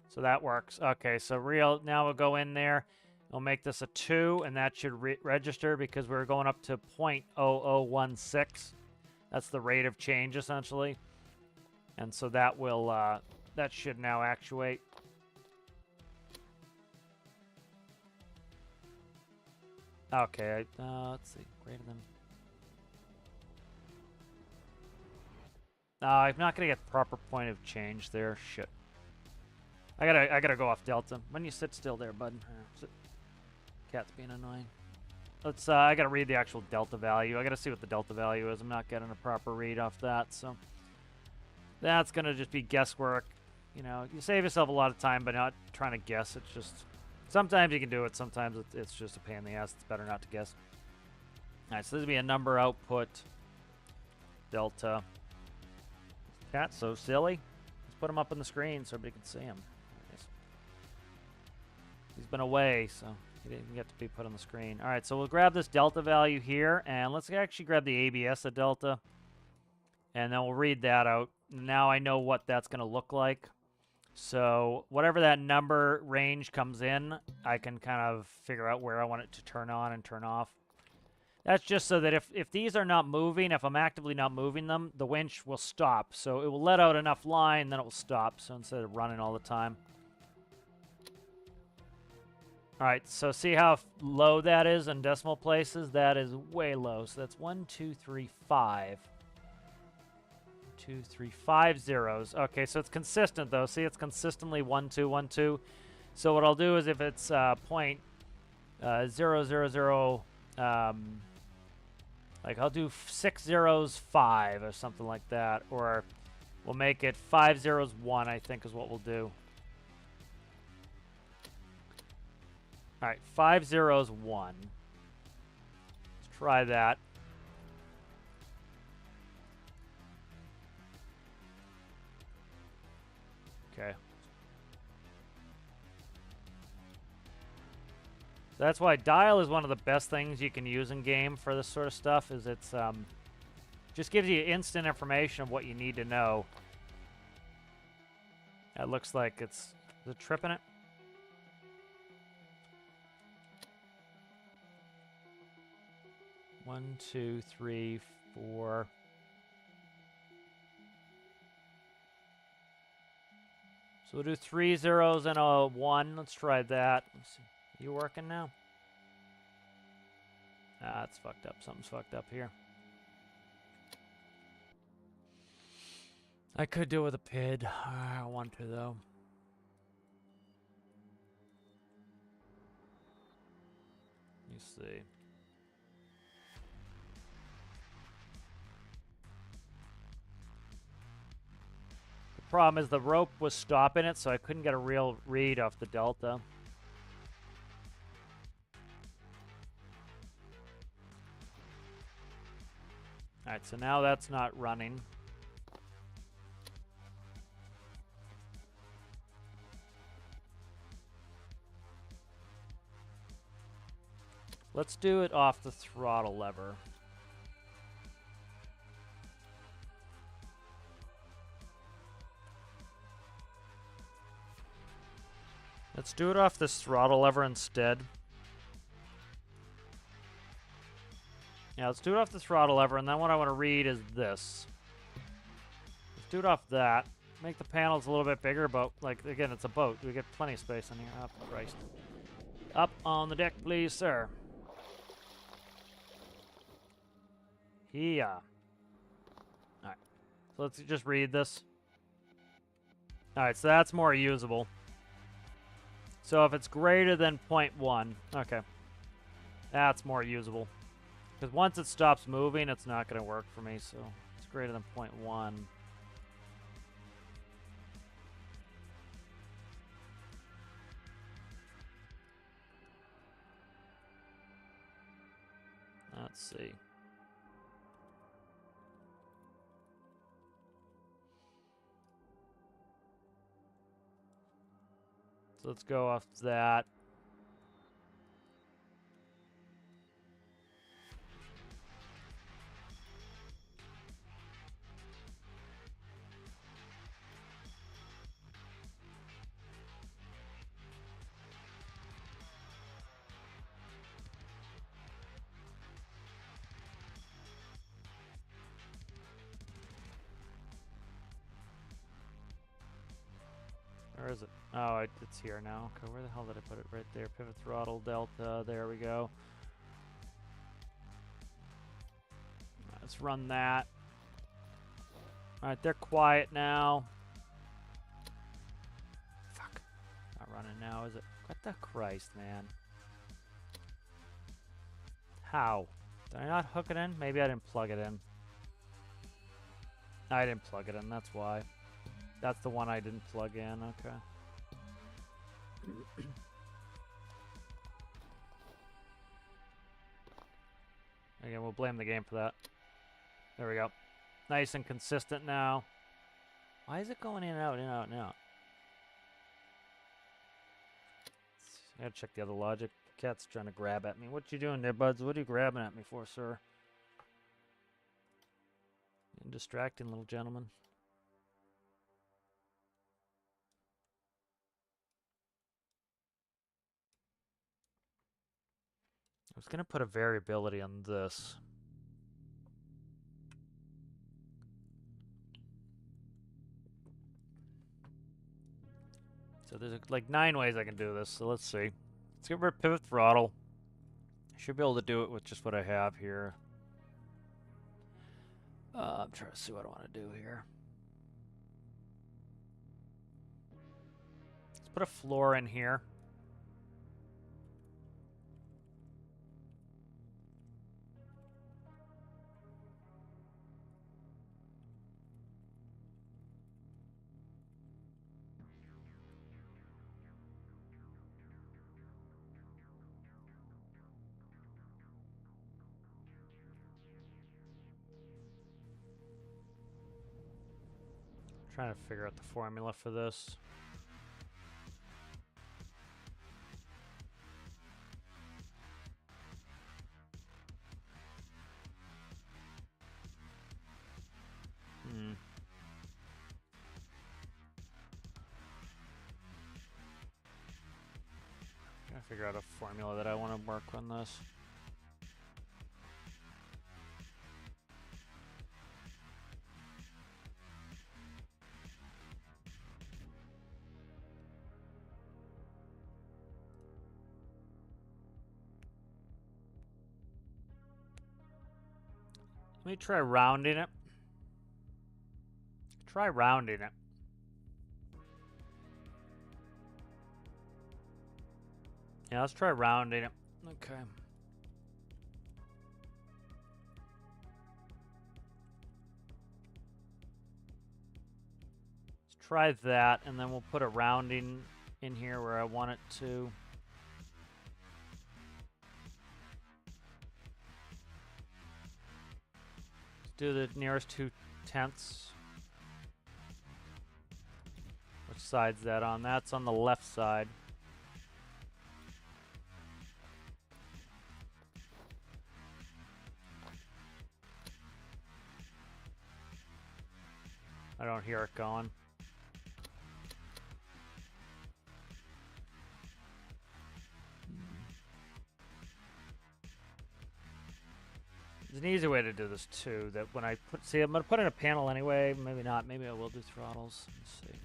So that works. Okay, so now we'll go in there. We'll make this a 2, and that should register because we're going up to 0.0016. That's the rate of change, essentially. And so that will, that should now actuate. Okay, let's see, greater than... I'm not gonna get proper point of change there. Shit. I gotta go off delta. When you sit still there, bud. Cat's being annoying. Let's. I gotta read the actual delta value. I gotta see what the delta value is. I'm not getting a proper read off that, so that's gonna just be guesswork. You know, you save yourself a lot of time by not trying to guess. It's just sometimes you can do it. Sometimes it's just a pain in the ass. It's better not to guess. All right, so this will be a number output delta. Cat's so silly. Let's put him up on the screen so everybody can see him. Nice. He's been away, so he didn't get to be put on the screen. All right, so we'll grab this delta value here, and let's actually grab the ABS of delta, and then we'll read that out. Now I know what that's going to look like. So whatever that number range comes in, I can kind of figure out where I want it to turn on and turn off. That's just so that if these are not moving, if I'm actively not moving them, the winch will stop. So it will let out enough line, then it will stop. So instead of running all the time. All right, so see how low that is in decimal places? That is way low. So that's 1, 2, 3, 5. 2, 3, 5 zeros. Okay, so it's consistent though. See, it's consistently 1, 2, 1, 2. So what I'll do is if it's 0.000, like I'll do 6 zeros 5 or something like that, or we'll make it 5 zeros 1. I think is what we'll do. All right, 5 zeros 1. Let's try that. Okay. That's why dial is one of the best things you can use in game for this sort of stuff. Is it's just gives you instant information of what you need to know. That looks like is it tripping it? One, 2, 3, 4. So we'll do 3 zeros and a 1. Let's try that. Let's see. You working now? Ah, it's fucked up. Something's fucked up here. I could do it with a PID. I don't want to, though. Let me see. The problem is the rope was stopping it, so I couldn't get a real read off the delta. Alright, so now that's not running. Let's do it off the throttle lever. Let's do it off this throttle lever instead. Yeah, let's do it off the throttle lever, and then what I want to read is this. Let's do it off that. Make the panels a little bit bigger, but, like, again, it's a boat. We get plenty of space in here. Oh, Christ. Up on the deck, please, sir. Yeah. Alright. So let's just read this. Alright, so that's more usable. So if it's greater than 0.1, okay. That's more usable. Because once it stops moving, it's not going to work for me, so it's greater than 0.1. Let's see. So let's go off that. Where is it? Oh, it's here now. Okay, where the hell did I put it? Right there. Pivot throttle, delta. There we go. Let's run that. Alright, they're quiet now. Fuck. Not running now, is it? What the Christ, man? How? Did I not hook it in? Maybe I didn't plug it in. I didn't plug it in, that's why. That's the one I didn't plug in, okay. Again, we'll blame the game for that. There we go. Nice and consistent now. Why is it going in and out, in and out, in and out? I gotta check the other logic. Cat's trying to grab at me. What you doing there, buds? What are you grabbing at me for, sir? You're distracting, little gentleman. I was gonna put a variability on this. So there's like 9 ways I can do this, so let's see. Let's get rid of pivot throttle. I should be able to do it with just what I have here. I'm trying to see what I want to do here. Let's put a floor in here. Trying to figure out the formula for this. Trying to figure out a formula that I want to work on this. Let me try rounding it. Try rounding it. Yeah, let's try rounding it. Okay. Let's try that, and then we'll put a rounding in here where I want it to. Let's do the nearest 2/10. Which side's that on? That's on the left side. I don't hear it going. There's an easy way to do this too, that when I put, see, I'm going to put in a panel anyway, maybe not, maybe I will do throttles. Let's see.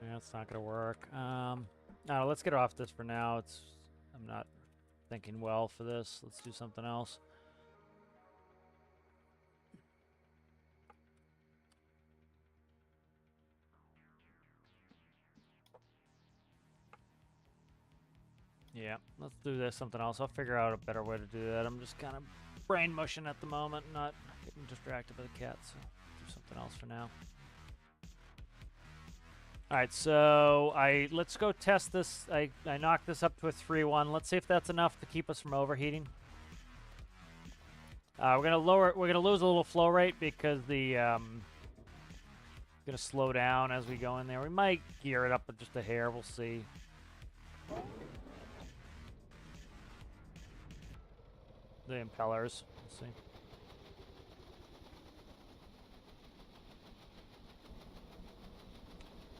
Yeah, it's not going to work. No, let's get off this for now. I'm not thinking well for this. Let's do something else. Yeah, let's do this, something else. I'll figure out a better way to do that. I'm just kind of brain mushing at the moment, not getting distracted by the cat, so do something else for now. Alright, so let's go test this. I knocked this up to a 3-1. Let's see if that's enough to keep us from overheating. We're gonna lose a little flow rate because the gonna slow down as we go in there. We might gear it up with just a hair, we'll see. The impellers, we'll see.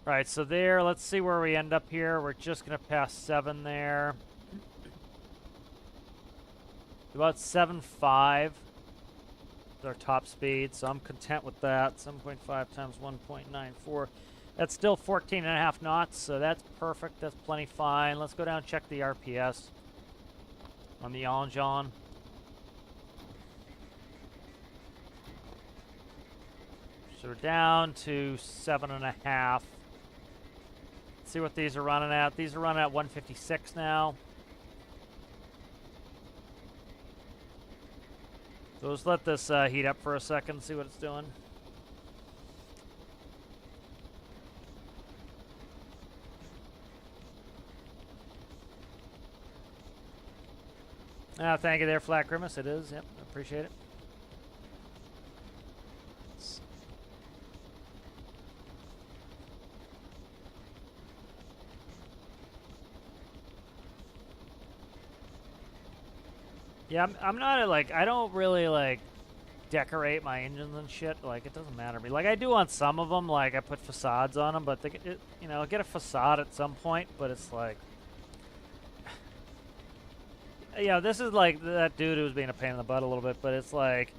Right, so there, let's see where we end up here. We're just gonna pass 7 there. About 7.5 is our top speed, so I'm content with that. 7.5 times 1.94. That's still 14.5 knots, so that's perfect. That's plenty fine. Let's go down and check the RPS on the Yonjan. So we're down to 7.5. See what these are running at. These are running at 156 now. So let's let this heat up for a second, see what it's doing. Thank you there, Flat Grimace. It is. Yep, appreciate it. Yeah, I'm not like, I don't really like decorate my engines and shit. Like, it doesn't matter to me. Like, I do on some of them. Like, I put facades on them, but you know, get a facade at some point. But it's like, yeah, this is like that dude who was being a pain in the butt a little bit. But it's like,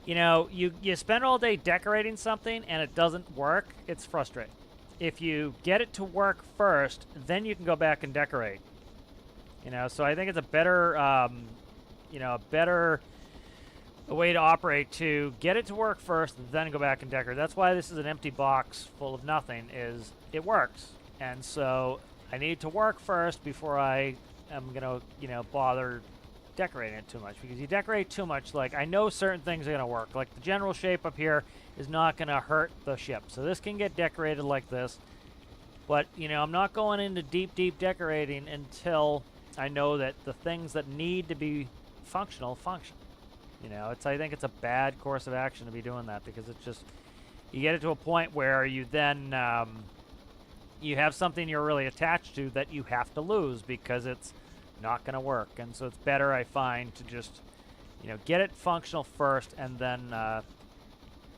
you know, you spend all day decorating something and it doesn't work. It's frustrating. If you get it to work first, then you can go back and decorate. You know, so I think it's a better. You know, a way to operate to get it to work first, then go back and decorate. That's why this is an empty box full of nothing, is it works. And so I need it to work first before I am going to, you know, bother decorating it too much. Because you decorate too much, like, I know certain things are going to work. Like, the general shape up here is not going to hurt the ship. So this can get decorated like this. But, you know, I'm not going into deep, deep decorating until I know that the things that need to be functional function. You know, I think it's a bad course of action to be doing that, because it's just, you get it to a point where you then you have something you're really attached to that you have to lose because it's not going to work. And so it's better, I find, to just, you know, get it functional first, and then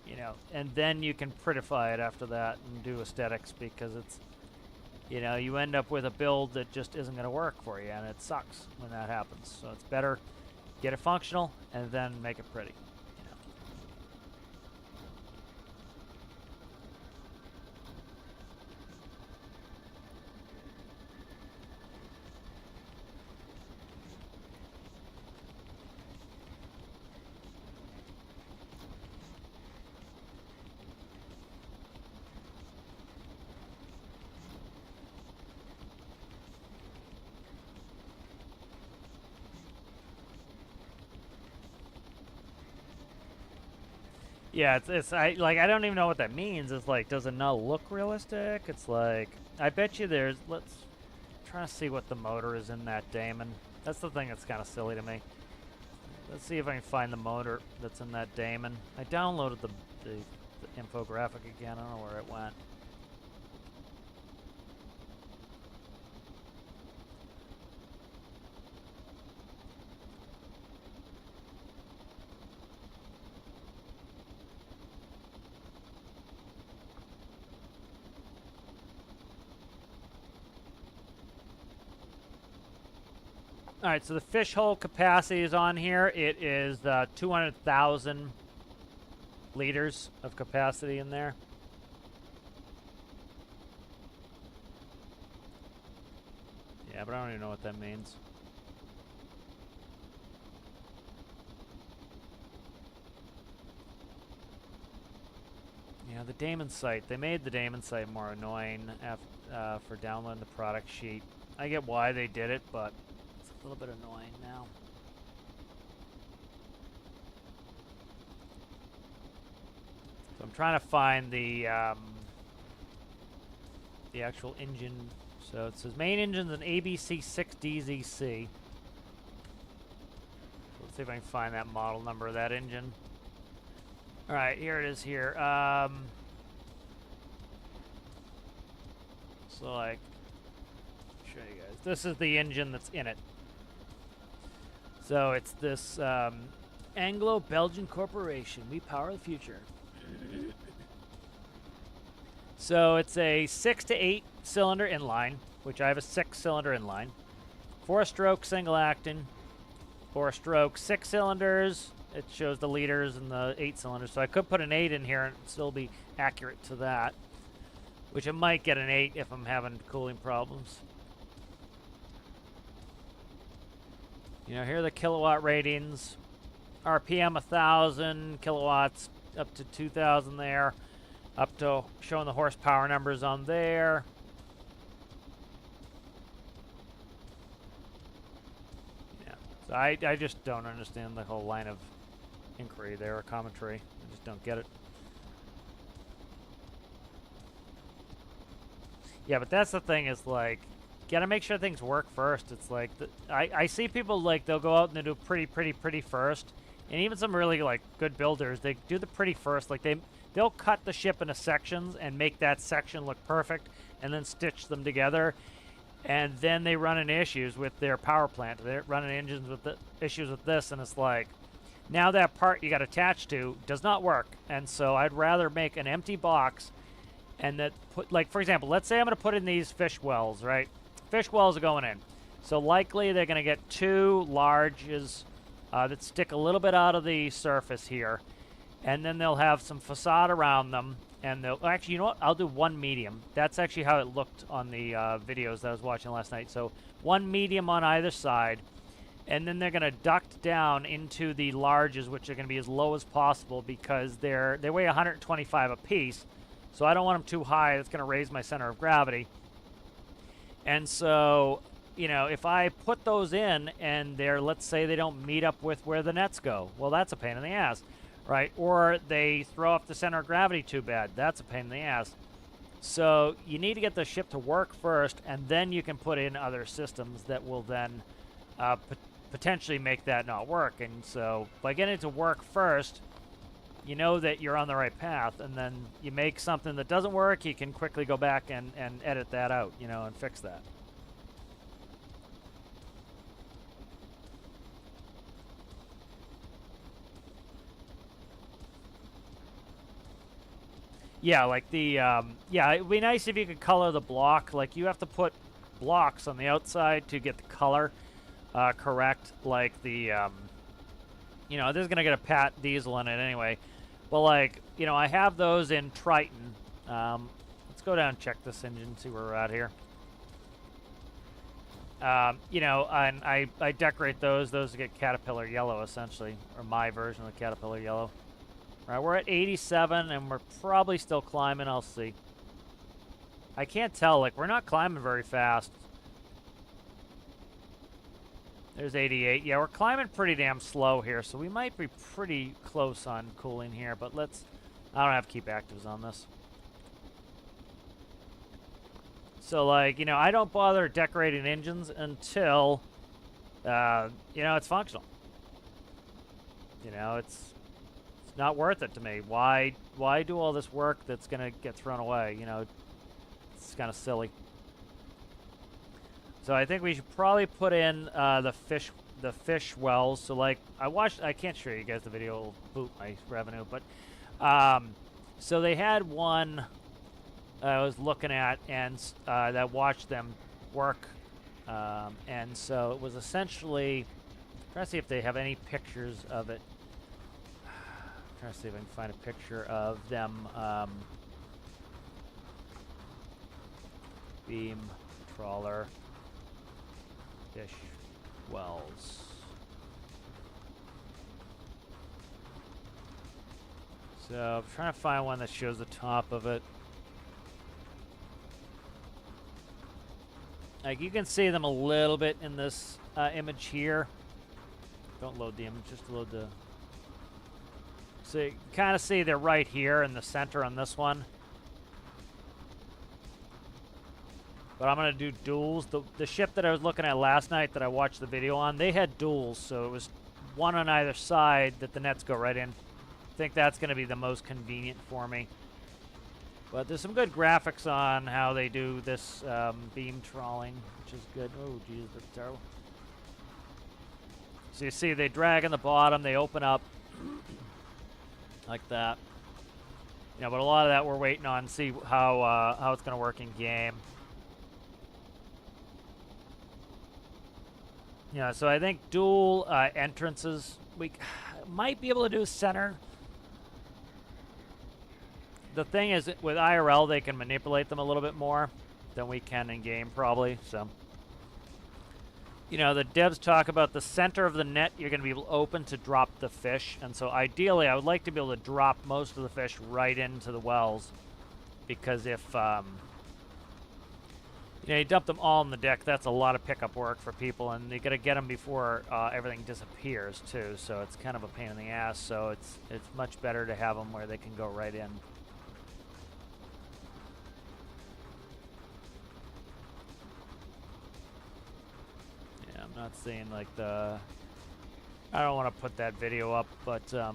you know, and then you can prettify it after that and do aesthetics, because it's, you know, you end up with a build that just isn't going to work for you, and it sucks when that happens. So it's better get it functional and then make it pretty. Yeah, I don't even know what that means. It's like, does it not look realistic? It's like, I bet you there's, let's try to see what the motor is in that Daemon. That's the thing that's kind of silly to me. Let's see if I can find the motor that's in that Daemon. I downloaded the infographic again. I don't know where it went. All right, so the fish hole capacity is on here. It is 200,000 liters of capacity in there. Yeah, but I don't even know what that means. Yeah, the Daemon site. They made the Daemon site more annoying for downloading the product sheet. I get why they did it, but a little bit annoying now. So I'm trying to find the actual engine. So it says main engine's an ABC6DZC. Let's see if I can find that model number of that engine. All right, here it is here. So like, show you guys. This is the engine that's in it. So it's this Anglo-Belgian corporation. We power the future. So it's a 6 to 8 cylinder inline, which I have a 6-cylinder inline. 4-stroke single acting. 4-stroke 6 cylinders. It shows the liters and the 8 cylinders. So I could put an 8 in here and still be accurate to that. Which it might get an 8 if I'm having cooling problems. You know, here are the kilowatt ratings. RPM 1,000 kilowatts up to 2,000 there. Up to showing the horsepower numbers on there. Yeah, so I just don't understand the whole line of inquiry there, or commentary. I just don't get it. Yeah, but that's the thing, is like, gotta make sure things work first. It's like, I see people, like, they'll go out and they do pretty first. And even some really, like, good builders, they do the pretty first. Like, they'll cut the ship into sections and make that section look perfect and then stitch them together. And then they run into issues with their power plant. They're running engines with issues with this, and it's like, now that part you got attached to does not work. And so I'd rather make an empty box and that put, like, for example, let's say I'm going to put in these fish wells, right? Fish wells are going in. So likely they're going to get 2 larges that stick a little bit out of the surface here. And then they'll have some facade around them. And they'll, actually, you know what? I'll do 1 medium. That's actually how it looked on the videos that I was watching last night. So 1 medium on either side. And then they're going to duct down into the larges, which are going to be as low as possible because they weigh 125 apiece. So I don't want them too high. That's going to raise my center of gravity. And so, you know, if I put those in and they're, let's say they don't meet up with where the nets go, well, that's a pain in the ass, right? Or they throw off the center of gravity too bad. That's a pain in the ass. So you need to get the ship to work first, and then you can put in other systems that will then potentially make that not work. And so by getting it to work first, you know that you're on the right path, and then you make something that doesn't work, you can quickly go back and edit that out, you know, and fix that. Yeah, like the, yeah, it'd be nice if you could color the block. Like, you have to put blocks on the outside to get the color correct. Like the, you know, this is going to get a Pat diesel in it anyway. But, like, you know, I have those in Triton. Let's go down and check this engine, see where we're at here. You know, and I decorate those. Those get Caterpillar yellow, essentially, or my version of the Caterpillar yellow. All right, we're at 87, and we're probably still climbing. I'll see. I can't tell. Like, we're not climbing very fast. There's 88. Yeah, we're climbing pretty damn slow here, so we might be pretty close on cooling here, but let's... I don't have keep actives on this. So, like, you know, I don't bother decorating engines until, you know, it's functional. You know, it's not worth it to me. Why do all this work that's going to get thrown away? You know, it's kind of silly. So I think we should probably put in the fish wells. So, like, I can't show you guys the video, it'll boot my revenue, but so they had one I was looking at, and that watched them work, and so it was essentially, I'm trying to see if they have any pictures of it. I'm trying to see if I can find a picture of them. Beam trawler. Fish wells. So I'm trying to find one that shows the top of it. Like, you can see them a little bit in this image here. Don't load the image, just load the So you kind of see they're right here in the center on this one. But I'm going to do duels. The ship that I was looking at last night that I watched the video on, they had duels, so it was one on either side that the nets go right in. I think that's going to be the most convenient for me. But there's some good graphics on how they do this beam trawling, which is good. Oh, geez, that's terrible. So you see they drag in the bottom, they open up like that. You know, but a lot of that we're waiting on to see how it's going to work in game. Yeah, so I think dual entrances, we might be able to do center. The thing is, with IRL, they can manipulate them a little bit more than we can in game, probably. So, you know, the devs talk about the center of the net, you're going to be open to drop the fish. And so ideally, I would like to be able to drop most of the fish right into the wells. Because if, you know, you dump them all on the deck, that's a lot of pickup work for people. And you got to get them before everything disappears, too. So it's kind of a pain in the ass. So it's much better to have them where they can go right in. Not seeing like the... I don't want to put that video up, but let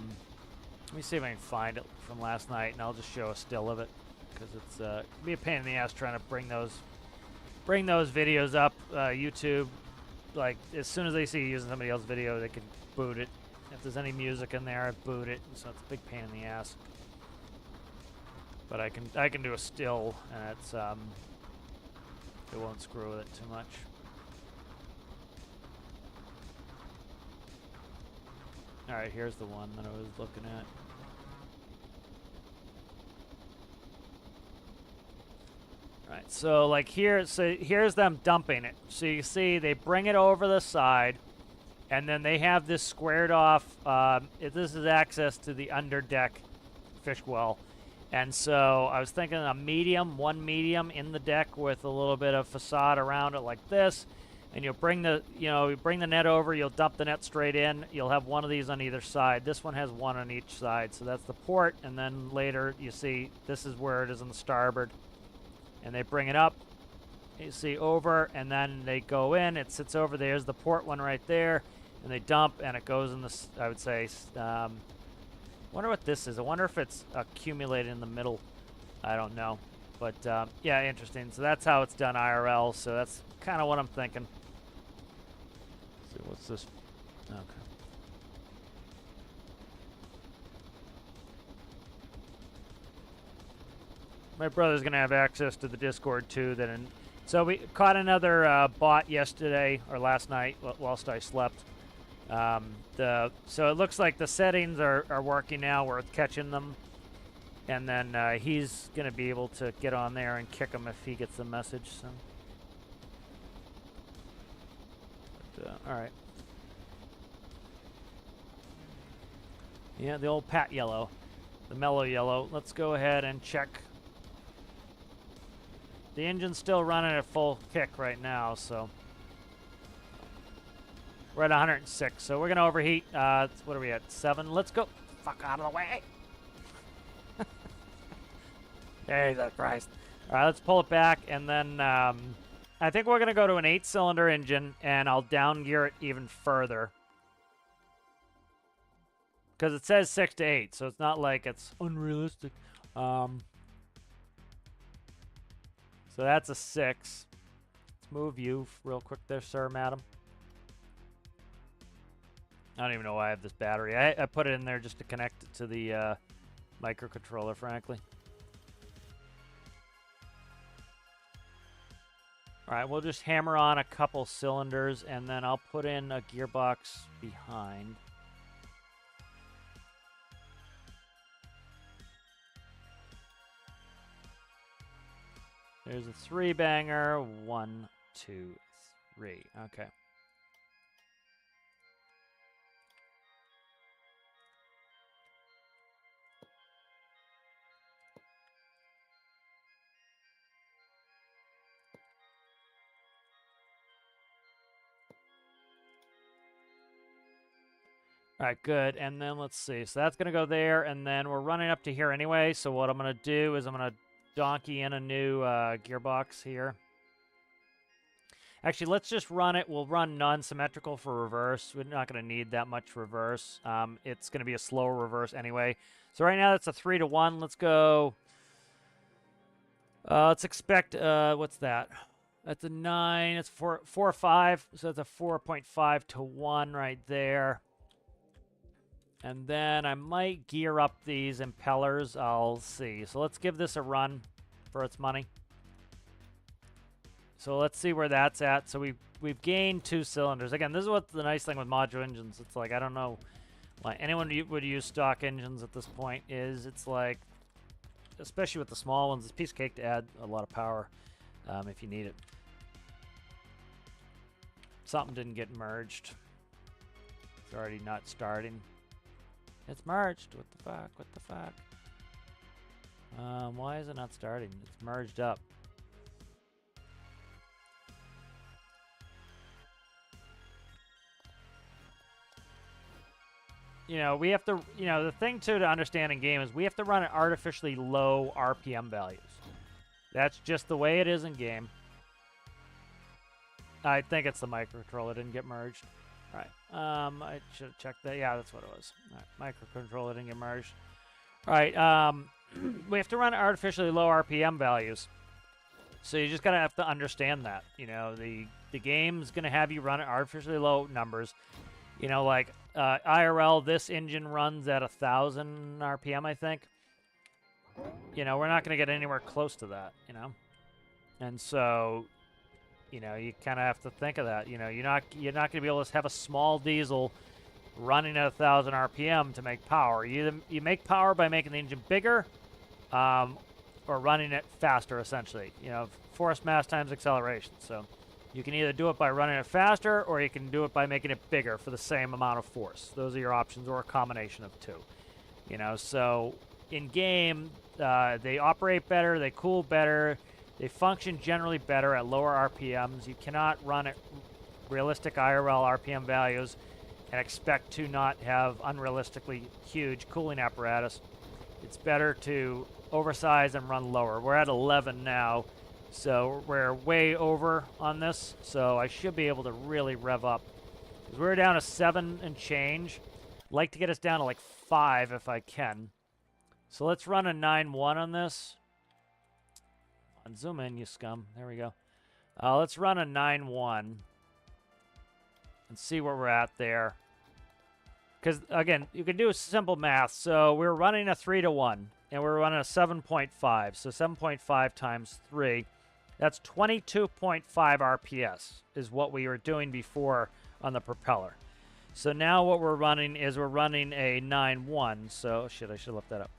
me see if I can find it from last night, and I'll just show a still of it, because it's it'd be a pain in the ass trying to bring those videos up. YouTube, like as soon as they see you using somebody else's video, they can boot it. If there's any music in there, I boot it, so it's a big pain in the ass. But I can do a still, and it's it won't screw with it too much. All right, here's the one that I was looking at. All right, so like here, so here's them dumping it. So you see they bring it over the side, and then they have this squared off. This is access to the underdeck fish well. And so I was thinking one medium in the deck with a little bit of facade around it like this. And you'll bring the, you bring the net over, you'll dump the net straight in. You'll have one of these on either side. This one has one on each side, so that's the port. And then later, you see, this is where it is on the starboard. And they bring it up, you see, over, and then they go in. It sits over. There's the port one right there. And they dump, and it goes in the, I would say, wonder what this is. I wonder if it's accumulated in the middle. I don't know. But, yeah, interesting. So that's how it's done IRL, so that's kind of what I'm thinking. So what's this? Okay. My brother's going to have access to the Discord, too. So we caught another bot yesterday, or last night, whilst I slept. So it looks like the settings are working now. We're catching them. And then he's going to be able to get on there and kick him if he gets the message. So. But, all right. Yeah, the old Pat Yellow. The mellow yellow. Let's go ahead and check. The engine's still running at full kick right now, so. We're at 106, so we're going to overheat. What are we at? 7? Let's go. Fuck out of the way. Jesus Christ. All right, let's pull it back, and then I think we're going to go to an 8-cylinder engine, and I'll down gear it even further. Because it says 6 to 8, so it's not like it's unrealistic. So that's a 6. Let's move you real quick there, sir, madam. I don't even know why I have this battery. I put it in there just to connect it to the microcontroller, frankly. All right, we'll just hammer on a couple cylinders, and then I'll put in a gearbox behind. There's a 3-banger. 1, 2, 3. Okay. All right, good. And then let's see. So that's going to go there, and then we're running up to here anyway. So what I'm going to do is I'm going to donkey in a new gearbox here. Actually, let's just run it. We'll run non-symmetrical for reverse. We're not going to need that much reverse. It's going to be a slower reverse anyway. So right now, that's a 3-to-1. Let's go. Let's expect, what's that? That's a 9. It's 4 or 5. So that's a 4.5 to 1 right there. And then I might gear up these impellers. I'll see. So let's give this a run for its money. So let's see where that's at. So we've gained 2 cylinders. Again, this is what the nice thing with modular engines. It's like, I don't know why anyone would use stock engines at this point. Is it's like, especially with the small ones, it's a piece of cake to add a lot of power if you need it. Something didn't get merged. It's already not starting. It's merged. What the fuck? What the fuck? Why is it not starting? It's merged up. You know, we have to, you know, the thing to understand in game is we have to run at artificially low RPM values. That's just the way it is in game. I think it's the microcontroller didn't get merged. All right. I should have checked that. Yeah, that's what it was. All right. Microcontroller didn't get merged. All right. We have to run at artificially low RPM values. So you just gotta have to understand that. You know, the game's gonna have you run at artificially low numbers. You know, like IRL, this engine runs at 1,000 RPM, I think. You know, we're not going to get anywhere close to that, you know? And so, you know, you kind of have to think of that. You know, you're not going to be able to have a small diesel running at 1,000 RPM to make power. You make power by making the engine bigger or running it faster, essentially. You know, force mass times acceleration. So you can either do it by running it faster, or you can do it by making it bigger for the same amount of force. Those are your options, or a combination of two. You know, so in game, they operate better, they cool better, they function generally better at lower RPMs. You cannot run at realistic IRL RPM values and expect to not have unrealistically huge cooling apparatus. It's better to oversize and run lower. We're at 11 now. So we're way over on this, so I should be able to really rev up. Because we're down to 7 and change. I'd like to get us down to like 5 if I can. So let's run a 9-1 on this. And zoom in, you scum. There we go. Let's run a 9-1 and see where we're at there. Because, again, you can do simple math. So we're running a 3-to-1, and we're running a 7.5. So 7.5 times 3. That's 22.5 RPS is what we were doing before on the propeller. So now what we're running is we're running a 9-1. So, shit, I should have left that up.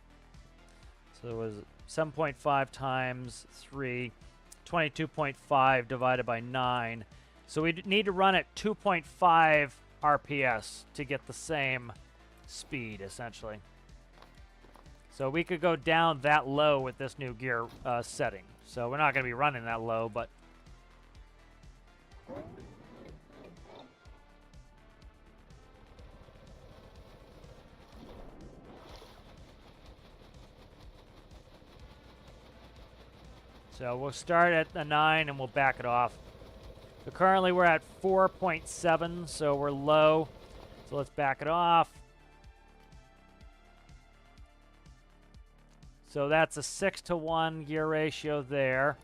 So it was 7.5 times 3, 22.5 divided by 9. So we need to run at 2.5 RPS to get the same speed, essentially. So we could go down that low with this new gear setting. So we're not going to be running that low, but... So we'll start at the 9 and we'll back it off. So currently we're at 4.7, so we're low. So let's back it off. So that's a 6-to-1 gear ratio there.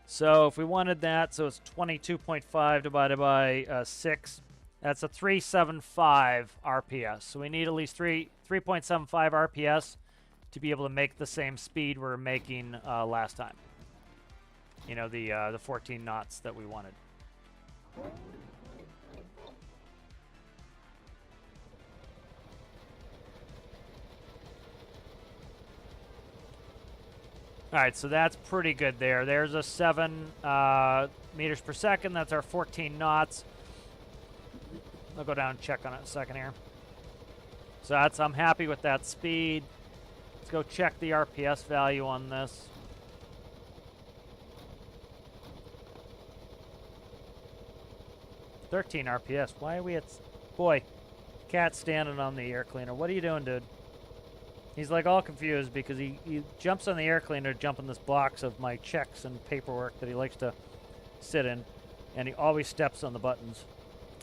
So if we wanted that, so it's 22.5 divided by 6. That's a 375 RPS. So we need at least 3.75 RPS to be able to make the same speed we were making last time. You know, the 14 knots that we wanted. All right, so that's pretty good there. There's a 7 meters per second. That's our 14 knots. I'll go down and check on it in a second here. So that's, I'm happy with that speed. Let's go check the RPS value on this. $13 RPS. Why are we at... Boy, Cat's standing on the air cleaner. What are you doing, dude? He's like all confused because he jumps on the air cleaner, jumping this box of my checks and paperwork that he likes to sit in, and he always steps on the buttons.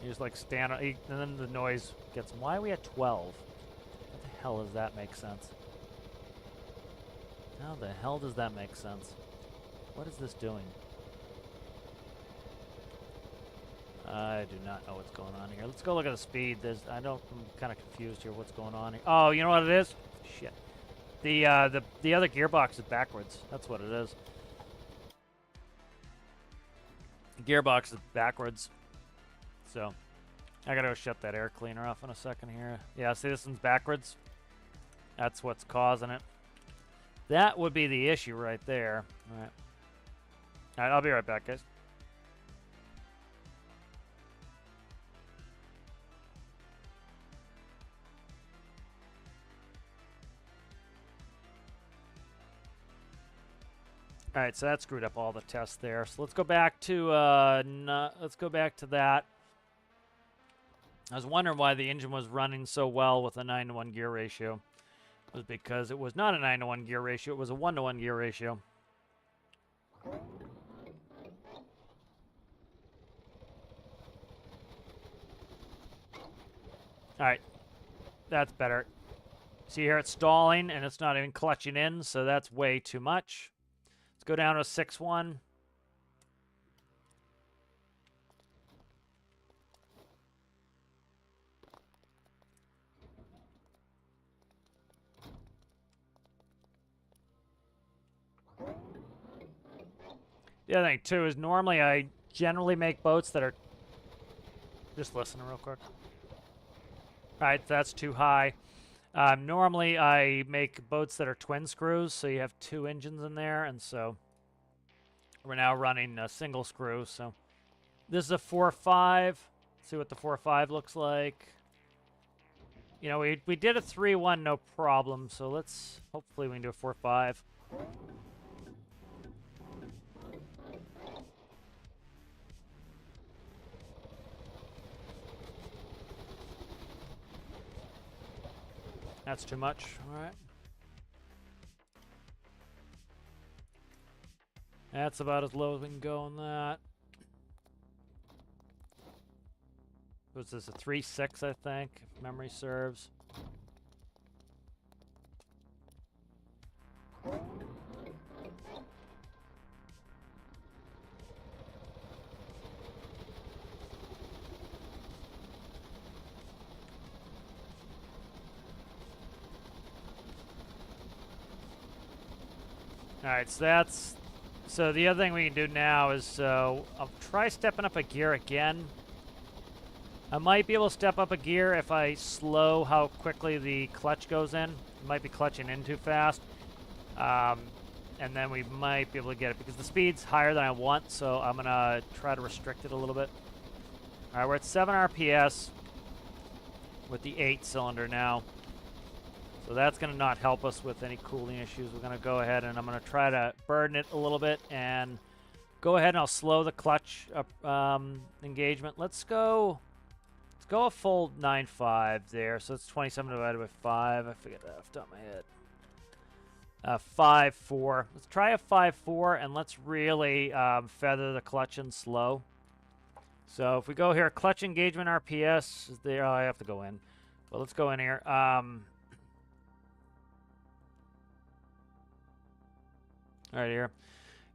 He's like and then the noise gets him. Why are we at 12? What the hell does that make sense? How the hell does that make sense? What is this doing? I do not know what's going on here. Let's go look at the speed. I'm kind of confused here. What's going on here? Oh, you know what it is? Shit. The other gearbox is backwards. That's what it is. The gearbox is backwards. So, I gotta go shut that air cleaner off in a second here. Yeah, see, this one's backwards. That's what's causing it. That would be the issue right there. All right. All right, I'll be right back, guys. All right, so that screwed up all the tests there. So let's go back to that. I was wondering why the engine was running so well with a 9-to-1 gear ratio. It was because it was not a 9-to-1 gear ratio. It was a 1-to-1 gear ratio. All right, that's better. See here, it's stalling and it's not even clutching in, so that's way too much. Let's go down to a 6-1. The other thing, too, is normally I generally make boats that are... Just listen real quick. All right, that's too high. Normally, I make boats that are twin screws, so you have 2 engines in there, and so we're now running a single screw. So this is a 4.5. See what the 4.5 looks like. You know, we did a 3.1, no problem. So let's hopefully we can do a 4.5. That's too much. All right. That's about as low as we can go on that. Was this a 3.6, I think, if memory serves? All right, so the other thing we can do now is I'll try stepping up a gear again. I might be able to step up a gear if I slow how quickly the clutch goes in. It might be clutching in too fast. And then we might be able to get it because the speed's higher than I want, so I'm gonna try to restrict it a little bit. All right, we're at 7 RPS with the 8-cylinder now. So that's going to not help us with any cooling issues. We're going to go ahead and I'm going to try to burden it a little bit and go ahead and I'll slow the clutch engagement. Let's go a full 9.5 there. So it's 27 divided by 5. I forget that off the top of my head. 5.4. Let's try a 5.4 and let's really feather the clutch in slow. So if we go here, clutch engagement RPS is there. Oh, I have to go in. But let's go in here. Right here.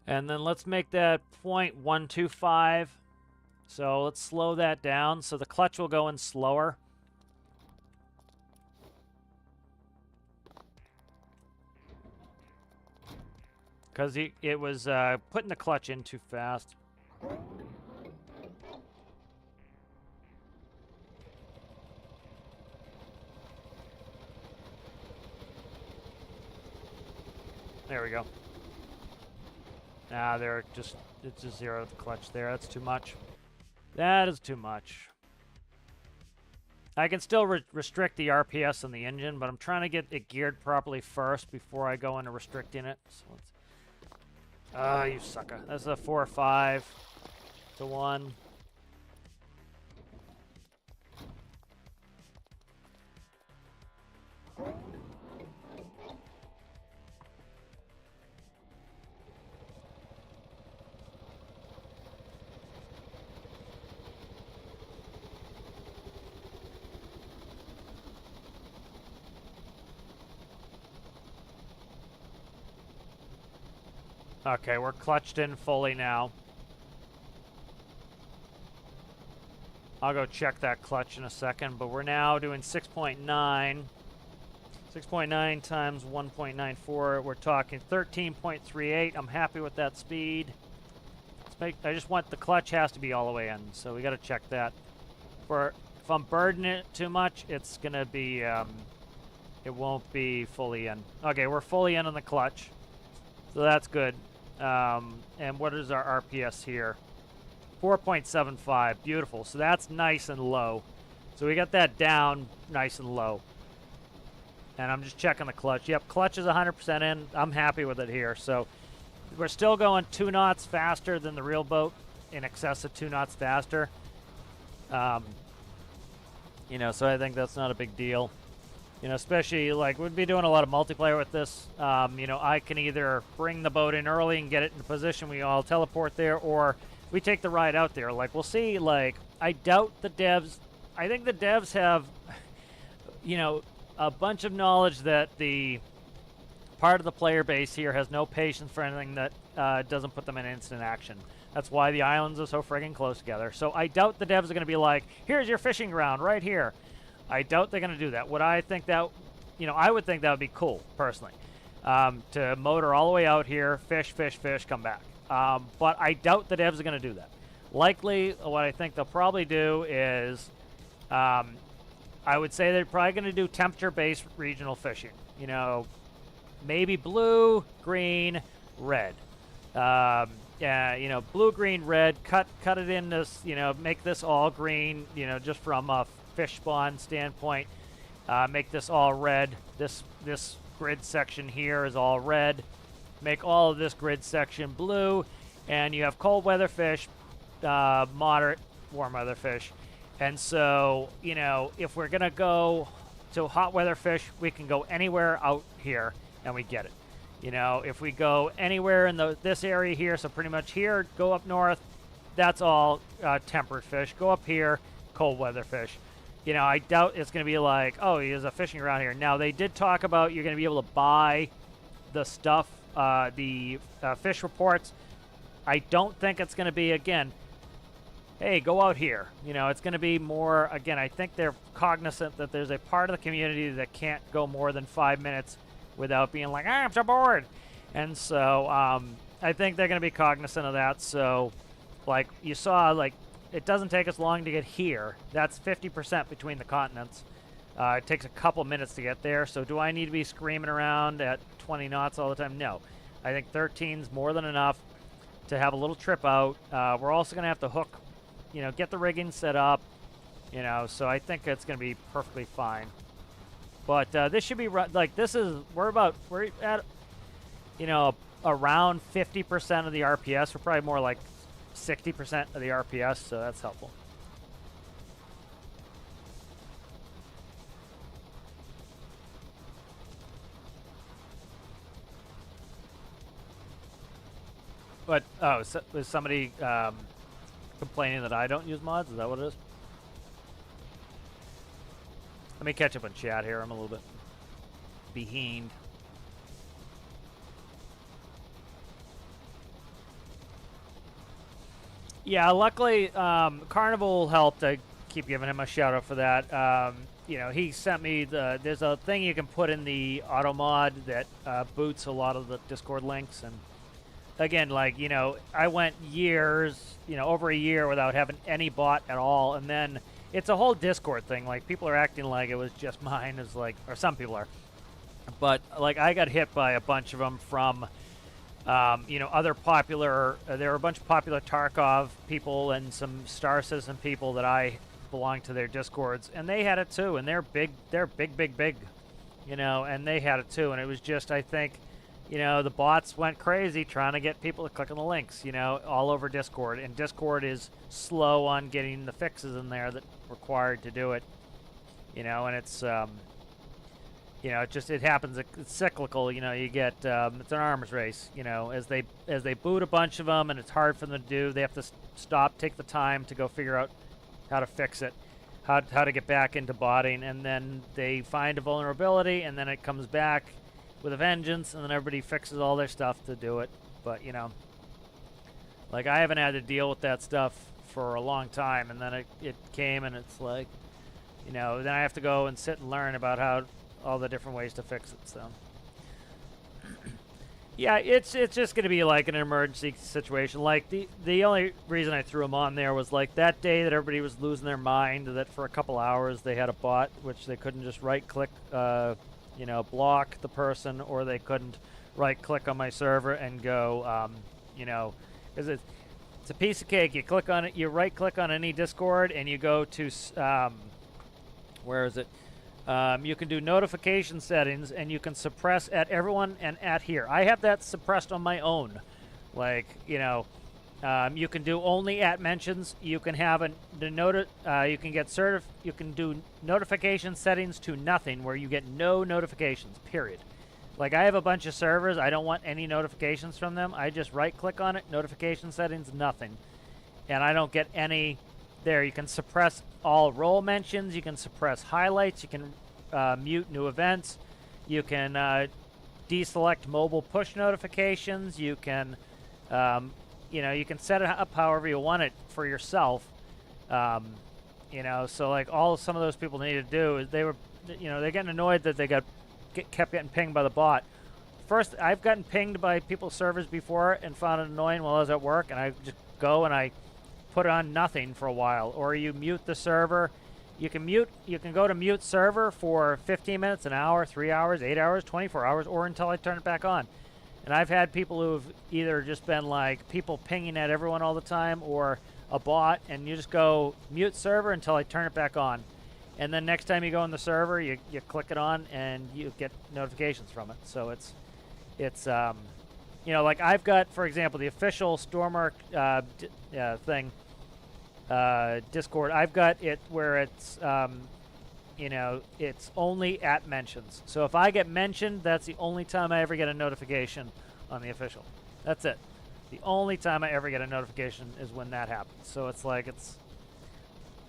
And then let's make that 0.125. So let's slow that down. So the clutch will go in slower. Because it was putting the clutch in too fast. There we go. Nah, it's just zero the clutch there. That's too much. That is too much. I can still restrict the RPS on the engine, but I'm trying to get it geared properly first before I go into restricting it. So let's... you sucker. That's a 4 or 5 to 1. Okay, we're clutched in fully now. I'll go check that clutch in a second, but we're now doing 6.9. 6.9 times 1.94, we're talking 13.38. I'm happy with that speed. I just want the clutch has to be all the way in, so we got to check that. If I'm burdening it too much, it's going to be, it won't be fully in. Okay, we're fully in on the clutch, so that's good. And what is our RPS here? 4.75, beautiful. So that's nice and low. So we got that down nice and low. And I'm just checking the clutch. Yep, clutch is 100% in. I'm happy with it here. So we're still going 2 knots faster than the real boat, in excess of 2 knots faster. You know, so I think that's not a big deal. You know, especially like we'd be doing a lot of multiplayer with this. You know, I can either bring the boat in early and get it in position, we all teleport there, or we take the ride out there. Like, we'll see. Like, I doubt the devs. I think the devs have, you know, a bunch of knowledge that the part of the player base here has no patience for anything that doesn't put them in instant action. That's why the islands are so friggin' close together. So I doubt the devs are going to be like, here's your fishing ground right here. I doubt they're going to do that. What I think that, you know, I would think that would be cool, personally, to motor all the way out here, fish, fish, fish, come back. But I doubt the devs are going to do that. Likely, what I think they'll probably do is, I would say they're probably going to do temperature-based regional fishing. You know, maybe blue, green, red. Yeah, you know, blue, green, red. Cut it in this. You know, make this all green. You know, just from a fish spawn standpoint, make this all red. This grid section here is all red. Make all of this grid section blue, and you have cold weather fish, moderate warm weather fish. And so, you know, if we're gonna go to hot weather fish, we can go anywhere out here and we get it. You know, if we go anywhere in this area here, so pretty much here, go up north, that's all temperate fish. Go up here, cold weather fish. You know, I doubt it's gonna be like, oh, there's a fishing around here. Now, they did talk about you're gonna be able to buy the stuff, the fish reports. I don't think it's going to be, again, hey, go out here. You know, it's going to be more, again, I think they're cognizant that there's a part of the community that can't go more than 5 minutes without being like, I'm so bored. And so I think they're going to be cognizant of that. So, like, you saw, like, it doesn't take us long to get here. That's 50% between the continents. It takes a couple minutes to get there. So do I need to be screaming around at 20 knots all the time? No. I think 13's more than enough to have a little trip out. We're also going to have to hook, you know, get the rigging set up, you know, so I think it's going to be perfectly fine. But this should be, like, we're at, you know, around 50% of the RPS. We're probably more like 60% of the RPS, so that's helpful. But, oh, is somebody complaining that I don't use mods? Is that what it is? Let me catch up on chat here. I'm a little bit behind. Yeah, luckily, Carnival helped. I keep giving him a shout out for that. You know, he sent me there's a thing you can put in the auto mod that boots a lot of the Discord links. And again, like, you know, I went years, you know, over a year without having any bot at all. And then it's a whole Discord thing. Like, people are acting like it was just mine. It's like, or some people are. But, like, I got hit by a bunch of them from, you know, other popular, there were a bunch of popular Tarkov people and some Star Citizen people that I belong to their Discords. And they had it too. And they're big, big, you know, and they had it too. And it was just, I think, you know, the bots went crazy trying to get people to click on the links, you know, all over Discord. And Discord is slow on getting the fixes in there that required to do it, you know, and it's, you know, it happens, it's cyclical, you know, you get, it's an arms race, you know, as they boot a bunch of them and it's hard for them to do, they have to stop, take the time to go figure out how to fix it, how to get back into botting, and then they find a vulnerability, and then it comes back with a vengeance, and then everybody fixes all their stuff to do it. But, you know, like, I haven't had to deal with that stuff for a long time, and then it came, and it's like, you know, then I have to go and sit and learn about how all the different ways to fix it, so. Yeah, it's just going to be like an emergency situation. Like, the only reason I threw him on there was, like, that day that everybody was losing their mind, that for a couple hours they had a bot, which they couldn't just right-click, you know, block the person, or they couldn't right-click on my server and go, you know, because it's a piece of cake. You click on it, you right-click on any Discord, and you go to, where is it? You can do notification settings, and you can suppress at everyone and at here. I have that suppressed on my own. Like, you know, you can do only at mentions. You can have you can do notification settings to nothing, where you get no notifications, period. Like, I have a bunch of servers. I don't want any notifications from them. I just right-click on it, notification settings, nothing. And I don't get any there. You can suppress all role mentions. You can suppress highlights. You can mute new events. You can deselect mobile push notifications. You can, you know, you can set it up however you want it for yourself. You know, so like some of those people needed to do is they're getting annoyed that they kept getting pinged by the bot. First, I've gotten pinged by people's servers before and found it annoying while I was at work, and I just go and I put on nothing for a while. Or you mute the server. You can go to mute server for 15 minutes, an hour, 3 hours, 8 hours, 24 hours, or until I turn it back on. And I've had people who've either just been like people pinging at everyone all the time, or a bot, and you just go mute server until I turn it back on. And then next time you go on the server, you click it on and you get notifications from it. So it's you know, like I've got, for example, the official stormworks thing, Discord. I've got it where it's you know, it's only at mentions. So if I get mentioned, that's the only time I ever get a notification on the official. That's it. The only time I ever get a notification is when that happens. So it's like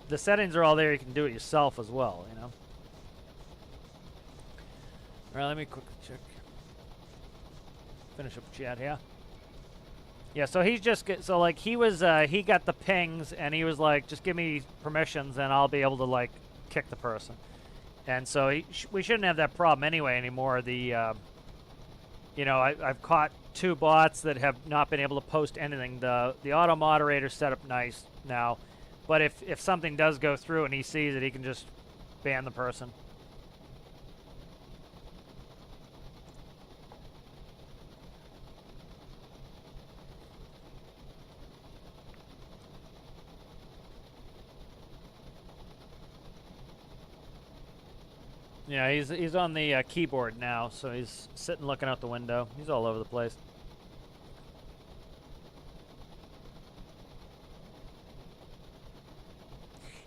the settings are all there. You can do it yourself as well, you know. All right, let me quickly check. Finish up chat here. Yeah, so he's just so like he got the pings, and he was like, just give me permissions and I'll be able to like kick the person. And so we shouldn't have that problem anymore. The you know, I've caught 2 bots that have not been able to post anything. The auto moderator's set up nice now, but if something does go through and he sees it, he can just ban the person. Yeah, he's on the keyboard now, so he's sitting looking out the window. He's all over the place.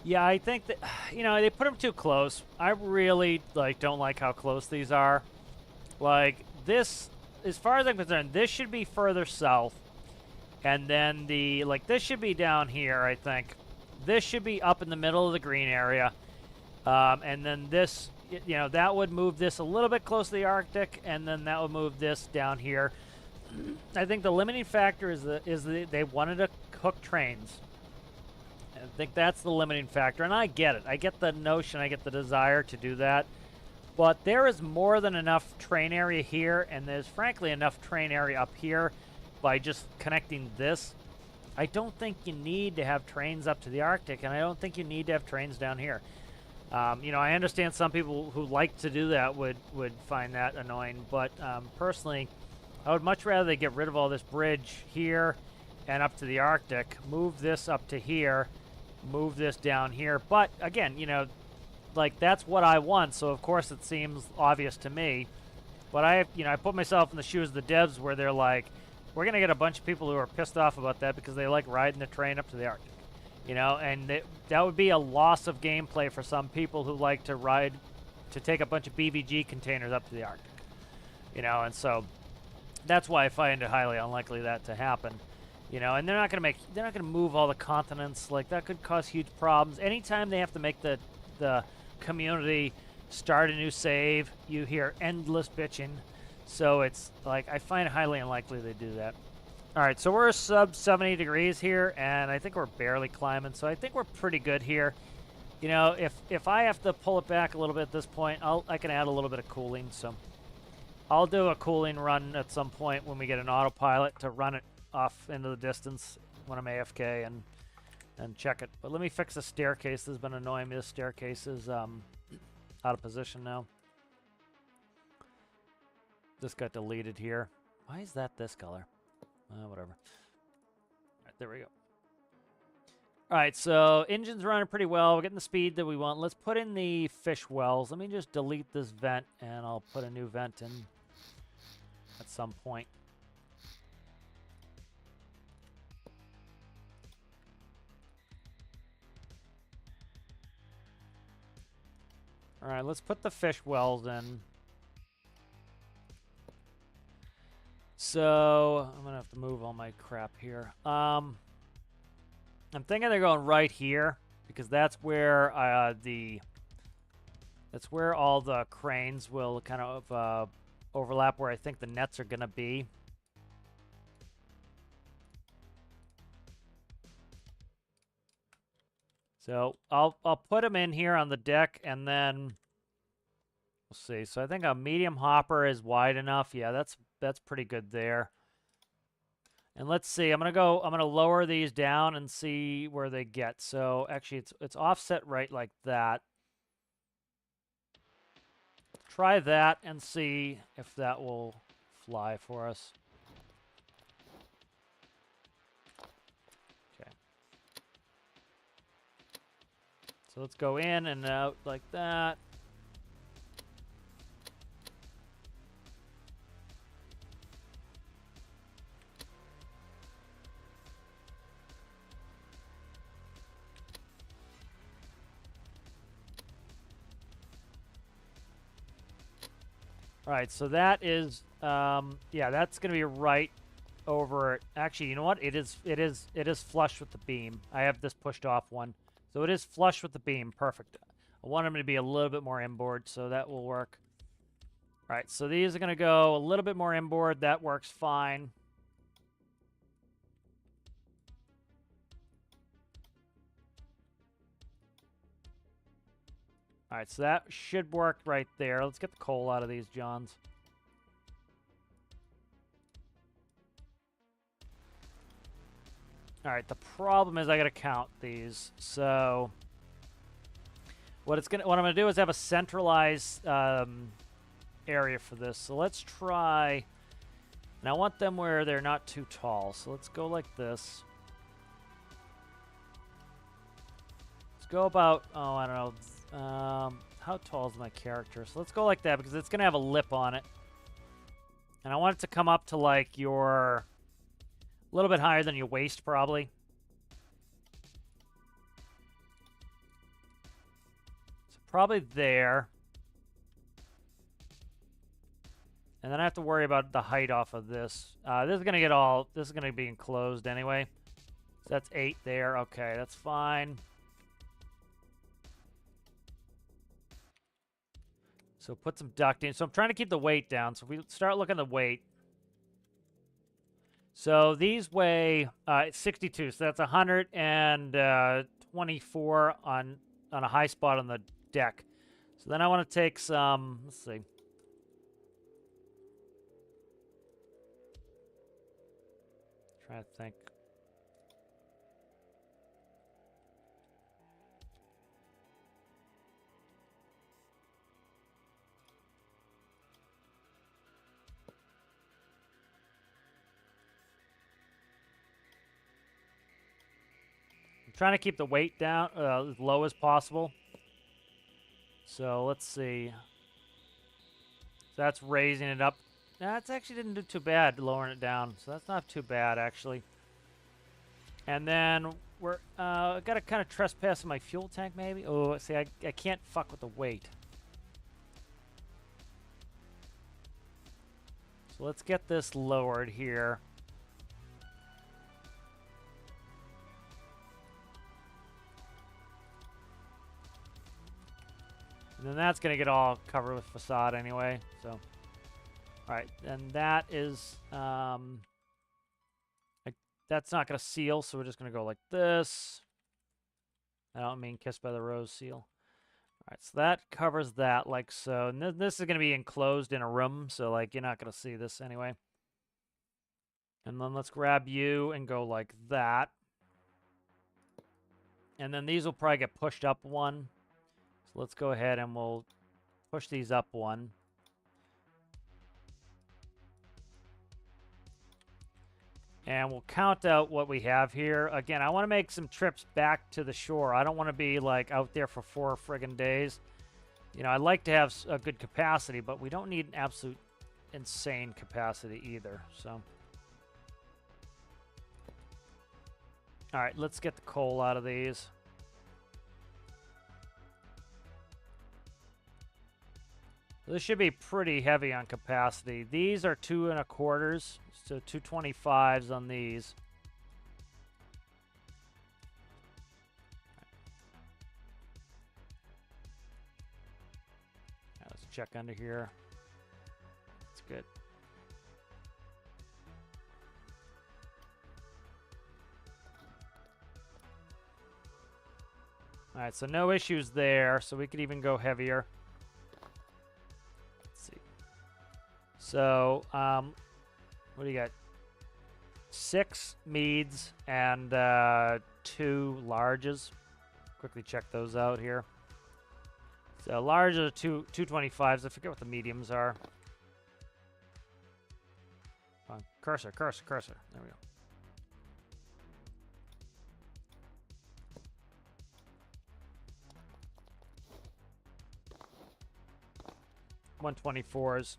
Yeah, I think that, you know, they put them too close. I really don't like how close these are. Like this, as far as I'm concerned, this should be further south, and then this should be down here. I think this should be up in the middle of the green area, and then this. You know, that would move this a little bit close to the Arctic, and then that would move this down here. I think the limiting factor is they wanted to hook trains. I think that's the limiting factor, and I get it. I get the notion, I get the desire to do that, but there is more than enough train area here, and there's frankly enough train area up here by just connecting this. I don't think you need to have trains up to the Arctic, and I don't think you need to have trains down here. You know, I understand some people who like to do that would find that annoying, but personally, I would much rather they get rid of all this bridge here and up to the Arctic, move this up to here, move this down here. But again, you know, like that's what I want, so of course it seems obvious to me. But I put myself in the shoes of the devs where they're like, we're gonna get a bunch of people who are pissed off about that because they like riding the train up to the Arctic. You know, and that would be a loss of gameplay for some people who like to take a bunch of BVG containers up to the Arctic. You know, and so that's why I find it highly unlikely that to happen. You know, and they're not gonna move all the continents. Like that could cause huge problems. Anytime they have to make the community start a new save, you hear endless bitching. So it's like I find it highly unlikely they do that. All right, so we're sub 70 degrees here, and I think we're barely climbing, so I think we're pretty good here. You know, if I have to pull it back a little bit at this point, I can add a little bit of cooling, so I'll do a cooling run at some point when we get an autopilot to run it off into the distance when I'm AFK and check it. But let me fix the staircase. This has been annoying me. This staircase is out of position now. This got deleted here. Why is that this color? Whatever. All right, there we go. All right, so engine's running pretty well. We're getting the speed that we want. Let's put in the fish wells. Let me just delete this vent, and I'll put a new vent in at some point. All right, let's put the fish wells in. So I'm gonna have to move all my crap here. I'm thinking they're going right here because that's where that's where all the cranes will kind of overlap where I think the nets are gonna be. So I'll put them in here on the deck, and then we'll see. So I think a medium hopper is wide enough. Yeah, that's pretty good there. And let's see. I'm gonna lower these down and see where they get. So actually, it's offset right like that. Try that and see if that will fly for us. Okay. So let's go in and out like that. All right, so that is, yeah, that's going to be right over. Actually, you know what? It is flush with the beam. I have this pushed off one, so it is flush with the beam. Perfect. I want them to be a little bit more inboard, so that will work. All right, so these are going to go a little bit more inboard. That works fine. All right, so that should work right there. Let's get the coal out of these Johns. All right, the problem is I got to count these. So what I'm going to do is have a centralized area for this. So let's try, and I want them where they're not too tall. So let's go like this. Let's go about, oh, I don't know. How tall is my character? So let's go like that because it's going to have a lip on it. And I want it to come up to like your, a little bit higher than your waist probably. So probably there. And then I have to worry about the height off of this. This is going to be enclosed anyway. So that's 8 there. Okay, that's fine. So put some ducting. So I'm trying to keep the weight down. So if we start looking at the weight. So these weigh 62. So that's 124 on a high spot on the deck. So then I want to take some, let's see. Trying to think. Trying to keep the weight down as low as possible. So let's see. So that's raising it up. That's actually didn't do too bad lowering it down. So that's not too bad actually. And then we're got to kind of trespass my fuel tank maybe. Oh, see, I can't fuck with the weight. So let's get this lowered here. And then that's going to get all covered with facade anyway. So, all right. And that is, that's not going to seal, so we're just going to go like this. I don't mean Kissed by the Rose seal. All right, so that covers that like so. And this is going to be enclosed in a room, so like you're not going to see this anyway. And then let's grab you and go like that. And then these will probably get pushed up one. So let's go ahead and we'll push these up one. And we'll count out what we have here. Again, I want to make some trips back to the shore. I don't want to be like out there for 4 friggin' days. You know, I'd like to have a good capacity, but we don't need an absolute insane capacity either. So, all right, let's get the coal out of these. This should be pretty heavy on capacity. These are 2 1/4s, so 225s on these. Now let's check under here. That's good. All right, so no issues there. So we could even go heavier. So, what do you got? 6 meads and 2 larges. Quickly check those out here. So large are 225s. I forget what the mediums are. Come on, cursor. There we go. $124s.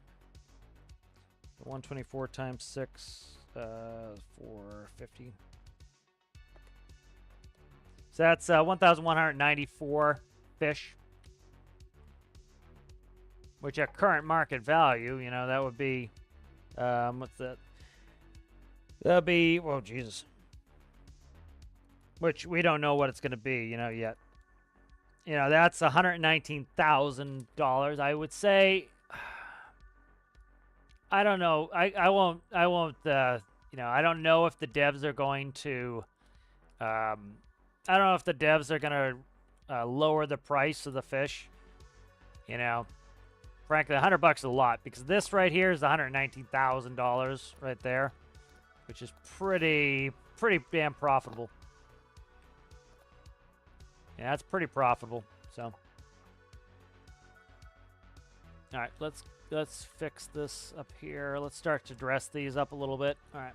124 times 6, 450. So that's 1,194 fish. Which at current market value, you know, that would be, what's that? That'd be, oh, Jesus. Which we don't know what it's going to be, you know, yet. You know, that's $119,000. I would say, I don't know. I won't, you know, I don't know if the devs are going to, I don't know if the devs are going to lower the price of the fish. You know, frankly, $100 is a lot because this right here is $119,000 right there, which is pretty damn profitable. Yeah, that's pretty profitable. So, all right, let's fix this up here. Let's start to dress these up a little bit. All right.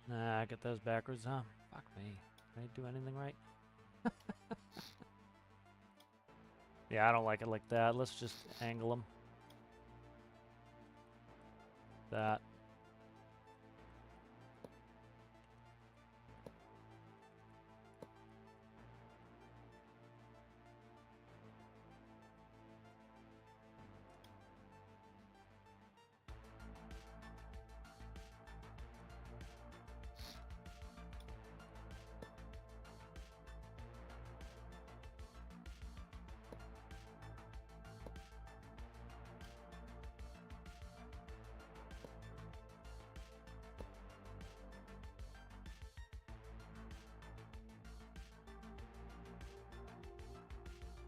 Nah, I get those backwards, huh? Fuck me. Did I do anything right? Yeah, I don't like it like that. Let's just angle them. That.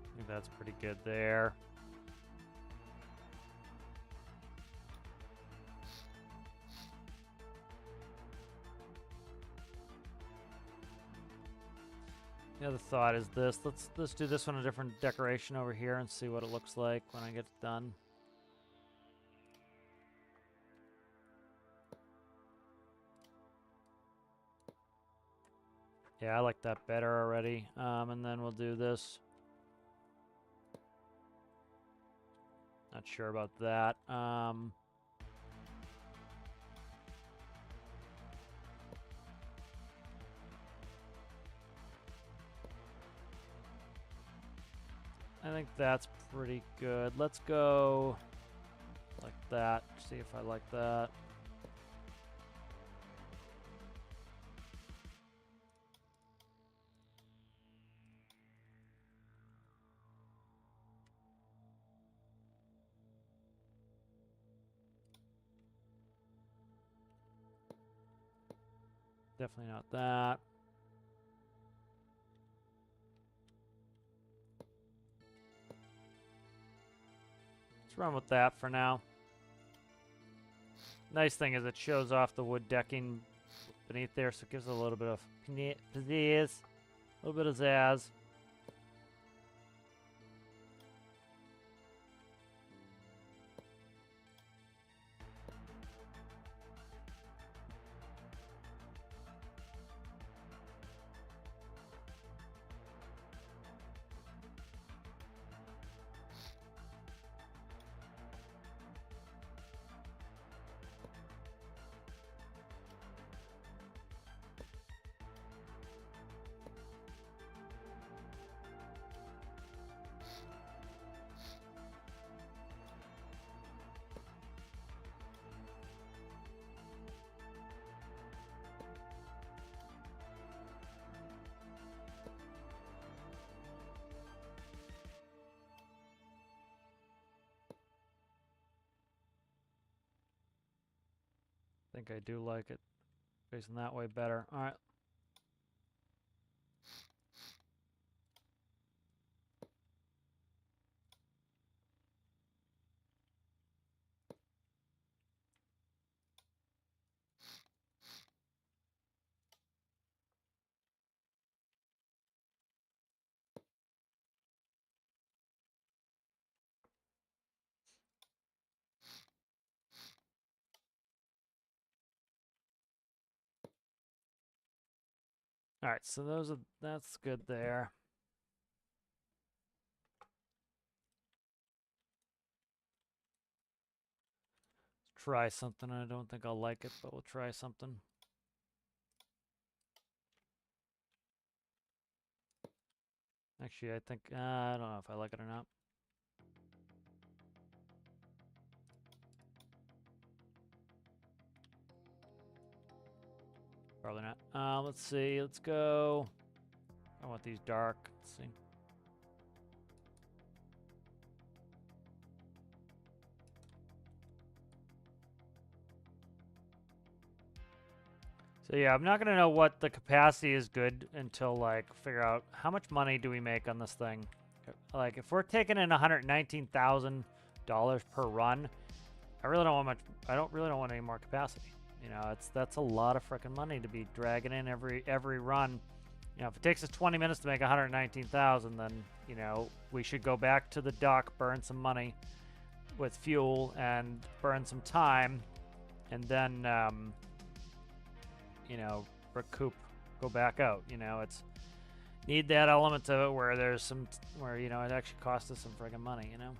I think that's pretty good there. The other thought is this. Let's do this one a different decoration over here and see what it looks like when I get it done. Yeah, I like that better already. And then we'll do this. Not sure about that. I think that's pretty good. Let's go like that. See if I like that. Definitely not that. Let's run with that for now. Nice thing is it shows off the wood decking beneath there, so it gives it a little bit of pizzazz, a little bit of zazz. I think I do like it facing that way better. All right. All right, so that's good there. Let's try something. I don't think I'll like it, but we'll try something. Actually, I think I don't know if I like it or not. Probably not. Let's see. Let's go. I want these dark. Let's see. So yeah, I'm not gonna know what the capacity is good until like figure out how much money do we make on this thing. Like if we're taking in $119,000 per run, I really don't want much. I don't really don't want any more capacity. You know, that's a lot of freaking money to be dragging in every run. You know, if it takes us 20 minutes to make 119,000, then you know we should go back to the dock, burn some money with fuel, and burn some time, and then you know recoup, go back out. You know, it's need that element of it where there's some where you know it actually costs us some freaking money. You know.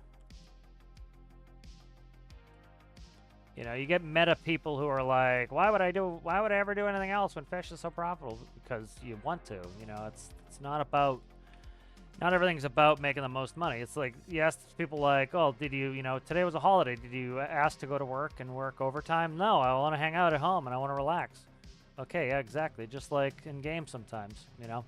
You know, you get meta people who are like, why would I ever do anything else when fish is so profitable? Because you want to, you know, it's not about, not everything's about making the most money. It's like, you ask people like, oh, did you, you know, today was a holiday. Did you ask to go to work and work overtime? No, I want to hang out at home and I want to relax. Okay, yeah, exactly. Just like in games sometimes, you know.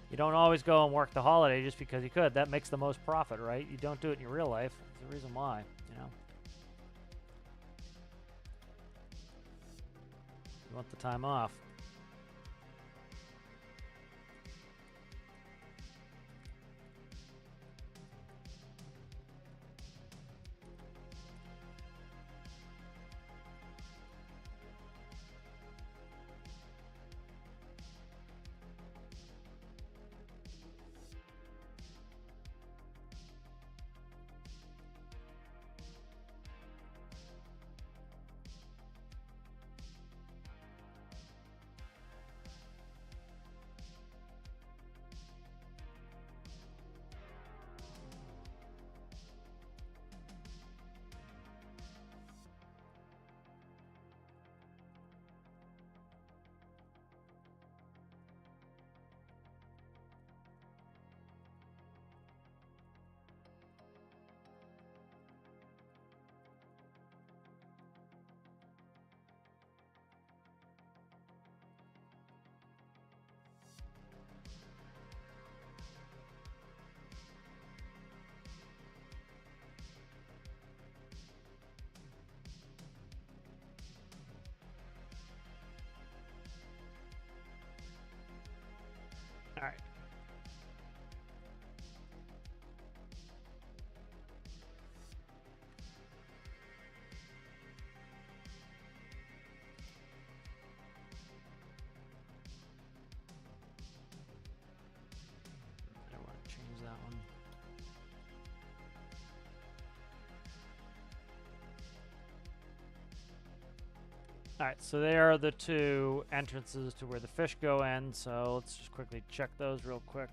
You don't always go and work the holiday just because you could. That makes the most profit, right? You don't do it in your real life. There's a reason why, you know. You want the time off. Alright, so there are the two entrances to where the fish go in, so let's just quickly check those real quick.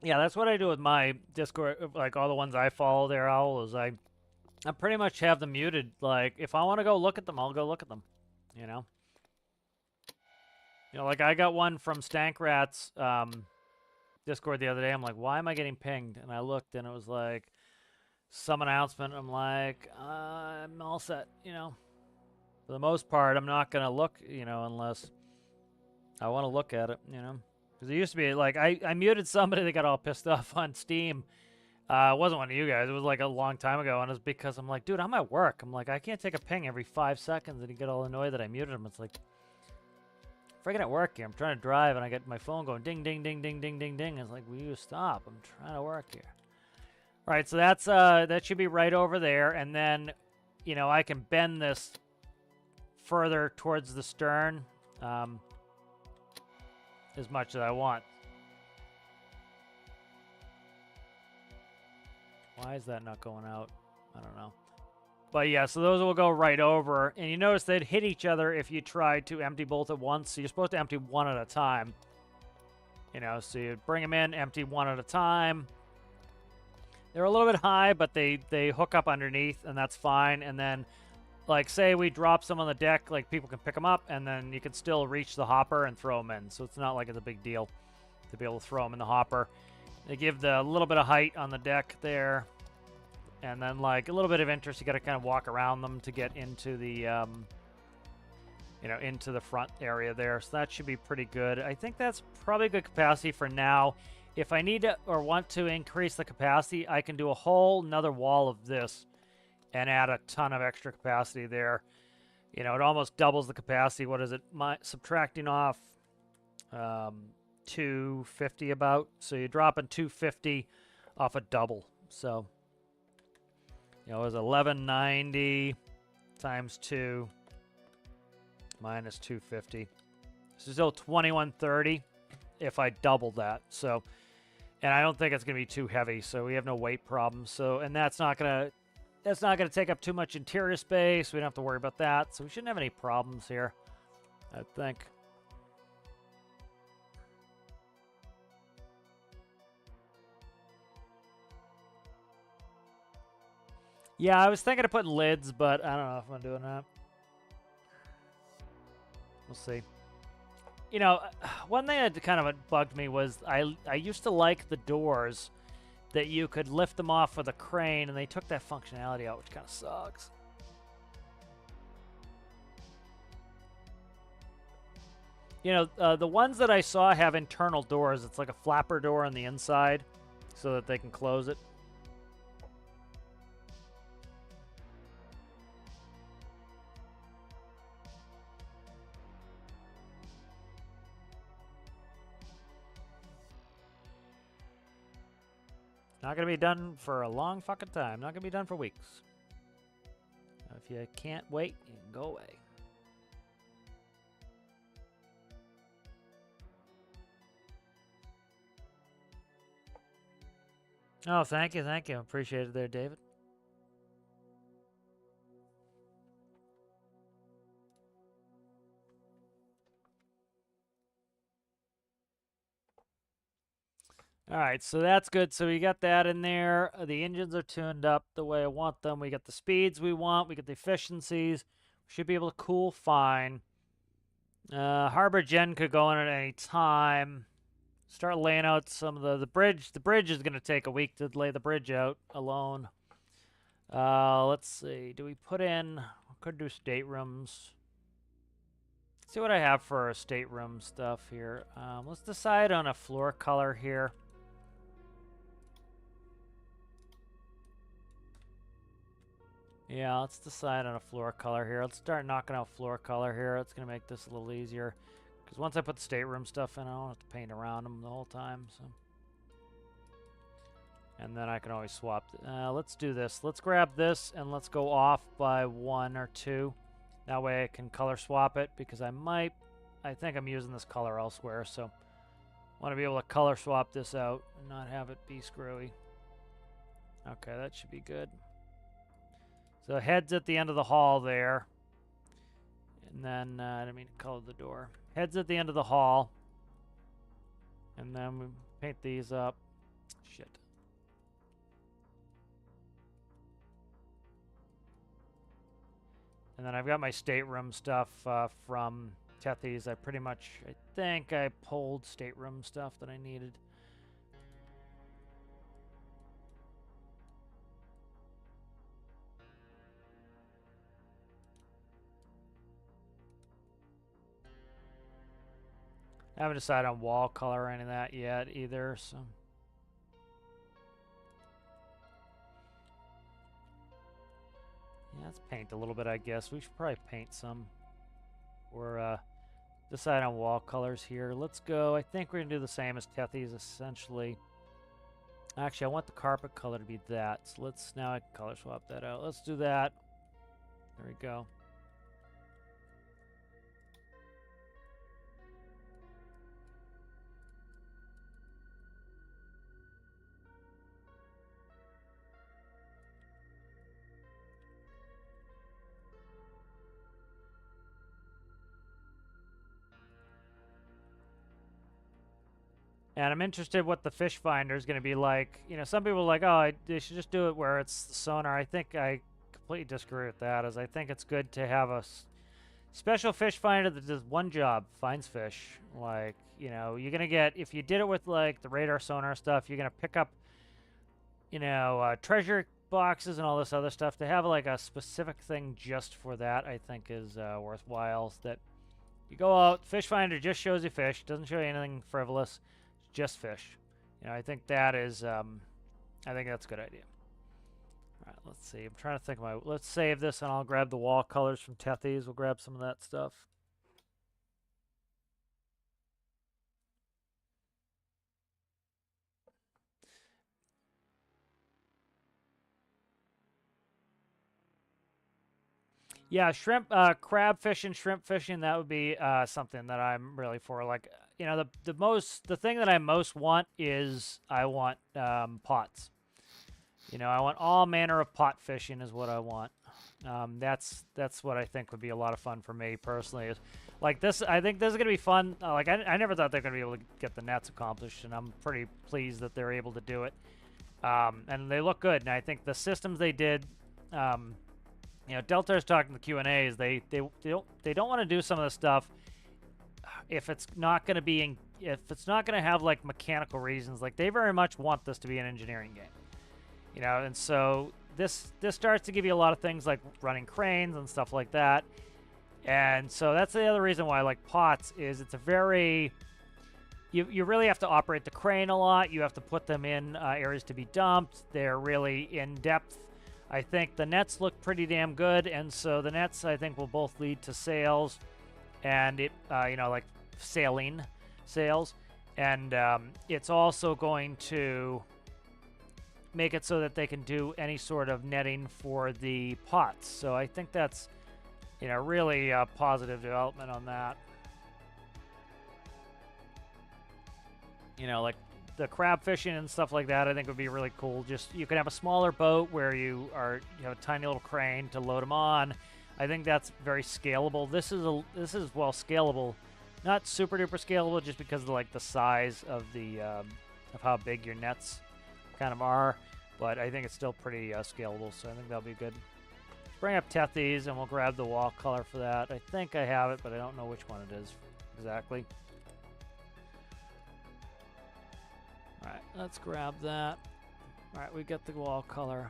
Yeah, that's what I do with my Discord, like all the ones I follow there, Owl, is I pretty much have them muted. Like, if I want to go look at them, I'll go look at them, you know? You know, like I got one from Stankrat's Discord the other day. I'm like, why am I getting pinged? And I looked, and it was like, some announcement. I'm like, I'm all set, you know? For the most part, I'm not going to look, you know, unless I want to look at it, you know? Because it used to be, like, I muted somebody that got all pissed off on Steam. It wasn't one of you guys. It was, like, a long time ago, and it's because I'm like, dude, I'm at work. I'm like, I can't take a ping every 5 seconds, and he get all annoyed that I muted him. It's like, freaking at work here. I'm trying to drive, and I get my phone going ding, ding, ding, ding, ding, ding, ding. It's like, will you stop? I'm trying to work here. All right, so that's that should be right over there, and then, you know, I can bend this further towards the stern. As much as I want. Why is that not going out? I don't know. But yeah, so those will go right over. And you notice they'd hit each other if you tried to empty both at once. So you're supposed to empty one at a time. You know, so you bring them in, empty one at a time. They're a little bit high, but they hook up underneath, and that's fine. And then, like, say we drop some on the deck, like, people can pick them up, and then you can still reach the hopper and throw them in. So it's not like it's a big deal to be able to throw them in the hopper. They give the little bit of height on the deck there. And then, like, a little bit of interest, you got to kind of walk around them to get into the, you know, into the front area there. So that should be pretty good. I think that's probably good capacity for now. If I need to or want to increase the capacity, I can do a whole nother wall of this and add a ton of extra capacity there. You know, it almost doubles the capacity. What is it? Subtracting off 250 about. So you're dropping 250 off a double. So, you know, it was 1190 times 2 minus 250. So still 2130 if I double that. So, and I don't think it's going to be too heavy. So we have no weight problems. So, and that's not going to take up too much interior space. We don't have to worry about that. So we shouldn't have any problems here, I think. Yeah, I was thinking of putting lids, but I don't know if I'm doing that. We'll see. You know, one thing that kind of bugged me was I used to like the doors that you could lift them off with a crane, and they took that functionality out, which kind of sucks. You know, the ones that I saw have internal doors. It's like a flapper door on the inside so that they can close it. Not going to be done for a long fucking time. Not going to be done for weeks. If you can't wait, you can go away. Oh, thank you, thank you. Appreciate it there, David. All right, so that's good. So we got that in there. The engines are tuned up the way I want them. We got the speeds we want. We got the efficiencies. We should be able to cool fine. Harbor Gen could go in at any time. Start laying out some of the bridge. The bridge is going to take a week to lay the bridge out alone. Let's see. Do we put in... Could do staterooms. Let's see what I have for stateroom stuff here. Let's decide on a floor color here. Yeah, let's decide on a floor color here. Let's start knocking out floor color here. It's going to make this a little easier. Because once I put the stateroom stuff in, I don't have to paint around them the whole time. So And then I can always swap. Let's do this. Let's grab this and let's go off by 1 or 2. That way I can color swap it because I think I'm using this color elsewhere, so I want to be able to color swap this out and not have it be screwy. Okay, that should be good. So heads at the end of the hall there. And then, I didn't mean to color the door. Heads at the end of the hall. And then we paint these up. Shit. And then I've got my stateroom stuff from Tethy's. I think I pulled stateroom stuff that I needed. I haven't decided on wall color or any of that yet either, so. Yeah, let's paint a little bit, I guess. We should probably paint some. Or decide on wall colors here. Let's go. I think we're going to do the same as Tethy's, essentially. Actually, I want the carpet color to be that. So now I can color swap that out. Let's do that. There we go. And I'm interested what the fish finder is going to be like. You know, some people are like, oh, they should just do it where it's the sonar. I think I completely disagree with that, as I think it's good to have a special fish finder that does one job, finds fish. Like, you know, you're going to get, if you did it with, like, the radar sonar stuff, you're going to pick up, you know, treasure boxes and all this other stuff. To have, like, a specific thing just for that, I think is worthwhile. That you go out, fish finder just shows you fish, doesn't show you anything frivolous. Just fish. You know, I think that is, I think that's a good idea. All right, let's see. I'm trying to think of let's save this and I'll grab the wall colors from Tethy's. We'll grab some of that stuff. Yeah, shrimp, crab fishing, shrimp fishing, that would be something that I'm really for. Like, you know, the thing that I most want is I want pots. You know, I want all manner of pot fishing is what I want. That's what I think would be a lot of fun for me personally. Is like this. I think this is gonna be fun. Like I never thought they're gonna be able to get the nets accomplished, and I'm pretty pleased that they're able to do it. And they look good. And I think the systems they did. You know, Delta is talking to the Q&As. They don't want to do some of the stuff if it's not going to be if it's not going to have like mechanical reasons. Like they very much want this to be an engineering game. You know, and so this starts to give you a lot of things like running cranes and stuff like that. And so that's the other reason why I like pots is it's a very you really have to operate the crane a lot. You have to put them in areas to be dumped. They're really in depth. I think the nets look pretty damn good, and so the nets I think will both lead to sales, and it you know, like sales, and it's also going to make it so that they can do any sort of netting for the pots. So I think that's, you know, really a positive development on that. You know, like the crab fishing and stuff like that, I think would be really cool. Just you can have a smaller boat where you have a tiny little crane to load them on. I think that's very scalable. This is well scalable, not super duper scalable, just because of like the size of the of how big your nets kind of are. But I think it's still pretty scalable, so I think that'll be good. Let's bring up Tethy's and we'll grab the wall color for that. I think I have it, but I don't know which one it is exactly. Alright, let's grab that. Alright, we got the wall color.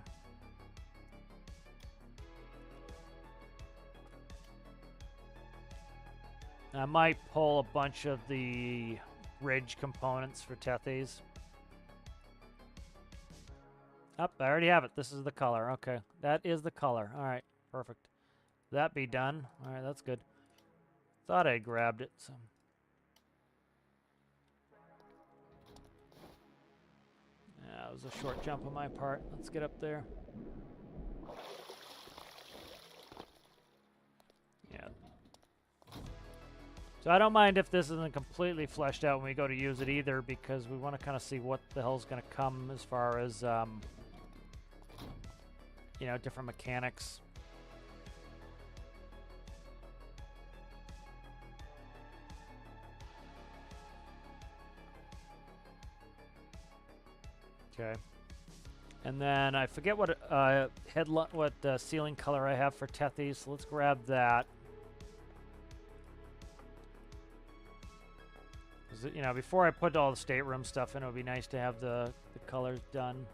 I might pull a bunch of the ridge components for Tethy's. Oh, I already have it. This is the color. Okay, that is the color. Alright, perfect. That be done. Alright, that's good. Thought I grabbed it, so... That was a short jump on my part. Let's get up there. Yeah. So I don't mind if this isn't completely fleshed out when we go to use it either, because we want to kind of see what the hell's going to come as far as, you know, different mechanics. Okay. And then I forget what ceiling color I have for Tethys, so let's grab that. You know, before I put all the stateroom stuff in, it would be nice to have the colors done.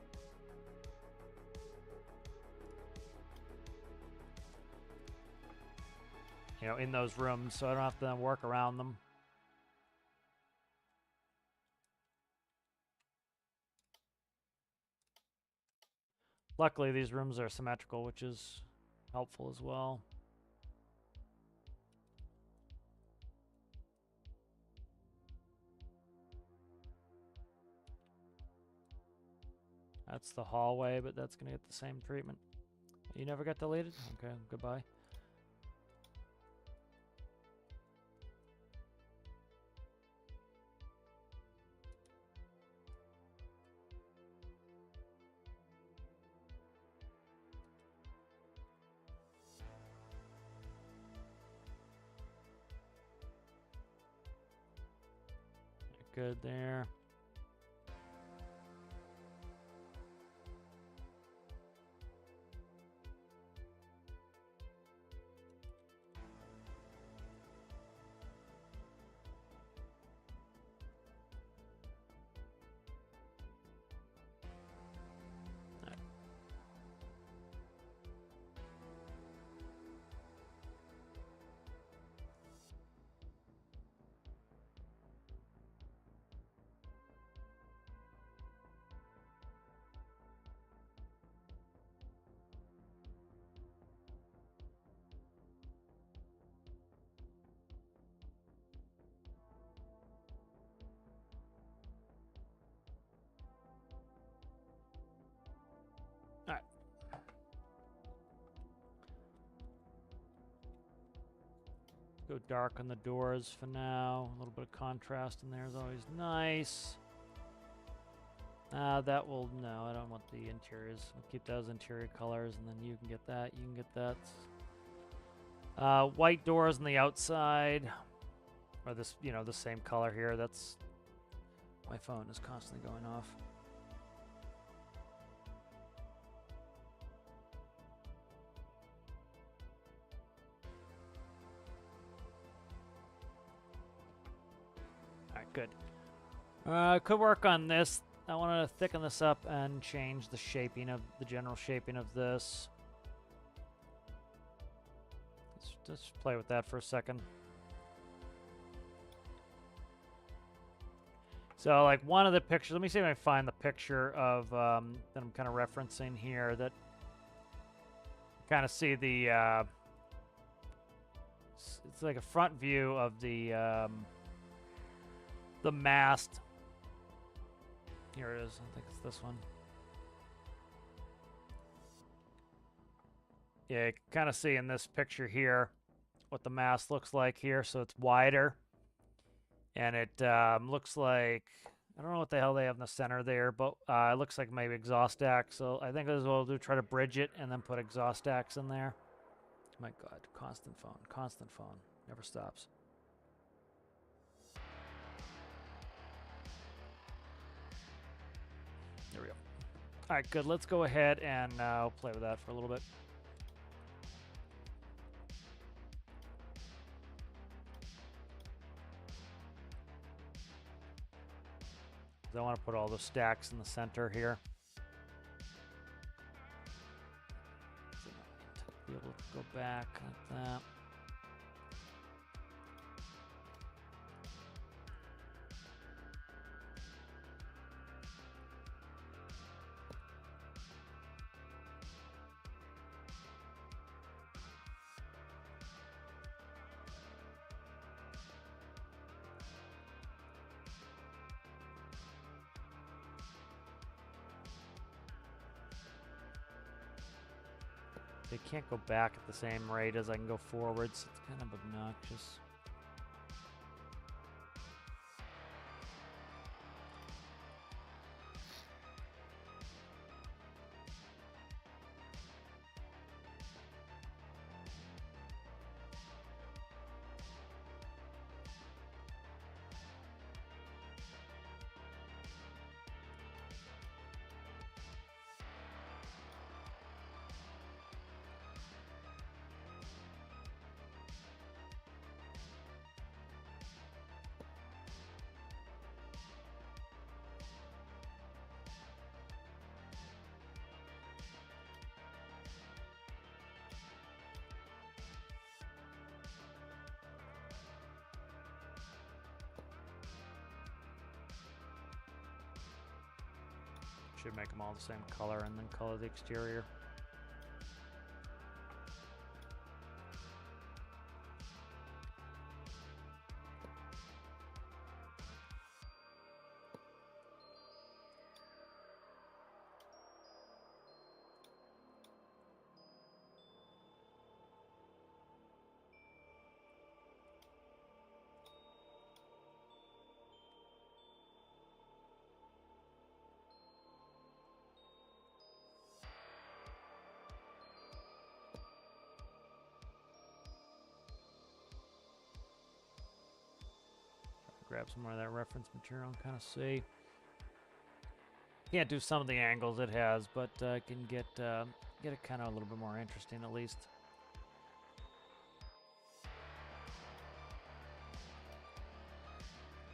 You know, in those rooms, so I don't have to work around them. Luckily, these rooms are symmetrical, which is helpful as well. That's the hallway, but that's going to get the same treatment. You never got deleted? Okay, goodbye. Good there. Alright. Go dark on the doors for now. A little bit of contrast in there is always nice. That will... No, I don't want the interiors. We'll keep those interior colors, and then you can get that. You can get that. White doors on the outside. Or this, you know, the same color here. That's... My phone is constantly going off. Alright, good. Could work on this. I want to thicken this up and change the shaping of the general shaping of this. Let's just play with that for a second. So, like, one of the pictures, let me see if I can find the picture of, that I'm kind of referencing here, that kind of see the, it's like a front view of the mast. Here it is, I think it's this one. Yeah, you can kind of see in this picture here what the mast looks like here, so it's wider. And it looks like, I don't know what the hell they have in the center there, but it looks like maybe exhaust stacks. So I think as well do try to bridge it and then put exhaust stacks in there. My God, constant phone, never stops. There we go. All right, good. Let's go ahead and play with that for a little bit. I want to put all the stacks in the center here. Be able to go back like that. They can't go back at the same rate as I can go forwards. It's kind of obnoxious. Should make them all the same color and then color the exterior. Grab some more of that reference material and kind of see. Can't do some of the angles it has, but can get it kind of a little bit more interesting at least.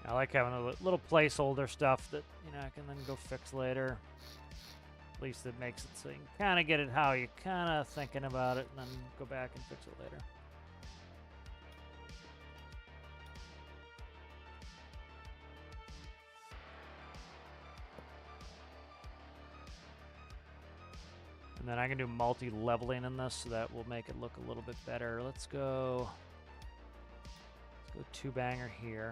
I like having a little placeholder stuff that, you know, I can then go fix later. At least it makes it so you can kind of get it how you're kind of thinking about it and then go back and fix it later. And then I can do multi-leveling in this, so that will make it look a little bit better. Let's go two-banger here.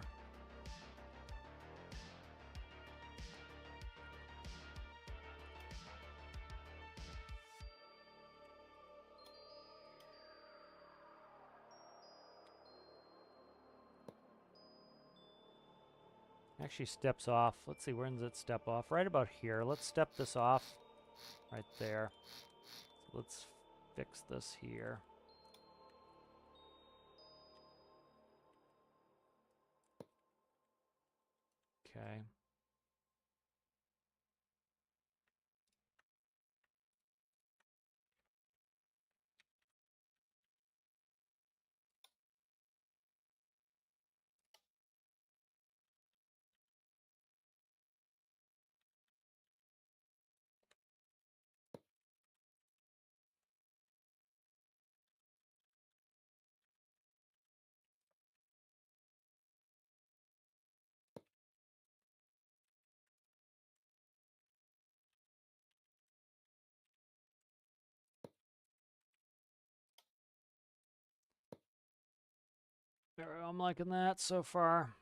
Actually steps off. Let's see, where does it step off? Right about here. Let's step this off right there. So let's fix this here. Okay. There we go. I'm liking that so far.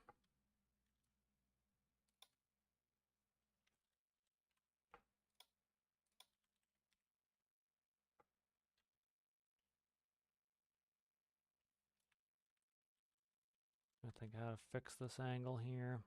I think how to fix this angle here.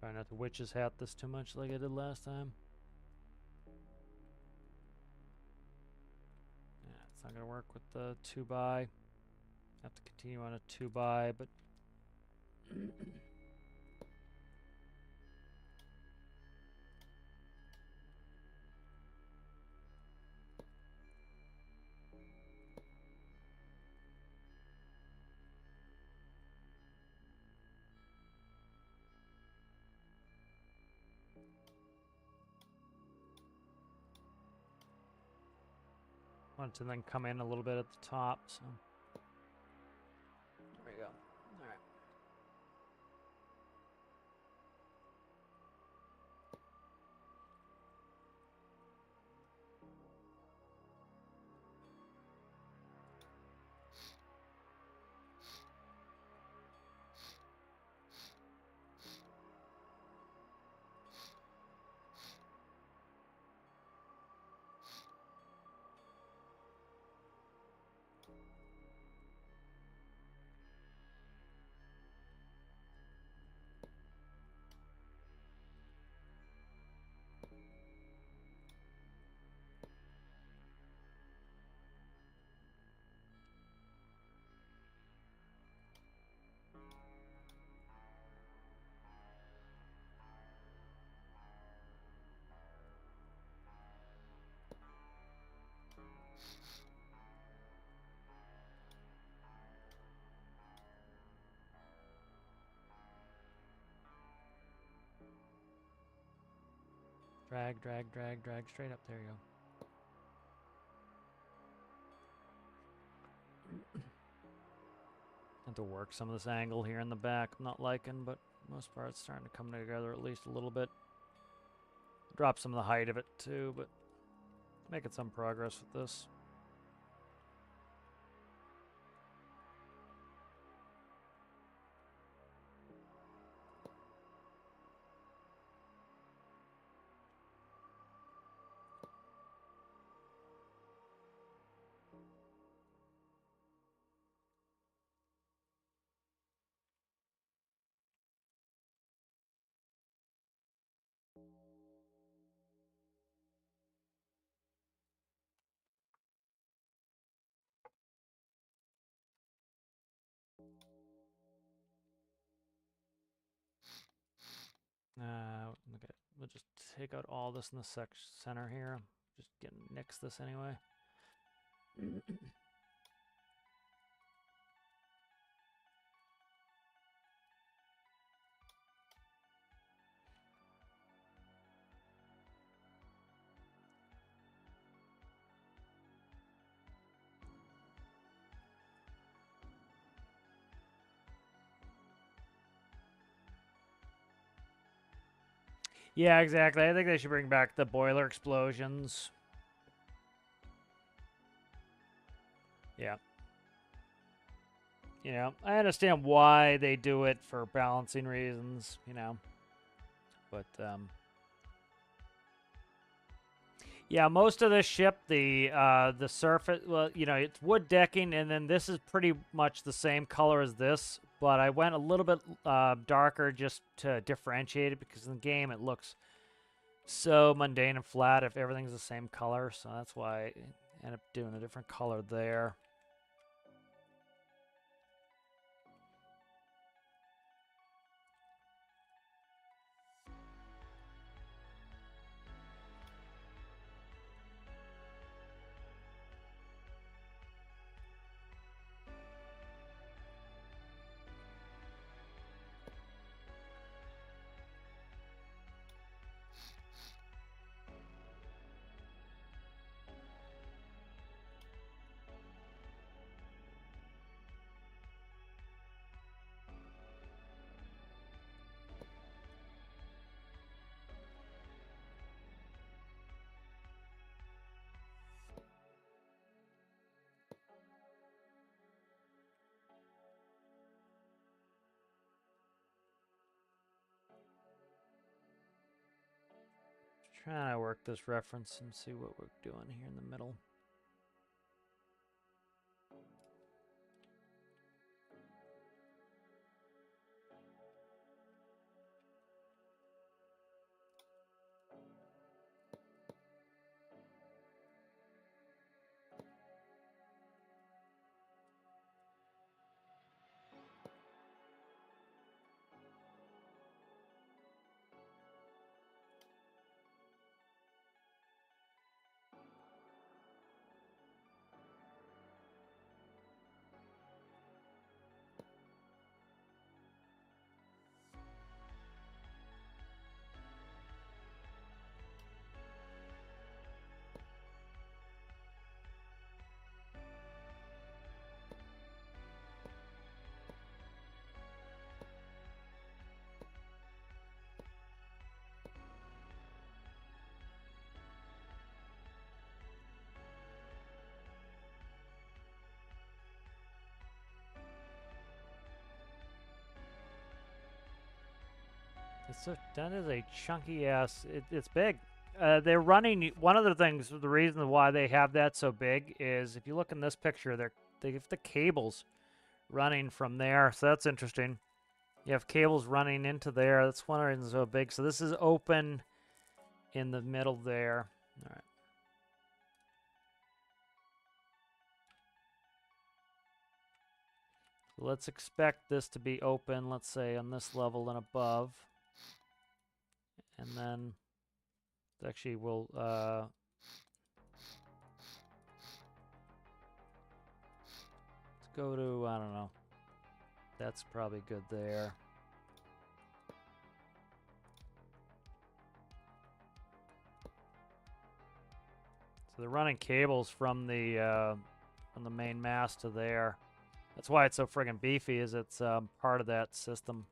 Try not to witch's hat this too much like I did last time. Yeah, it's not going to work with the 2x. Have to continue on a 2x, but Want to then come in a little bit at the top, so there we go. All right. Drag, drag, drag, drag straight up. There you go. Have to work some of this angle here in the back. I'm not liking, but most part it's starting to come together at least a little bit. Drop some of the height of it too, but making some progress with this. Okay, we'll just take out all this in the center here. Just nix this anyway. Yeah, exactly. I think they should bring back the boiler explosions. Yeah. You know, I understand why they do it for balancing reasons, you know. But, yeah, most of this ship, the surface, well, you know, it's wood decking, and then this is pretty much the same color as this, but I went a little bit darker just to differentiate it, because in the game it looks so mundane and flat if everything's the same color, so that's why I ended up doing a different color there. Trying to work this reference and see what we're doing here in the middle. That is a chunky ass. It's big. They're running. One of the things, the reason why they have that so big is if you look in this picture, they have the cables running from there. So that's interesting. You have cables running into there. That's one reason it's so big. So this is open in the middle there. All right. So let's expect this to be open, let's say, on this level and above. And then actually we'll let's go to, I don't know. That's probably good there. So they're running cables from the main mast to there. That's why it's so friggin' beefy, is it's part of that system.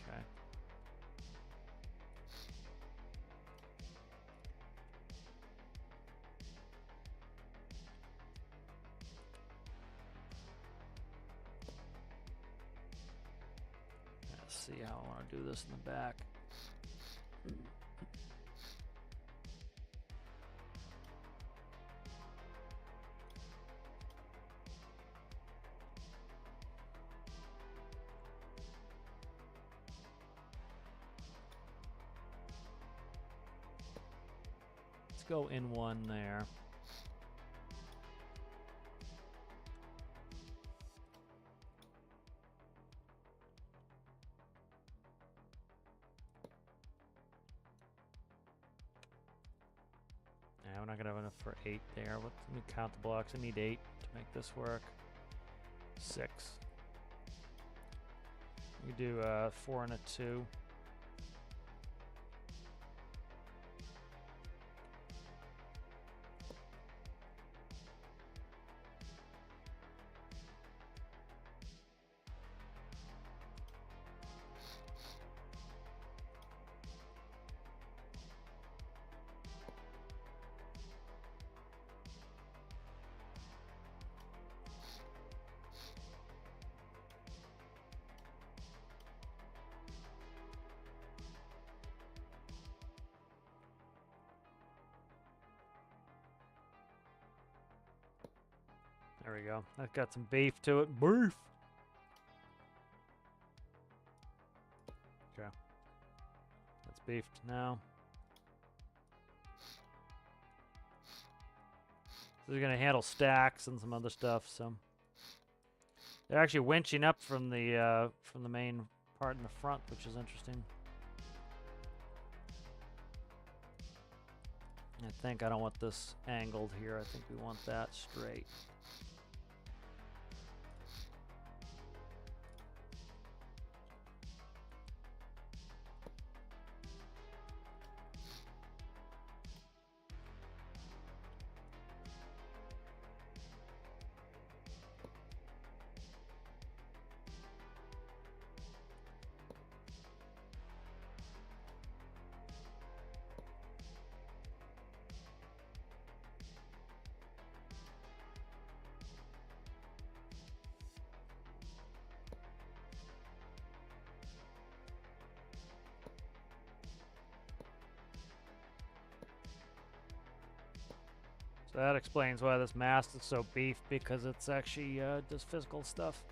Okay. Let's see how I want to do this in the back. Go in one there. Yeah, we're not gonna have enough for 8 there. Let me count the blocks. I need 8 to make this work. 6. We do 4 and a 2. There we go. That got some beef to it. Beef! Okay. That's beefed now. So they're going to handle stacks and some other stuff, so. They're actually winching up from the main part in the front, which is interesting. I think I don't want this angled here. I think we want that straight. So that explains why this mast is so beef, because it's actually does physical stuff.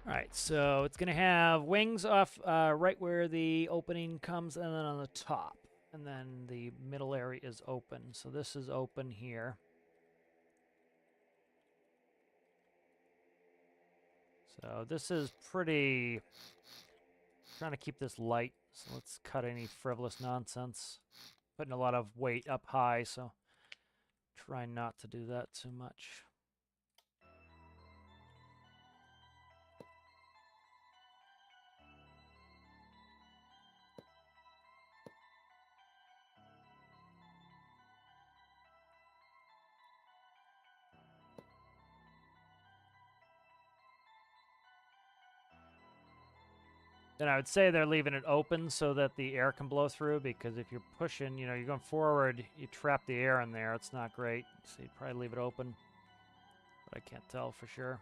Alright, so it's going to have wings off right where the opening comes, and then on the top. And then the middle area is open. So this is open here. So this is pretty... trying to keep this light, so let's cut any frivolous nonsense. Putting a lot of weight up high, so try not to do that too much. Then I would say they're leaving it open so that the air can blow through, because if you're pushing, you know, you're going forward, you trap the air in there. It's not great. So you'd probably leave it open. but I can't tell for sure.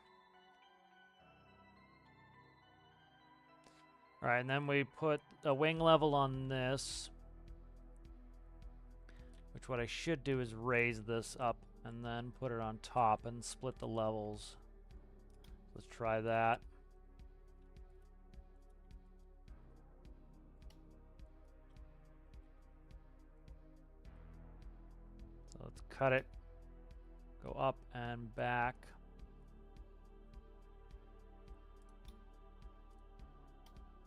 All right, and then we put a wing level on this, which what I should do is raise this up and then put it on top and split the levels. Let's try that. So let's cut it, go up and back.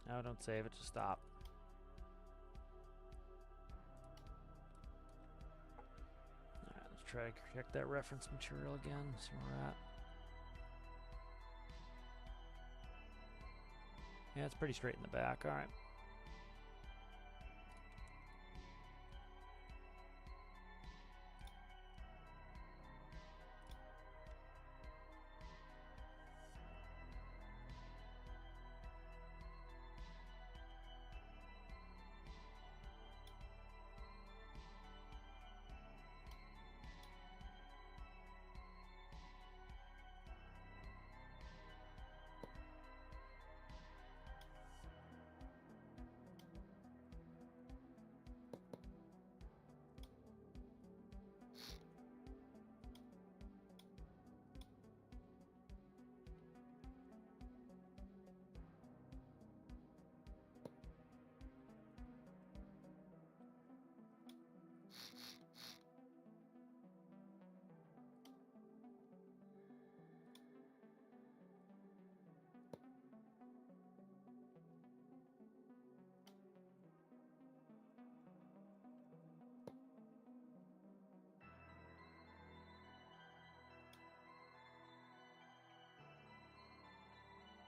No, don't save it, just stop. All right, let's try to check that reference material again, see where we're at. Yeah, it's pretty straight in the back, all right.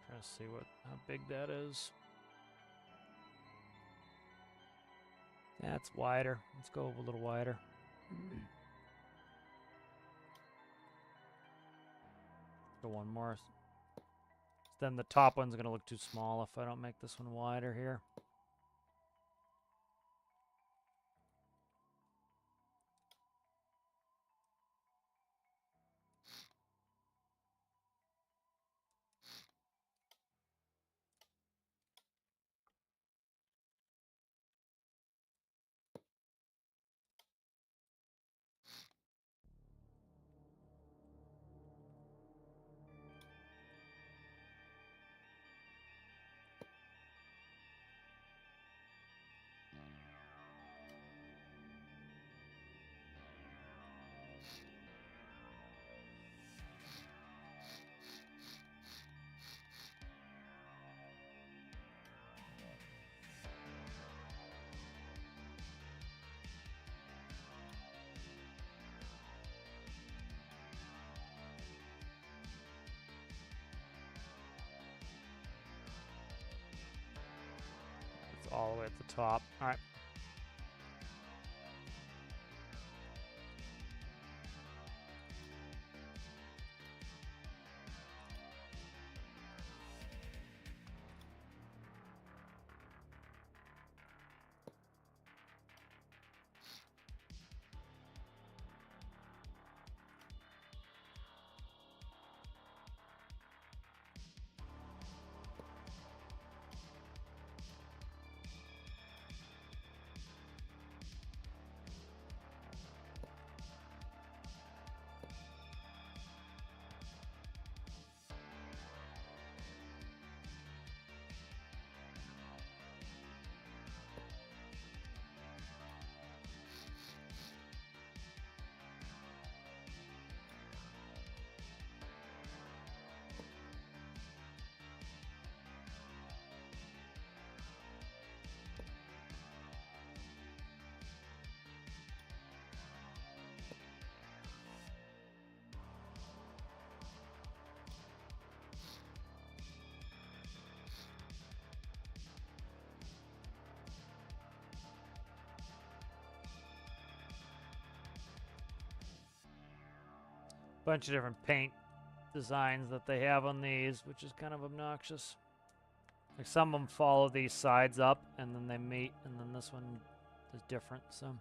Trying to see how big that is. Yeah, it's wider. Let's go a little wider. Go one more. Then the top one's going to look too small if I don't make this one wider here. It's all the way at the top. All right. Bunch of different paint designs that they have on these, which is kind of obnoxious. Like some of them follow these sides up and then they meet, and then this one is different, so.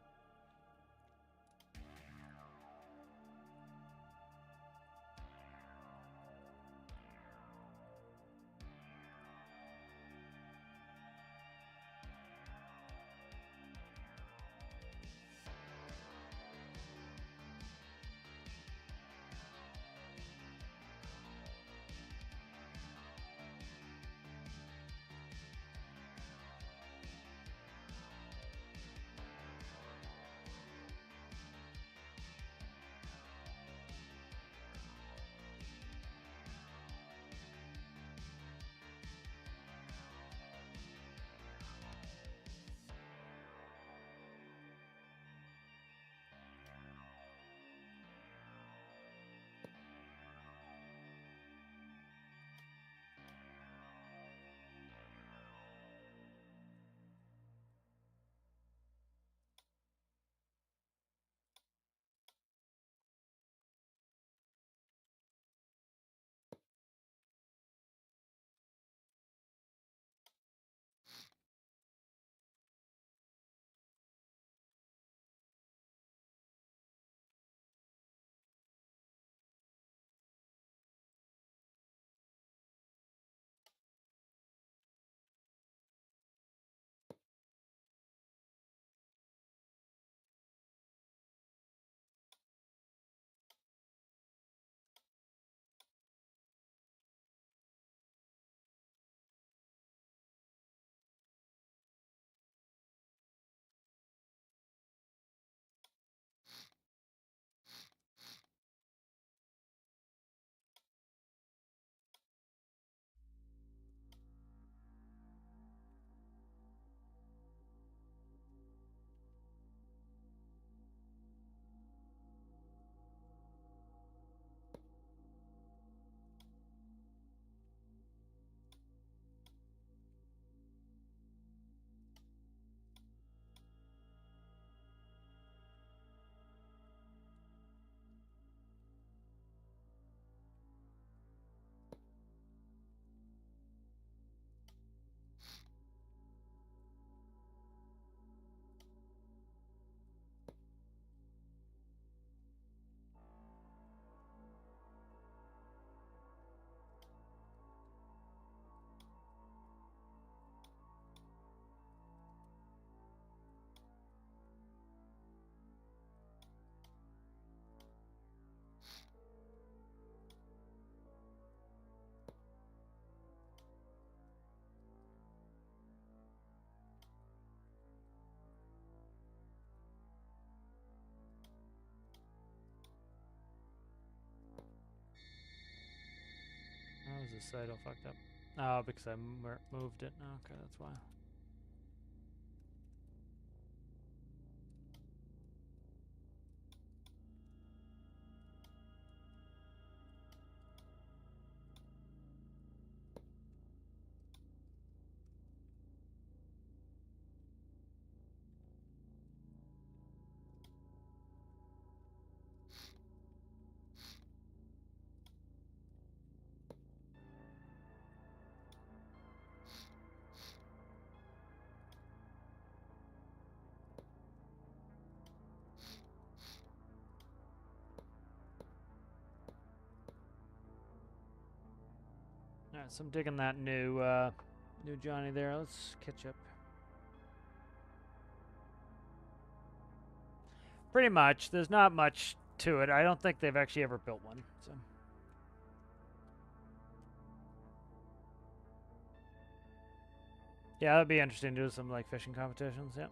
is this site all fucked up? Oh, because I moved it. Okay, that's why. Alright, so I'm digging that new Johnny there. Let's catch up. Pretty much. There's not much to it. I don't think they've actually ever built one. So. Yeah, that'd be interesting to do some like fishing competitions. Yep.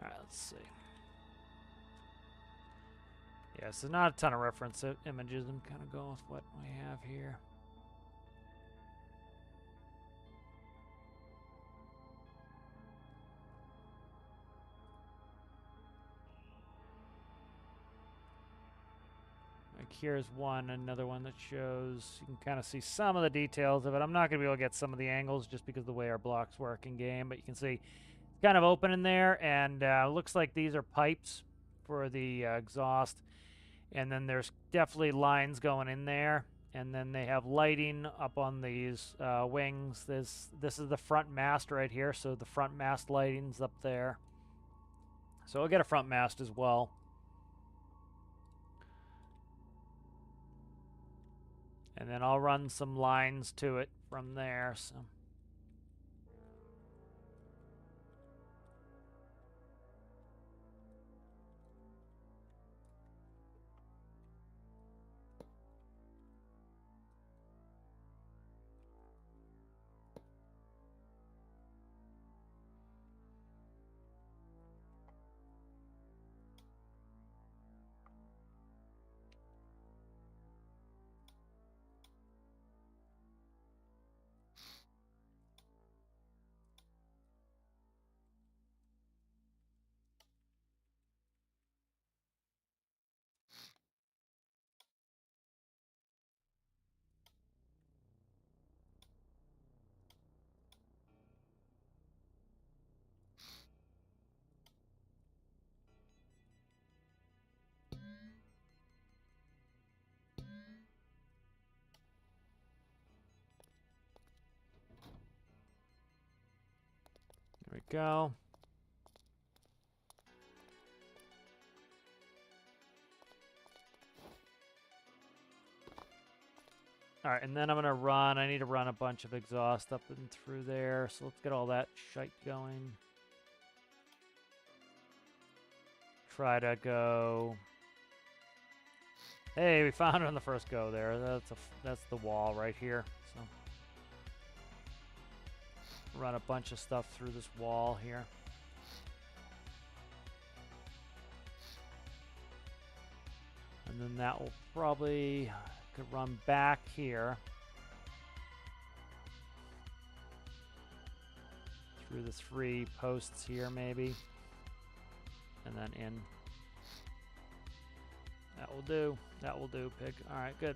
Alright, let's see. Yeah, so not a ton of reference images. I'm kind of going with what we have here. Like here's another one that shows, you can kind of see some of the details of it. I'm not going to be able to get some of the angles just because of the way our blocks work in game, but you can see it's kind of open in there, and looks like these are pipes for the exhaust. And then there's definitely lines going in there. And then they have lighting up on these wings. This is the front mast right here, so the front mast lighting's up there. So we'll get a front mast as well. And then I'll run some lines to it from there. So. There we go. All right, and then I'm going to run. I need to run a bunch of exhaust up and through there. So let's get all that shite going. Try to go. Hey, we found it on the first go there. That's the wall right here. So run a bunch of stuff through this wall here. And then that will probably could run back here through the 3 posts here maybe, and then in. That will do. That will do, pig. All right, good.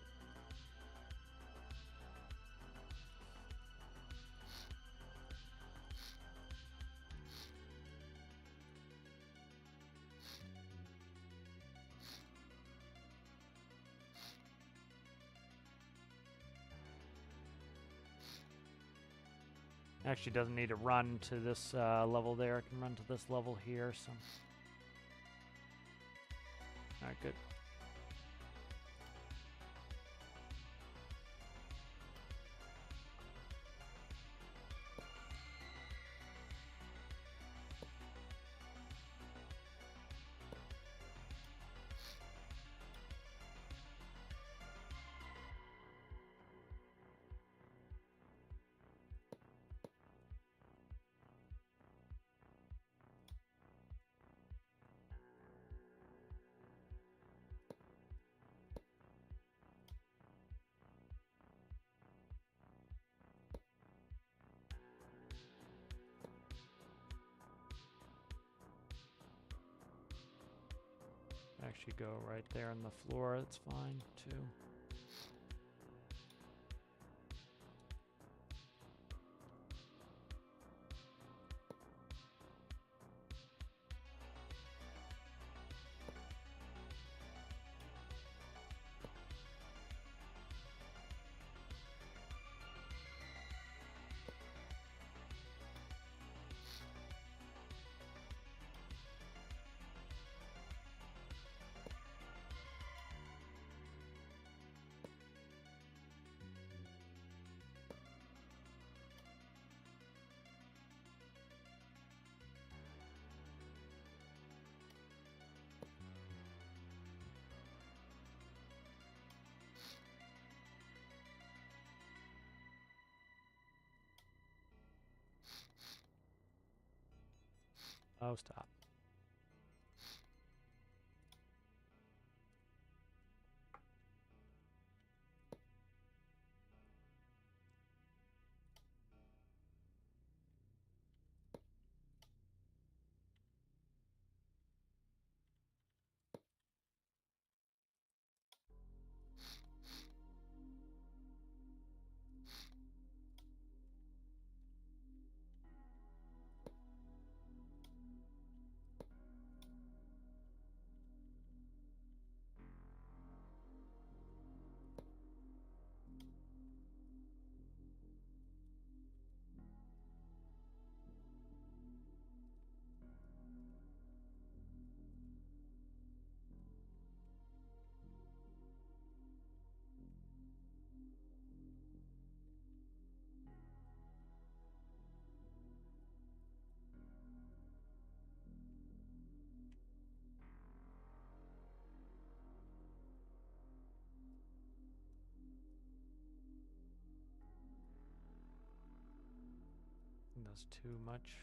Actually doesn't need to run to this level there. It can run to this level here. So, all right, good. actually go right there on the floor. That's fine too. Oh, stop. That's too much.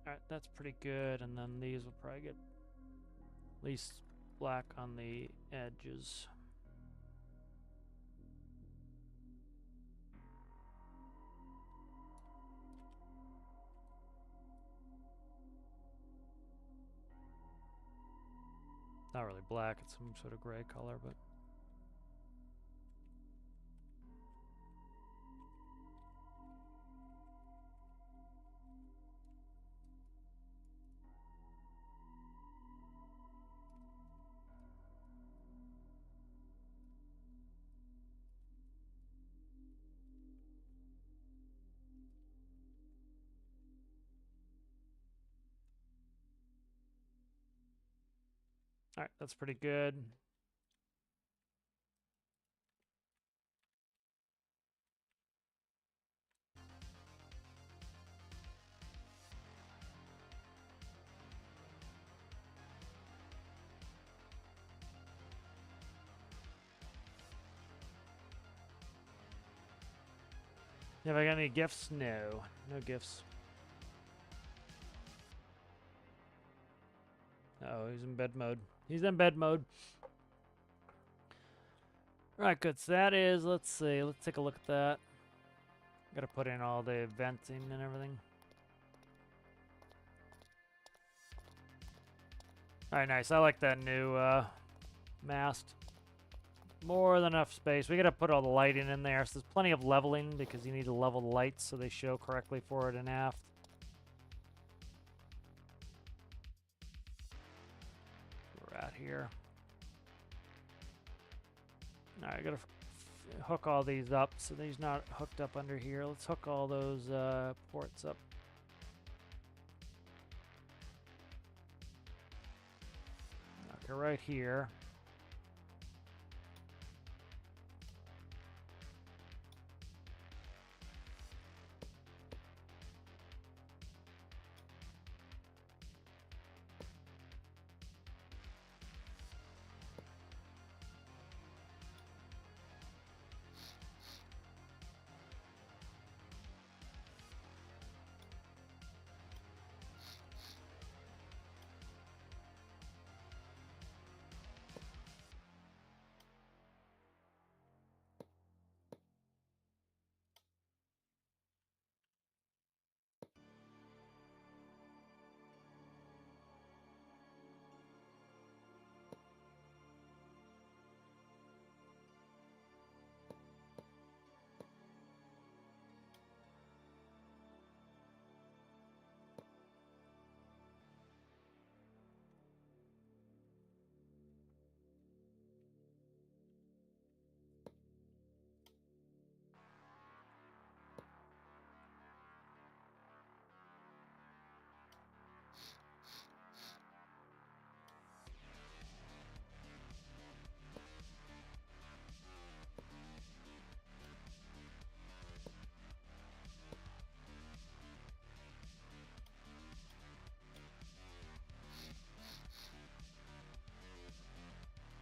Alright, that's pretty good, and then these will probably get at least black on the edges. Not really black, it's some sort of gray color, but... Alright, that's pretty good. Have I got any gifts? No. No gifts. Oh, he's in bed mode. He's in bed mode. Right, good. So that is, let's see. Let's take a look at that. Gotta put in all the venting and everything. Alright, nice. I like that new mast. More than enough space. We gotta put all the lighting in there. So there's plenty of leveling because you need to level the lights so they show correctly forward and aft. here. All right, I gotta hook all these up so these not hooked up under here. Let's hook all those ports up. Okay, right here.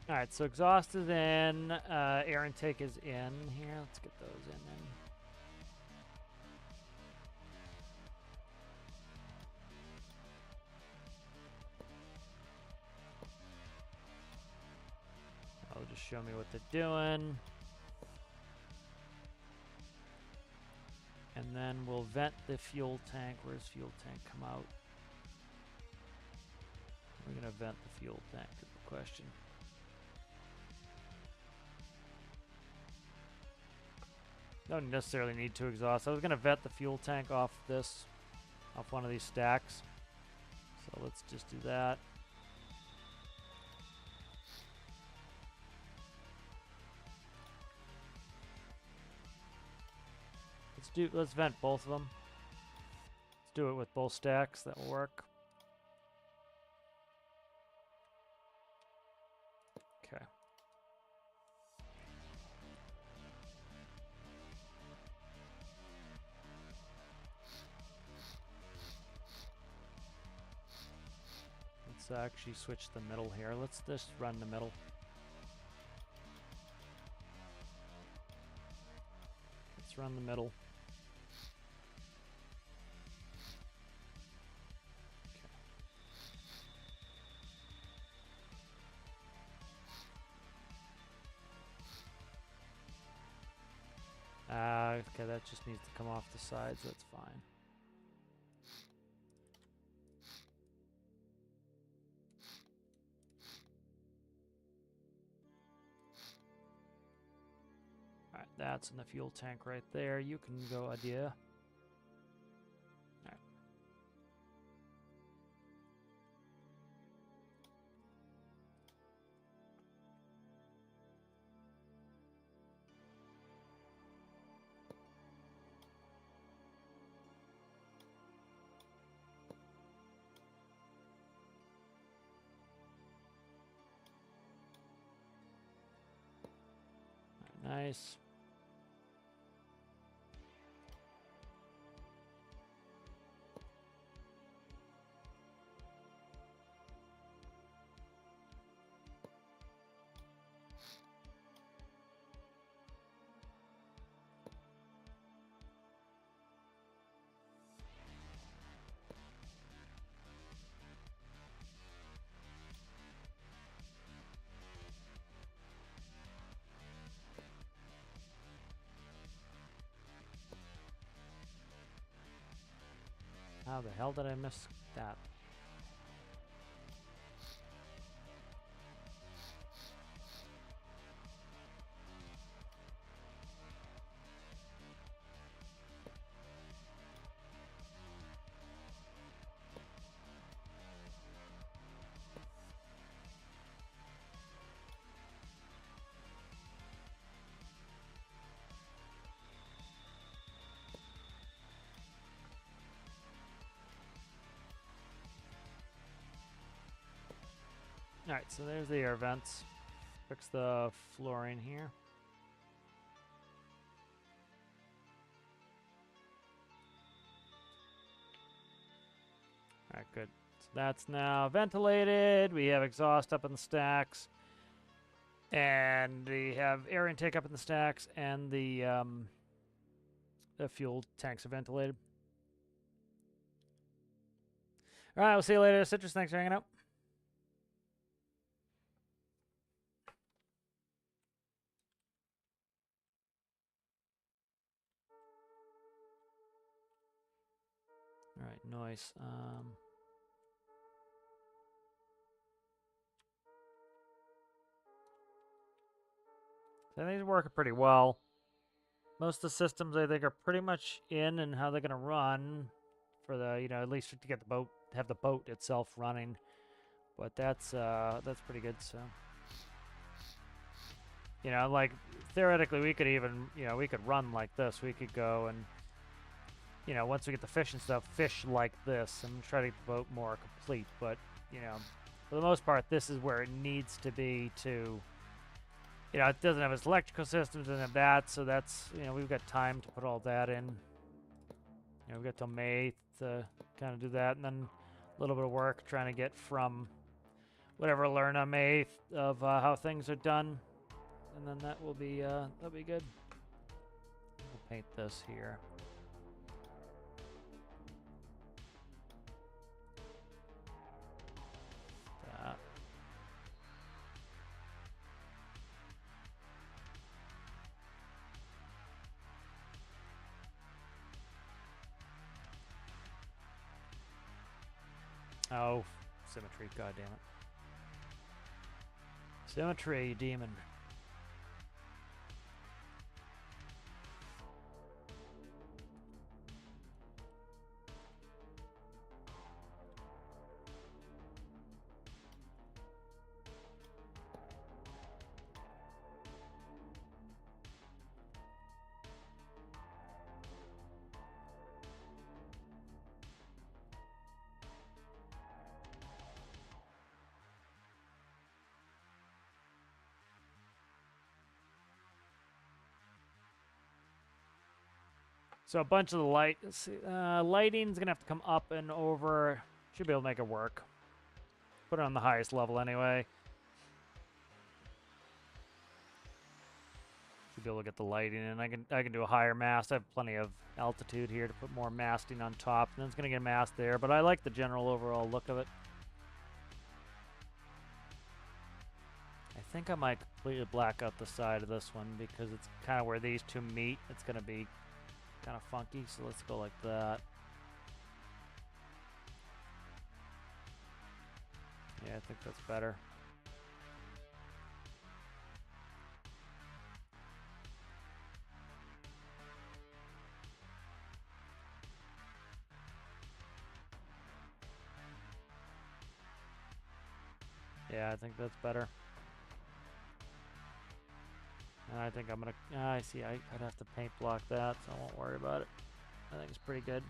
All right, so exhaust is in, air intake is in here. Let's get those in then. I'll just show me what they're doing. And then we'll vent the fuel tank. Where's fuel tank come out? We're gonna vent the fuel tank is the question. Don't necessarily need to exhaust. I was gonna vent the fuel tank off one of these stacks. So let's just do that. Let's vent both of them. Let's do it with both stacks. That will work. Okay. Let's actually switch the middle here. Let's just run the middle. Let's run the middle. Okay, that just needs to come off the sides. That's fine. All right, that's in the fuel tank right there. You can go, idea. All right. Nice. How the hell did I miss that? Alright, so there's the air vents. Fix the flooring here. Alright, good. So that's now ventilated. We have exhaust up in the stacks. And we have air intake up in the stacks, and the fuel tanks are ventilated. Alright, we'll see you later. Citrus, thanks for hanging out. Alright, noise. I think it's working pretty well. Most of the systems, I think, are pretty much in and how they're going to run for the, you know, at least to get the boat, have the boat itself running. But that's pretty good, so. You know, like, theoretically, we could even, you know, we could run like this. We could go and, you know, once we get the fish and stuff, fish like this and try to get the boat more complete. But, you know, for the most part, this is where it needs to be to, you know, it doesn't have its electrical systems, doesn't have that, so that's, you know, we've got time to put all that in. You know, we've got till May to kind of do that, and then a little bit of work trying to get from whatever I learn on May 8th of how things are done, and then that will be that'll be good. We'll paint this here. That. Oh, symmetry, god damn it. Symmetry, you demon. So a bunch of the light, let's see, lighting's gonna have to come up and over. Should be able to make it work. Put it on the highest level anyway. Should be able to get the lighting in. I can do a higher mast. I have plenty of altitude here to put more masting on top. And then it's gonna get a mast there, but I like the general overall look of it. I think I might completely black out the side of this one because it's kind of where these two meet. It's gonna be kind of funky, so let's go like that. Yeah, I think that's better. Yeah, I think that's better. And I think I'm gonna, I see, I'd have to paint block that, so I won't worry about it. I think it's pretty good.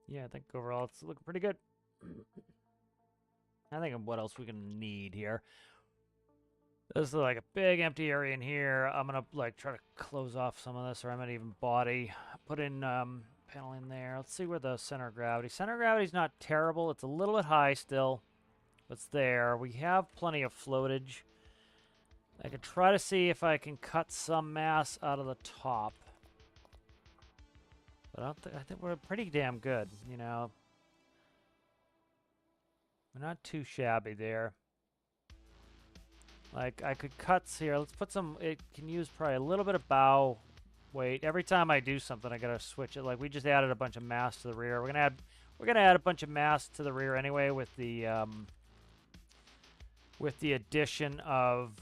Yeah, I think overall it's looking pretty good. I think of what else we can need here. This is like a big empty area in here. I'm gonna like try to close off some of this, or I might even body put in paneling there. Let's see where the center of gravity. Center of gravity's not terrible. It's a little bit high still. But it's there. We have plenty of floatage. I could try to see if I can cut some mass out of the top. But I think we're pretty damn good, you know. We're not too shabby there. Like, I could cut here. Let's put some... It can use probably a little bit of bow weight. Every time I do something, I gotta switch it. Like, we just added a bunch of mass to the rear. We're gonna add a bunch of mass to the rear anyway with the addition of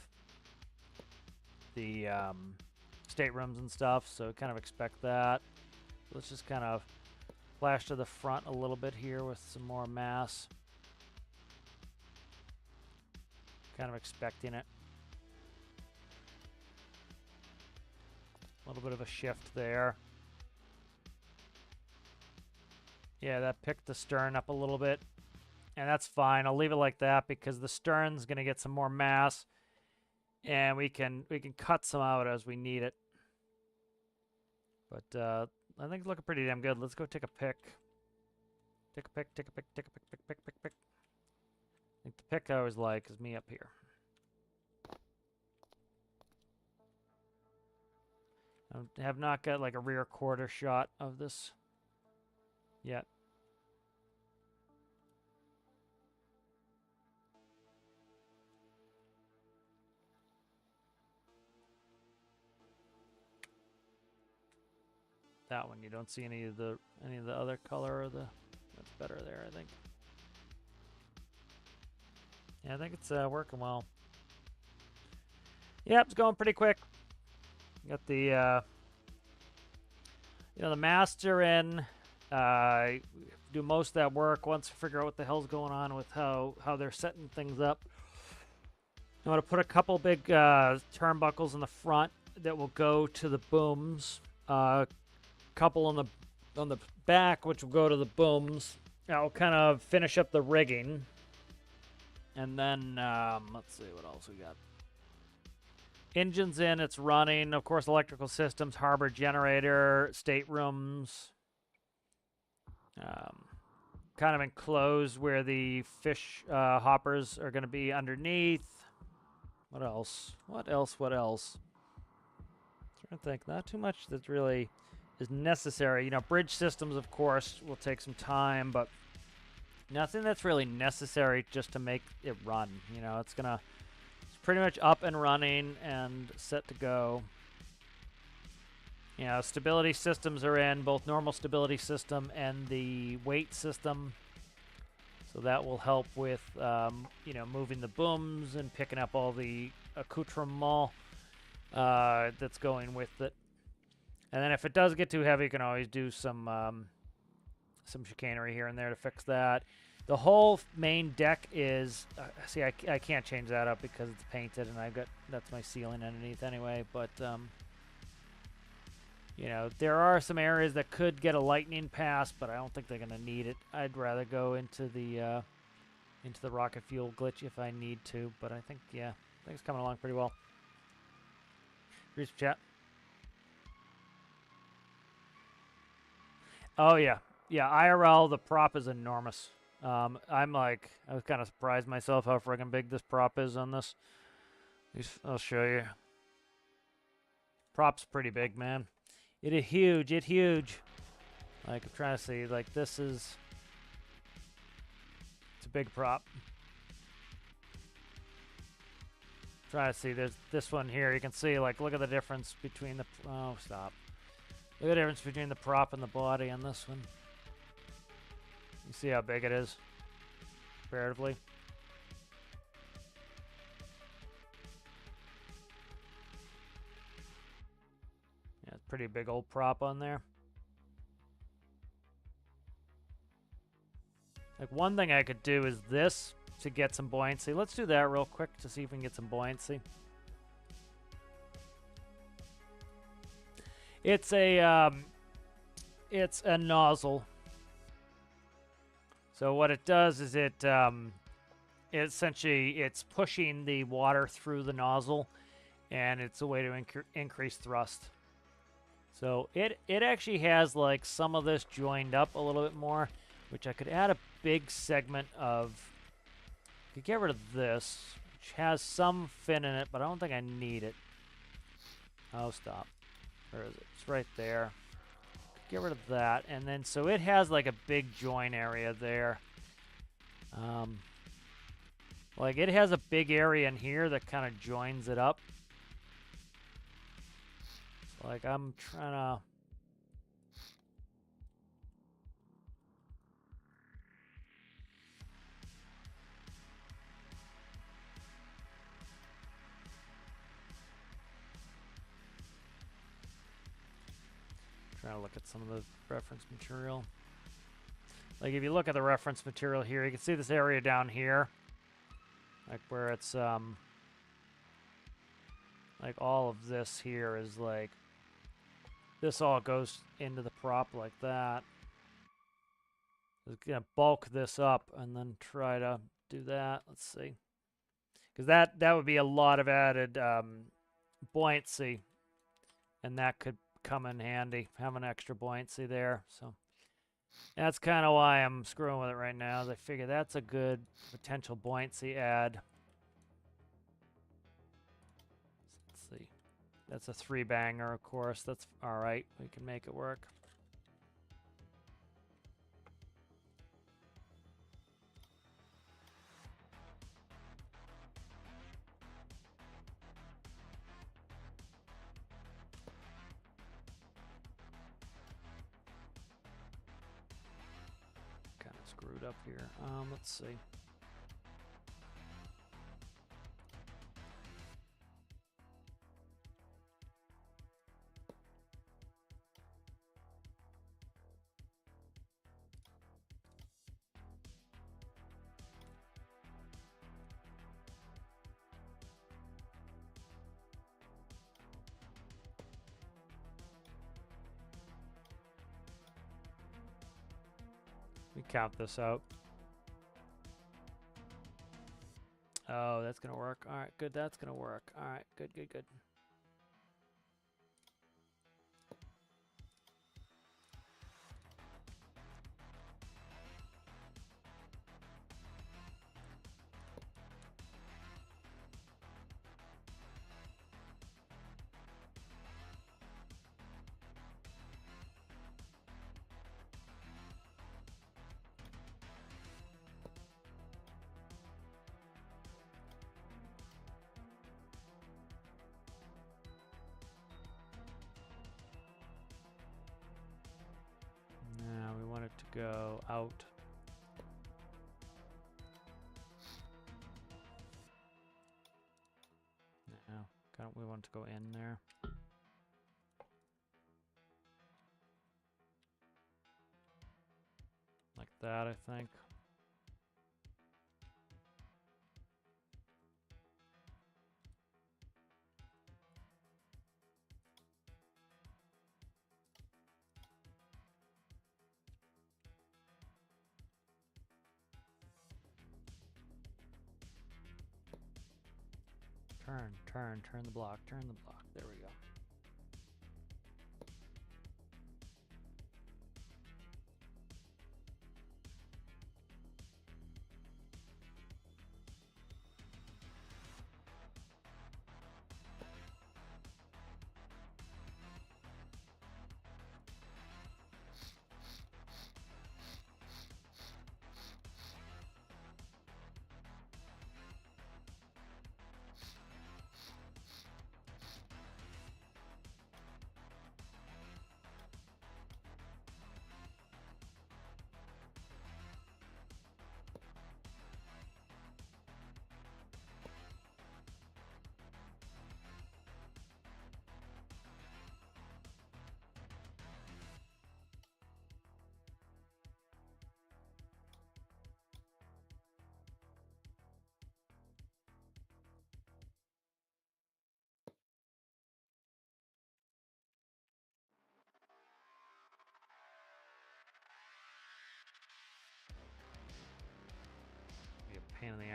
the staterooms and stuff. So kind of expect that. Let's just kind of flash to the front a little bit here with some more mass. Kind of expecting it. A little bit of a shift there. Yeah, that picked the stern up a little bit. And that's fine. I'll leave it like that because the stern's going to get some more mass. And we can cut some out as we need it. But I think it's looking pretty damn good. Let's go take a pick. Take a pick, take a pick, take a pick, pick, pick, pick, pick. I think the pick I always like is me up here. I have not got like a rear quarter shot of this yet. That one, you don't see any of the other color or the... That's better there, I think. Yeah, I think it's working well. Yep, it's going pretty quick. Got the, you know, the masts are in. Do most of that work once we figure out what the hell's going on with how they're setting things up. I'm going to put a couple big turnbuckles in the front that will go to the booms. Couple on the back, which will go to the booms. I'll kind of finish up the rigging. And then, let's see what else we got. Engine's in, it's running. Of course, electrical systems, harbor generator, staterooms. Kind of enclosed where the fish hoppers are going to be underneath. What else? What else? What else? I'm trying to think. Not too much that really is necessary. You know, bridge systems, of course, will take some time, but nothing that's really necessary just to make it run. You know, it's pretty much up and running and set to go. You know, stability systems are in, both normal stability system and the weight system. So that will help with, you know, moving the booms and picking up all the accoutrement that's going with it. And then if it does get too heavy, you can always do some chicanery here and there to fix that. The whole main deck is, see, I can't change that up because it's painted and that's my ceiling underneath anyway, but, you know, there are some areas that could get a lightning pass, but I don't think they're going to need it. I'd rather go into the rocket fuel glitch if I need to, but I think, yeah, I think it's coming along pretty well. Read some chat. Oh, yeah. Yeah, IRL, the prop is enormous. I was kind of surprised myself how friggin' big this prop is on this. I'll show you. Prop's pretty big, man. It is huge. It's huge. Like, I'm trying to see. Like, it's a big prop. Try to see. There's this one here. You can see, like, look at the difference between the... Oh, stop. Look at the difference between the prop and the body on this one. You see how big it is, comparatively. Yeah, pretty big old prop on there. Like, one thing I could do is this to get some buoyancy. Let's do that real quick to see if we can get some buoyancy. It's a nozzle. So what it does is it essentially it's pushing the water through the nozzle, and it's a way to increase thrust. So it actually has like some of this joined up a little bit more, which I could add a big segment of. Could get rid of this, which has some fin in it, but I don't think I need it. Oh, stop. Where is it? It's right there. Get rid of that, and then so it has like a big join area there. Like it has a big area in here that kind of joins it up. So like I'm trying to. Trying to look at some of the reference material. Like if you look at the reference material here, you can see this area down here. Like where it's like all of this here is like this all goes into the prop like that. Just gonna bulk this up and then try to do that. Let's see. Because that would be a lot of added buoyancy, and that could come in handy, have an extra buoyancy there. So that's kind of why I'm screwing with it right now, is I figure that's a good potential buoyancy add. Let's see. That's a 3-banger, of course. That's all right. We can make it work. Screwed up here. Let's see. We count this out. Oh, that's gonna work. All right, good. That's gonna work. All right, good, good, good. Now we want it to go out. Now, we want it to go in there. Like that, I think. Turn the block, turn the block. There we go.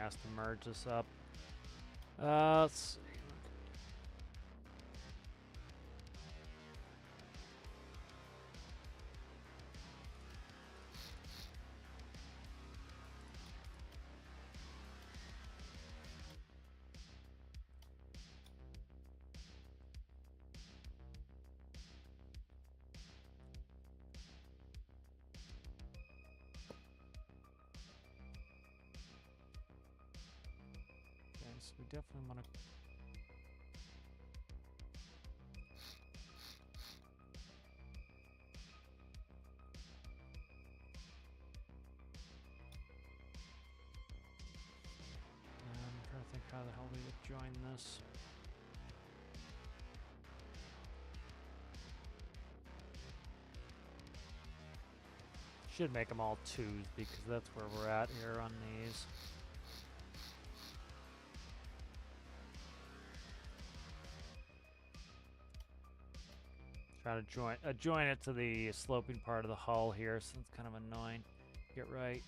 has to merge this up. Let's see. So we definitely want to. I'm trying to think how the hell we would join this. Should make them all 2s because that's where we're at here on these. Trying to join it to the sloping part of the hull here, so it's kind of annoying. Get right.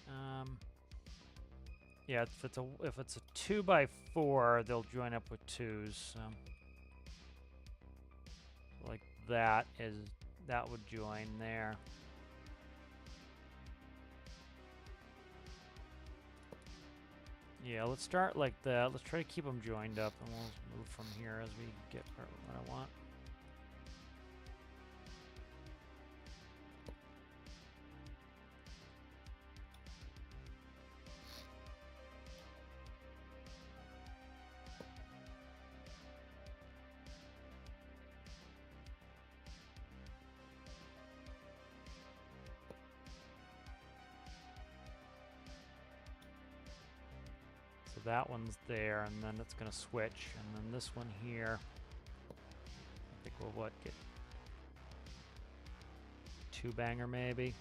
Yeah, if it's a 2x4, they'll join up with 2s. Like that would join there. Yeah, let's start like that. Let's try to keep them joined up, and we'll move from here as we get what I want. So that one's there, and then it's going to switch, and then this one here, I think we'll get 2-banger maybe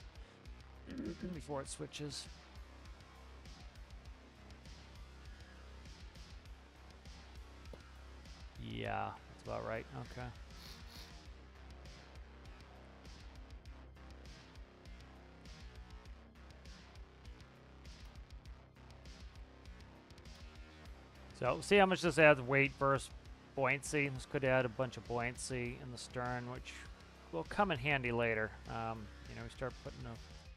before it switches. Yeah, that's about right. Okay. So see how much this adds weight versus buoyancy. This could add a bunch of buoyancy in the stern, which will come in handy later. You know, we start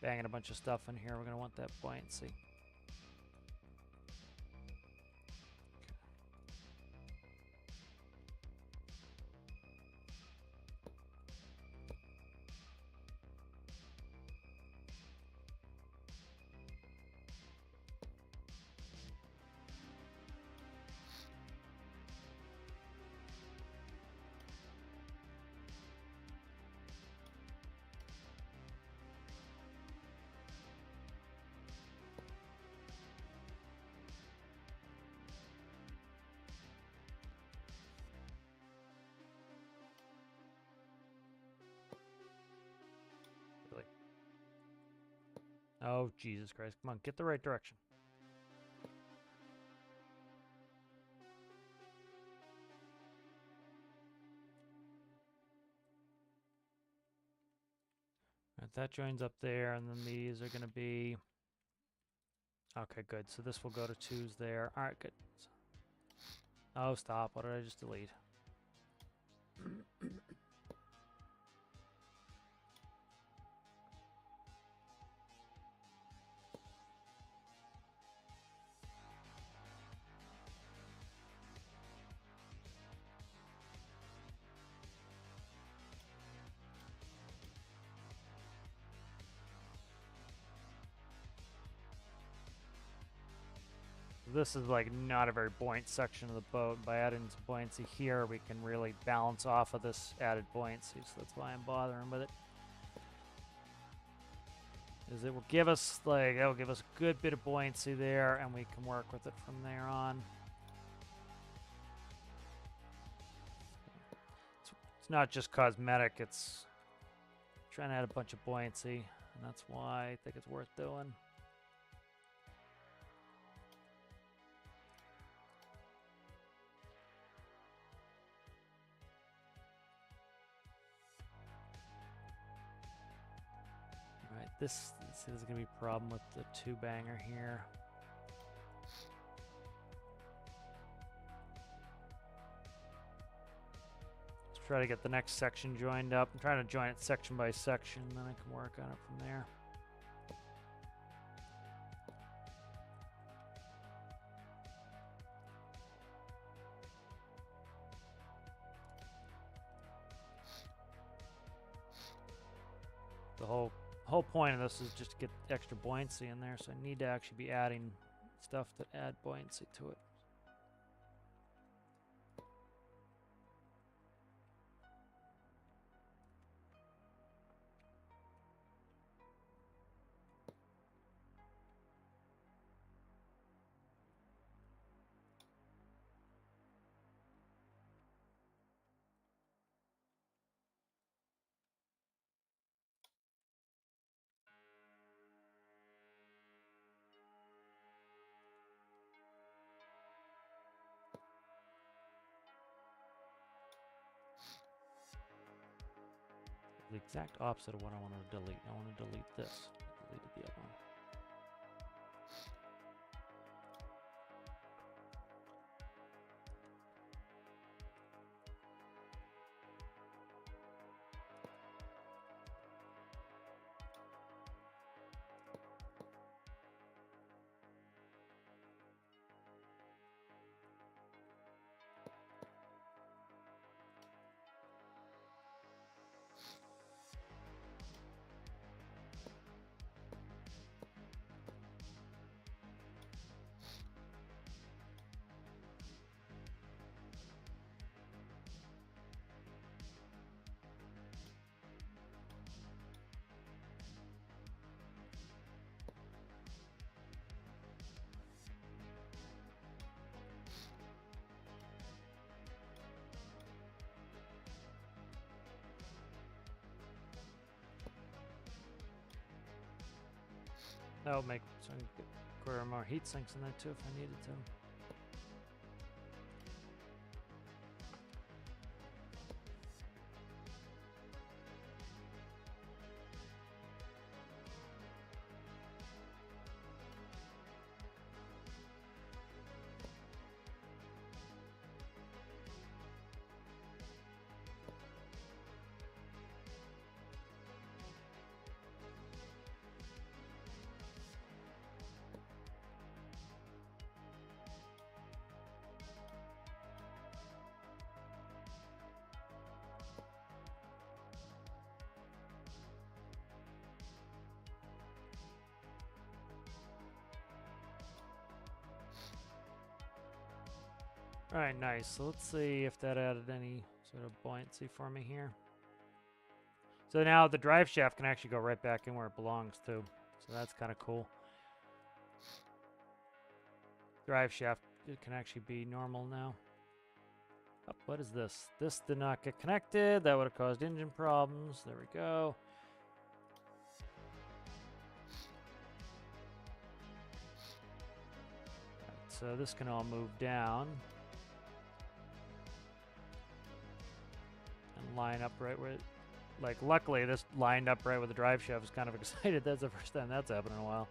banging a bunch of stuff in here. We're going to want that buoyancy. Oh, Jesus Christ. Come on, get the right direction. Right, that joins up there, and then these are going to be... Okay, good. So this will go to 2s there. All right, good. Oh, stop. What did I just delete? This is like not a very buoyant section of the boat. By adding some buoyancy here, we can really balance off of this added buoyancy. So that's why I'm bothering with it. Is it will give us that will give us a good bit of buoyancy there, and we can work with it from there on. It's not just cosmetic. It's trying to add a bunch of buoyancy, and that's why I think it's worth doing. This is going to be a problem with the 2-banger here. try to get the next section joined up. I'm trying to join it section by section, and then I can work on it from there. The whole point of this is just to get extra buoyancy in there, so I need to actually be adding stuff that add buoyancy to it. The exact opposite of what I want to delete. I want to delete this. I deleted the other one. That would make so I can get a quarter more heat sinks in there too if I needed to. Alright, nice. So let's see if that added any sort of buoyancy for me here. So now the drive shaft can actually go right back in where it belongs too. So that's kind of cool. Drive shaft, it can actually be normal now. Oh, what is this? This did not get connected. That would have caused engine problems. There we go. Right, so this can all move down. Line up right where, like, luckily this lined up right with the drive shaft. I was kind of excited. That's the first time that's happened in a while.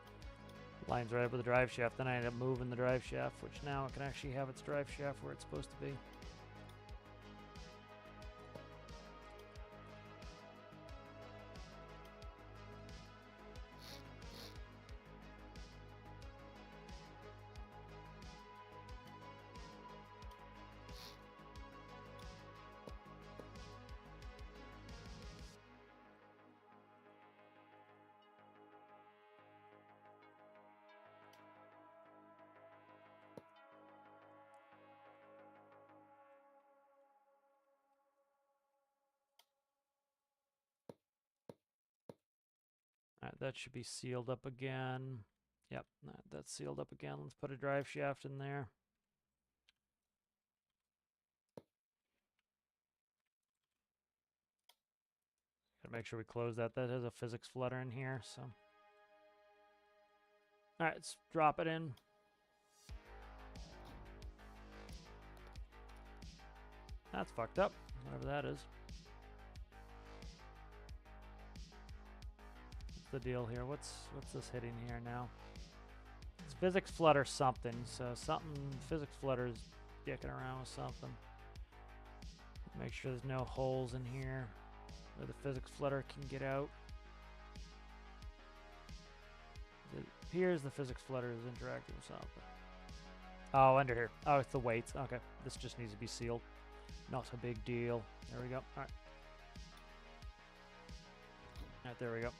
Lines right up with the drive shaft. Then I ended up moving the drive shaft, which now it can actually have its drive shaft where it's supposed to be. All right, that should be sealed up again. Yep, that's sealed up again. Let's put a drive shaft in there. Gotta make sure we close that. That has a physics flutter in here, so. All right, let's drop it in. That's fucked up, whatever that is. What's the deal here? What's this hitting here now? It's physics flutter something, so something, physics flutter's dicking around with something. Make sure there's no holes in here where the physics flutter can get out. It appears the physics flutter is interacting with something. Oh, under here. Oh, it's the weights. Okay, this just needs to be sealed. Not a big deal. There we go. All right. All right, there we go.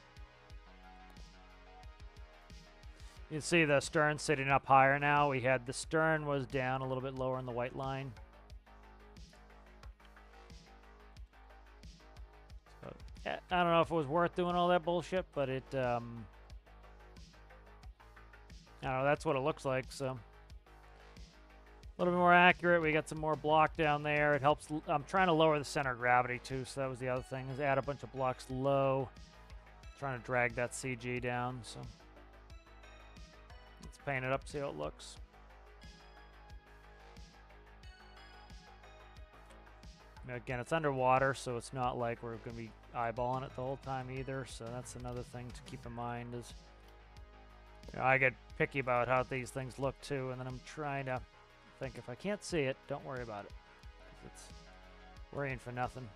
You can see the stern sitting up higher now. We had the stern was down a little bit lower in the white line. So, I don't know if it was worth doing all that bullshit, but it, I don't know, that's what it looks like, so. A little bit more accurate. We got some more block down there. It helps. I'm trying to lower the center of gravity too, so that was the other thing, is add a bunch of blocks low. Trying to drag that CG down, so. Let's paint it up, see how it looks. Now, again, it's underwater, so it's not like we're going to be eyeballing it the whole time either, so that's another thing to keep in mind is, you know, I get picky about how these things look too, and then I'm trying to think if I can't see it, don't worry about it. It's worrying for nothing.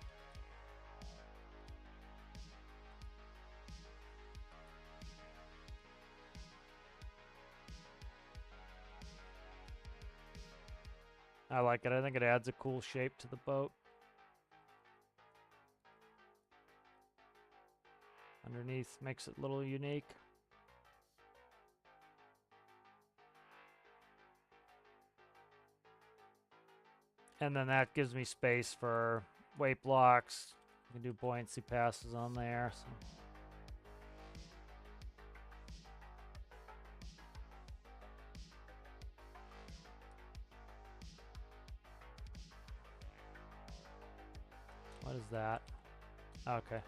I like it. I think it adds a cool shape to the boat. Underneath makes it a little unique. And then that gives me space for weight blocks. You can do buoyancy passes on there. So. What is that? Okay.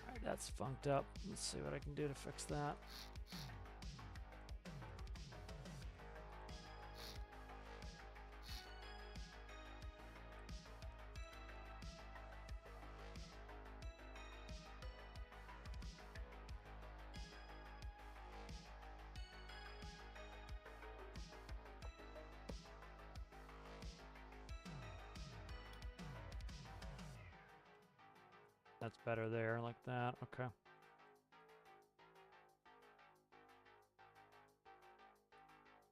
Alright, that's funked up. Let's see what I can do to fix that. That's better there, like that. Okay.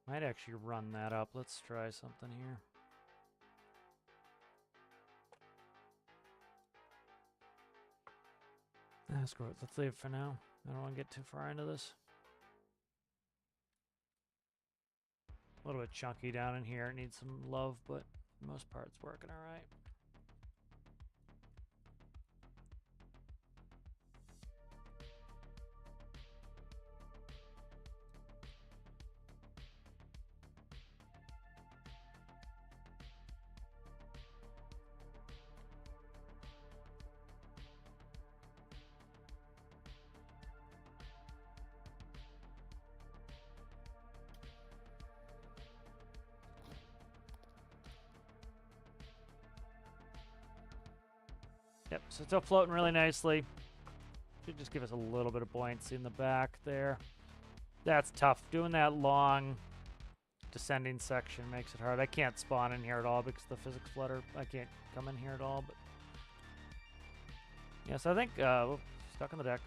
Might actually run that up. Let's try something here. Screw it. Let's leave it for now. I don't want to get too far into this. A little bit chunky down in here. It needs some love, but for the most part it's working all right. Yep, so it's still floating really nicely. Should just give us a little bit of buoyancy in the back there. That's tough. Doing that long descending section makes it hard. I can't spawn in here at all because of the physics flutter. I can't come in here at all. But yes, I think stuck on the deck.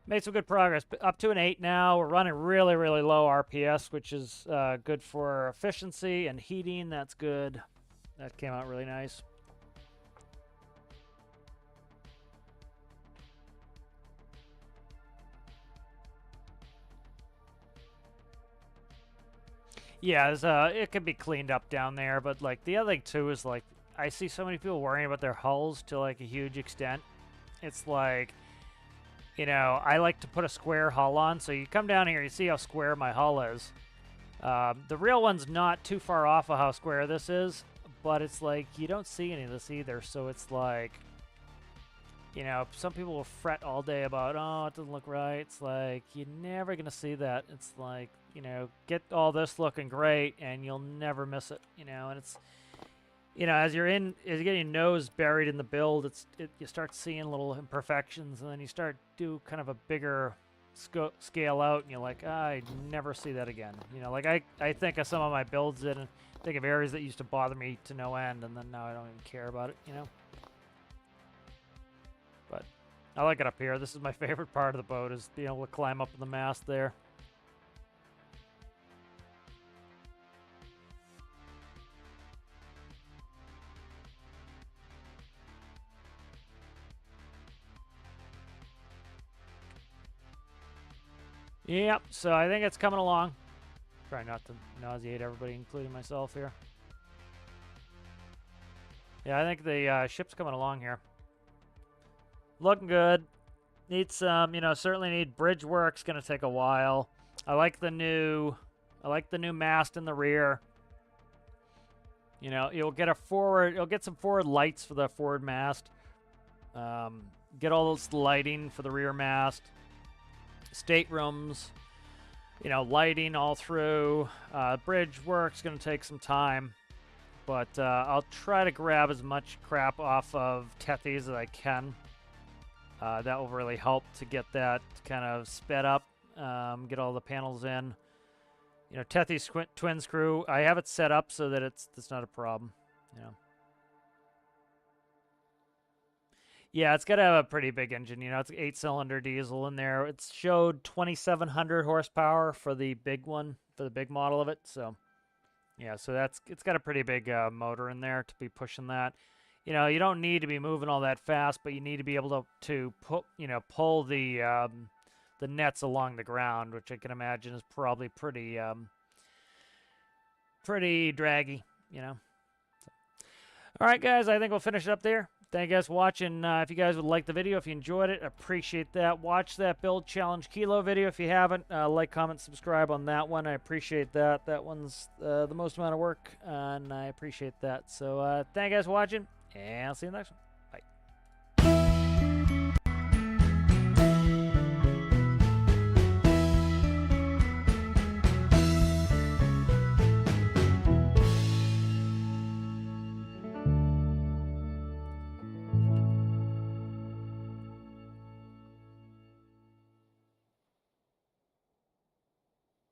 Made some good progress. Up to an 8 now. We're running really, really low RPS, which is good for efficiency and heating. That's good. That came out really nice. Yeah, it could be cleaned up down there, but like the other thing too is like I see so many people worrying about their hulls to like a huge extent. It's like, you know, I like to put a square hull on, so you come down here, you see how square my hull is. The real one's not too far off of how square this is, but it's like you don't see any of this either, so it's like, you know, some people will fret all day about, oh, it doesn't look right. It's like, you're never going to see that. It's like, you know, get all this looking great and you'll never miss it, you know, and it's, you know, as you're getting your nose buried in the build, you start seeing little imperfections, and then you start do kind of a bigger scale out, and you're like, I never see that again. You know, like I think of some of my builds and think of areas that used to bother me to no end, and then now I don't even care about it, you know? But I like it up here. This is my favorite part of the boat, is being able to climb up in the mast there. Yep, so I think it's coming along. Try not to nauseate everybody, including myself here. Yeah, I think the ship's coming along here. Looking good. Need some, you know, certainly need bridge work's gonna take a while. I like the new mast in the rear. You know, you'll get some forward lights for the forward mast. Get all this lighting for the rear mast. Staterooms, you know, lighting all through. Bridge work's going to take some time, but I'll try to grab as much crap off of Tethys as I can. That will really help to get that kind of sped up, get all the panels in. You know, Tethys twin screw, I have it set up so that it's not a problem, you know. Yeah, it's got to have a pretty big engine. You know, it's 8-cylinder diesel in there. It showed 2,700 horsepower for the big one, for the big model of it. So, yeah, so it's got a pretty big motor in there to be pushing that. You know, you don't need to be moving all that fast, but you need to be able to pull the nets along the ground, which I can imagine is probably pretty draggy. You know. So. All right, guys, I think we'll finish it up there. Thank you guys for watching. If you guys would like the video, if you enjoyed it, appreciate that. Watch that Build Challenge Kilo video if you haven't. Like, comment, subscribe on that one. I appreciate that. That one's the most amount of work, and I appreciate that. So thank you guys for watching, and I'll see you in the next one.